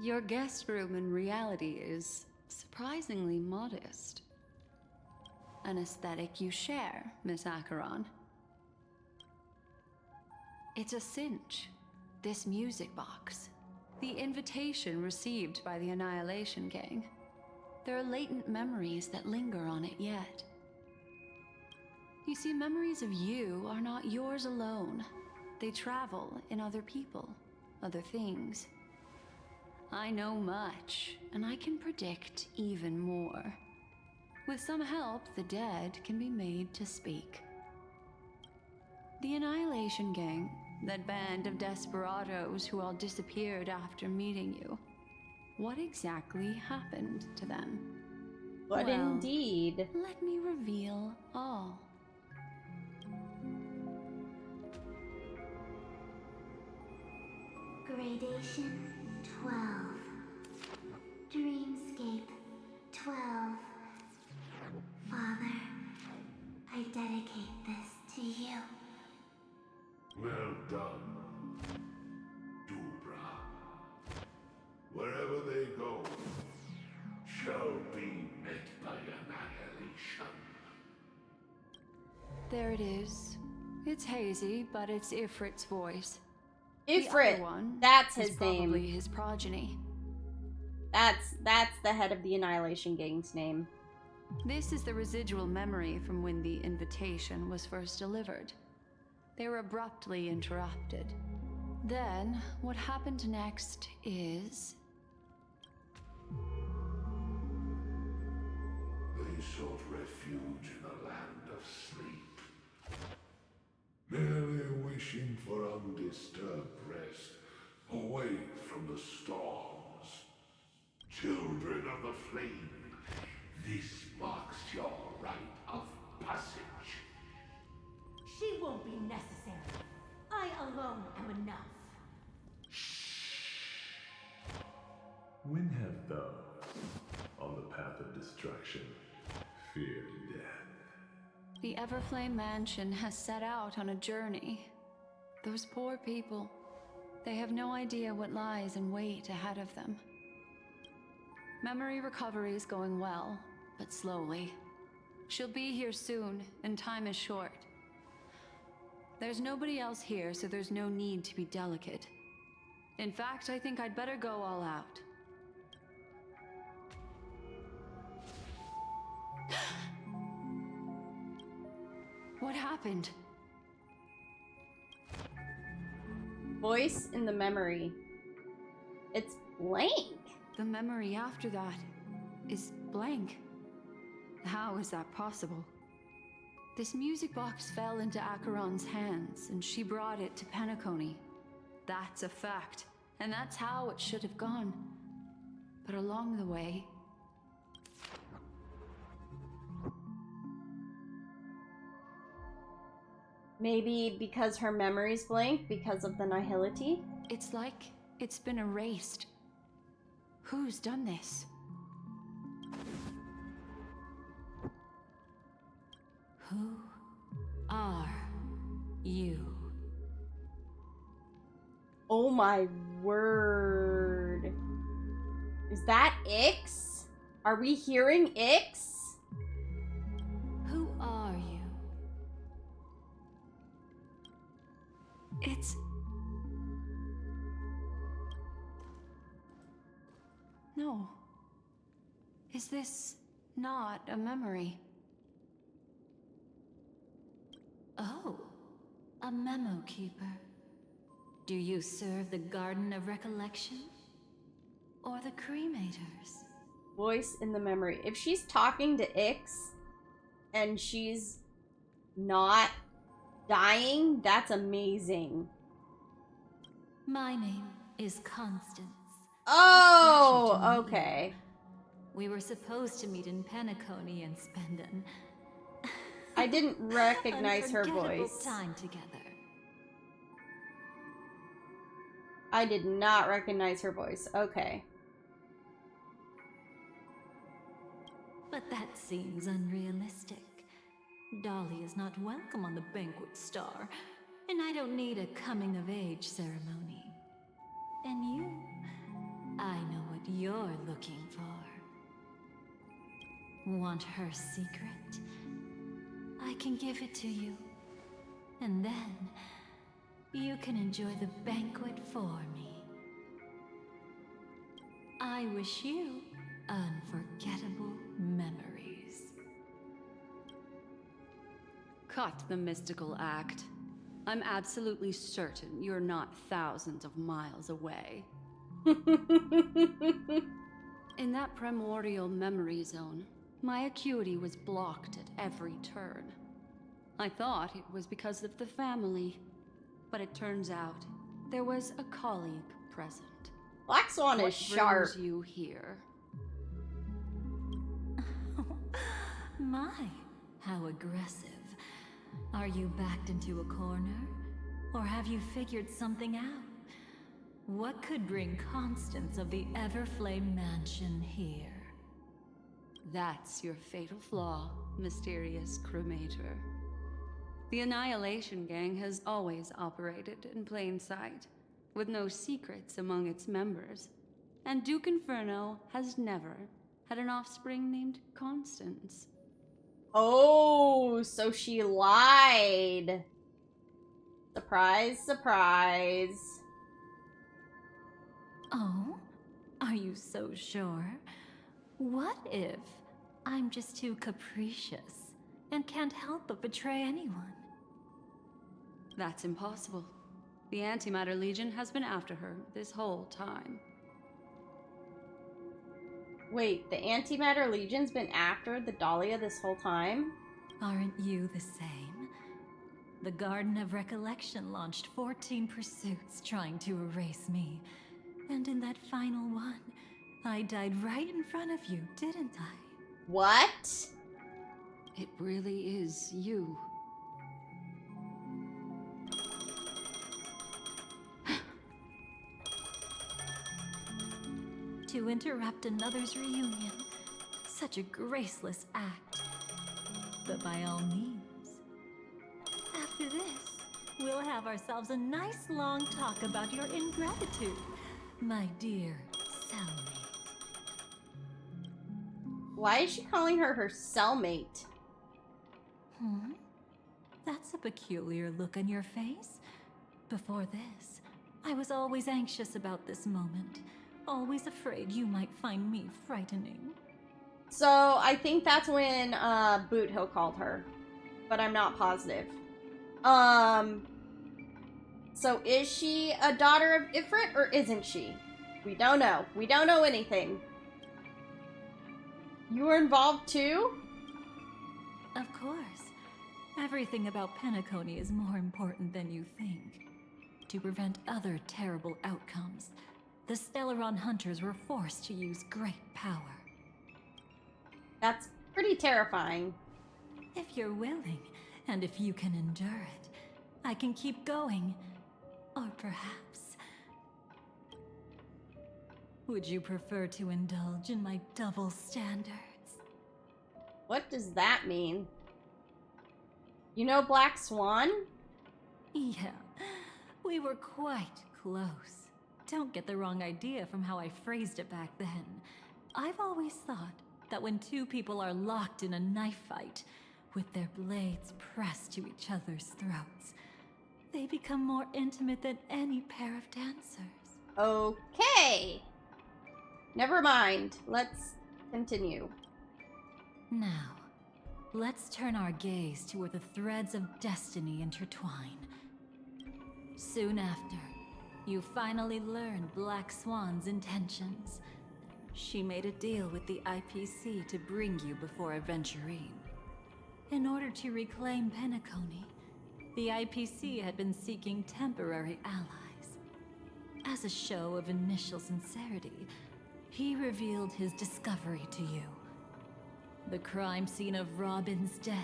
Your guest room in reality is surprisingly modest. An aesthetic you share, Miss Acheron. It's a cinch. This music box. The invitation received by the Annihilation Gang. There are latent memories that linger on it yet. You see, memories of you are not yours alone. They travel in other people, other things. I know much, and I can predict even more. With some help, the dead can be made to speak. The Annihilation Gang, that band of desperados who all disappeared after meeting you. What exactly happened to them? But Well, indeed. Let me reveal all. Gradation 12. Dreamscape 12. Father, I dedicate this to you. Well done, Dubra. Wherever they go, shall be met by annihilation. There it is. It's hazy, but it's Ifrit's voice. Ifrit, The other one that's is his probably name. his progeny. That's the head of the Annihilation Gang's name. This is the residual memory from when the invitation was first delivered. They were abruptly interrupted. Then, what happened next is... They sought refuge in a land of sleep, merely wishing for undisturbed rest, away from the storms. Children of the flame, this marks your rite of passage. She won't be necessary. I alone am enough. When have those on the path of destruction fear death. The Everflame Mansion has set out on a journey. Those poor people, they have no idea what lies in wait ahead of them. Memory recovery is going well, but slowly. She'll be here soon, and time is short. There's nobody else here, so there's no need to be delicate. In fact, I think I'd better go all out. What happened? Voice in the memory. It's blank. The memory after that is blank. How is that possible? This music box fell into Acheron's hands, and she brought it to Penacony. That's a fact, and that's how it should have gone. But along the way... Maybe because her memory's blank, because of the nihility? It's like it's been erased. Who's done this? Who are you? Oh my word. Is that Ix? Are we hearing Ix? Who are you? It's... No. Is this not a memory? Oh, a memo keeper. Do you serve the Garden of Recollection? Or the Cremators? Voice in the memory. If she's talking to Ix and she's not dying, that's amazing. My name is Constance. Oh, okay. We were supposed to meet in Penacony and spend an I didn't recognize her unforgettable voice. time together. I did not recognize her voice. Okay. But that seems unrealistic. Dolly is not welcome on the banquet star, and I don't need a coming-of-age ceremony. And you, I know what you're looking for. Want her secret? I can give it to you. And then, you can enjoy the banquet for me. I wish you unforgettable memories. Cut the mystical act. I'm absolutely certain you're not thousands of miles away. In that primordial memory zone, my acuity was blocked at every turn. I thought it was because of the family, but it turns out there was a colleague present. Black Swan What is sharp. brings you here? My, how aggressive. Are you backed into a corner? Or have you figured something out? What could bring Constance of the Everflame Mansion here? That's your fatal flaw, mysterious cremator. The Annihilation Gang has always operated in plain sight, with no secrets among its members. And Duke Inferno has never had an offspring named Constance. Oh, so she lied. Surprise, surprise. Oh? Are you so sure? What if I'm just too capricious and can't help but betray anyone? That's impossible. The Antimatter Legion has been after her this whole time. Wait, the Antimatter Legion's been after the Dahlia this whole time? Aren't you the same? The Garden of Recollection launched 14 pursuits trying to erase me. And in that final one, I died right in front of you, didn't I? What? It really is you. To interrupt another's reunion. Such a graceless act. but by all means. After this, we'll have ourselves a nice long talk about your ingratitude, my dear cellmate. Why is she calling her her cellmate? That's a peculiar look on your face. Before this, I was always anxious about this moment. Always afraid you might find me frightening. So, I think that's when, Boothill called her. But I'm not positive. So is she a daughter of Ifrit, or isn't she? We don't know. We don't know anything. You were involved too? Of course. Everything about Penacony is more important than you think. To prevent other terrible outcomes, the Stellaron hunters were forced to use great power. That's pretty terrifying. If you're willing, and if you can endure it, I can keep going. Or perhaps... would you prefer to indulge in my double standards? What does that mean? You know Black Swan? Yeah, we were quite close. Don't get the wrong idea from how I phrased it back then. I've always thought that when two people are locked in a knife fight, with their blades pressed to each other's throats, they become more intimate than any pair of dancers. Okay. Never mind. Let's continue. Now, let's turn our gaze to where the threads of destiny intertwine. Soon after, you finally learn Black Swan's intentions. She made a deal with the IPC to bring you before Aventurine. In order to reclaim Penacony, the IPC had been seeking temporary allies. As a show of initial sincerity, he revealed his discovery to you. The crime scene of Robin's death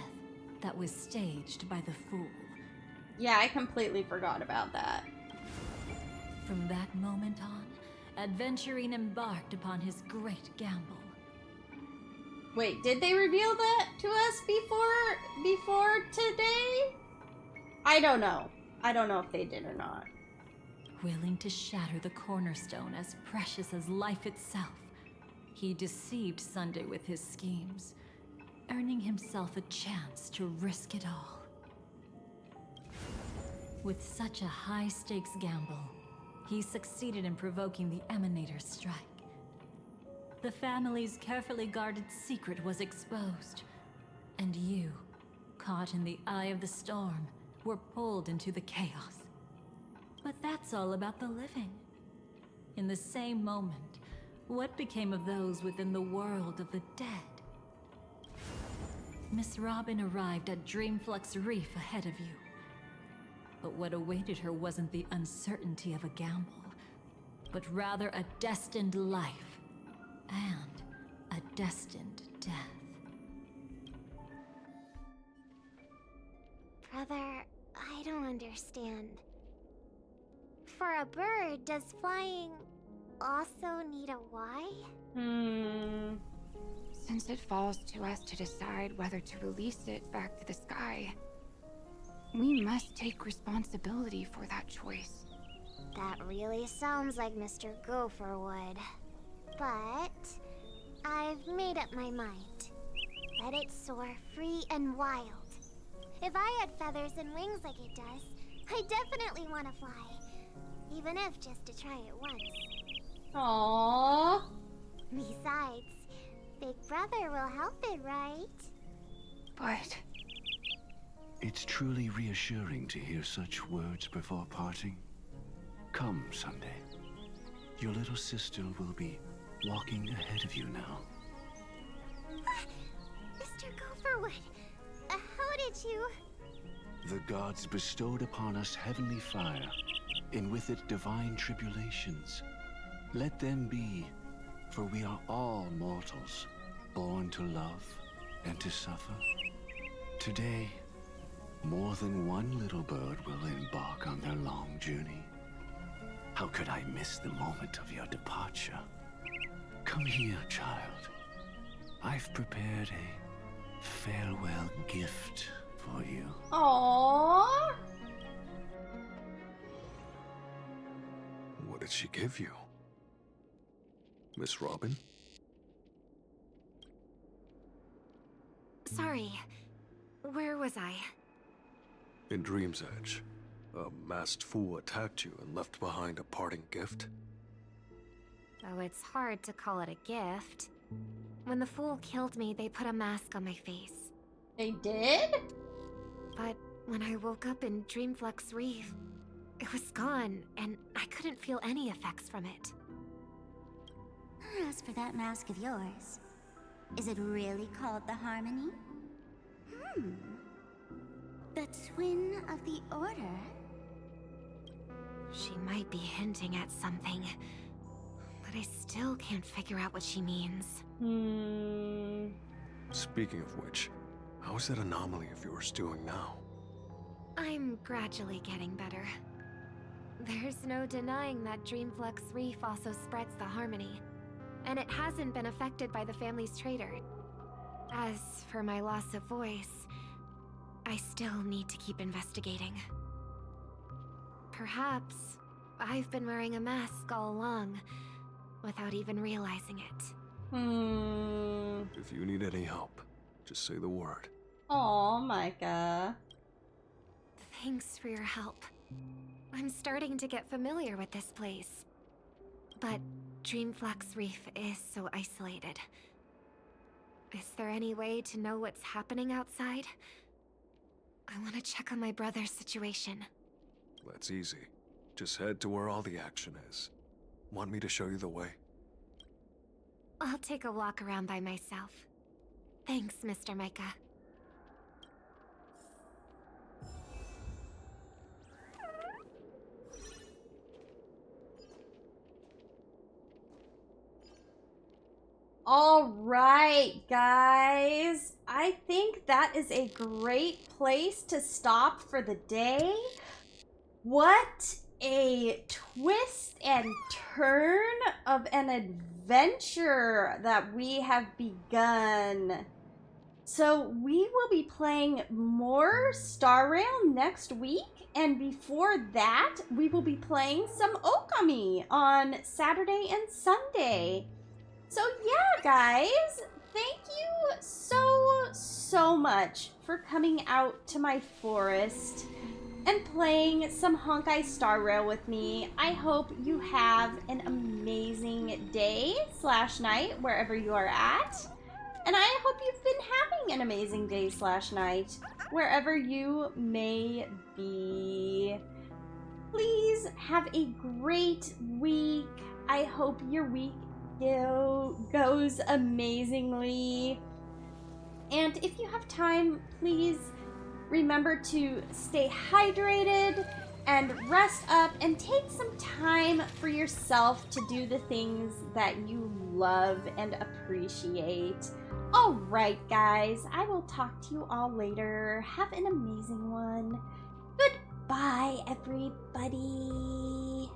that was staged by the Fool. Yeah, I completely forgot about that. From that moment on, Aventurine embarked upon his great gamble. Wait, did they reveal that to us before today? I don't know. I don't know if they did or not. Willing to shatter the cornerstone as precious as life itself, he deceived Sunday with his schemes, earning himself a chance to risk it all. With such a high-stakes gamble, he succeeded in provoking the Emanator's strike. The family's carefully guarded secret was exposed, and you, caught in the eye of the storm, were pulled into the chaos. But that's all about the living. In the same moment, what became of those within the world of the dead? Miss Robin arrived at Dreamflux Reef ahead of you. But what awaited her wasn't the uncertainty of a gamble, but rather a destined life and a destined death. Brother, I don't understand. For a bird, does flying also need a why? Since it falls to us to decide whether to release it back to the sky, we must take responsibility for that choice. That really sounds like Mr. Gopher would. But I've made up my mind. Let it soar free and wild. If I had feathers and wings like it does, I definitely want to fly. Even if just to try it once. Aww. Besides, Big Brother will help it, right? But... It's truly reassuring to hear such words before parting. Come, Sunday. Your little sister will be walking ahead of you now. Mr. Gopherwood, how did you... The gods bestowed upon us heavenly fire, and with it divine tribulations. Let them be, for we are all mortals, born to love and to suffer. Today, more than one little bird will embark on their long journey. How could I miss the moment of your departure? Come here, child. I've prepared farewell gift for you. Aww. What did she give you? Miss Robin? Sorry. Where was I? In Dream's Edge, a masked fool attacked you and left behind a parting gift. Oh, it's hard to call it a gift. When the fool killed me, they put a mask on my face. They did? But when I woke up in Dreamflux Reef, it was gone, and I couldn't feel any effects from it. As for that mask of yours, is it really called the Harmony? The Twin of the Order? She might be hinting at something, but I still can't figure out what she means. Speaking of which, how's that anomaly of yours doing now? I'm gradually getting better. There's no denying that Dreamflux Reef also spreads the Harmony, and it hasn't been affected by the family's traitor. As for my loss of voice, I still need to keep investigating. Perhaps I've been wearing a mask all along, without even realizing it. If you need any help, just say the word. Aw, Micah. Thanks for your help. I'm starting to get familiar with this place. But Dreamflux Reef is so isolated. Is there any way to know what's happening outside? I want to check on my brother's situation. That's easy. Just head to where all the action is. Want me to show you the way? I'll take a walk around by myself. Thanks, Mr. Micah. All right, guys. I think that is a great place to stop for the day. What a twist and turn of an adventure that we have begun. So we will be playing more Star Rail next week. And before that, we will be playing some Okami on Saturday and Sunday. So yeah, guys, thank you so much for coming out to my forest and playing some Honkai Star Rail with me. I hope you have an amazing day/night wherever you are at. And I hope you've been having an amazing day/night wherever you may be. Please have a great week. I hope your week goes amazingly. And if you have time, please remember to stay hydrated and rest up and take some time for yourself to do the things that you love and appreciate. All right, guys, I will talk to you all later. Have an amazing one. Goodbye, everybody.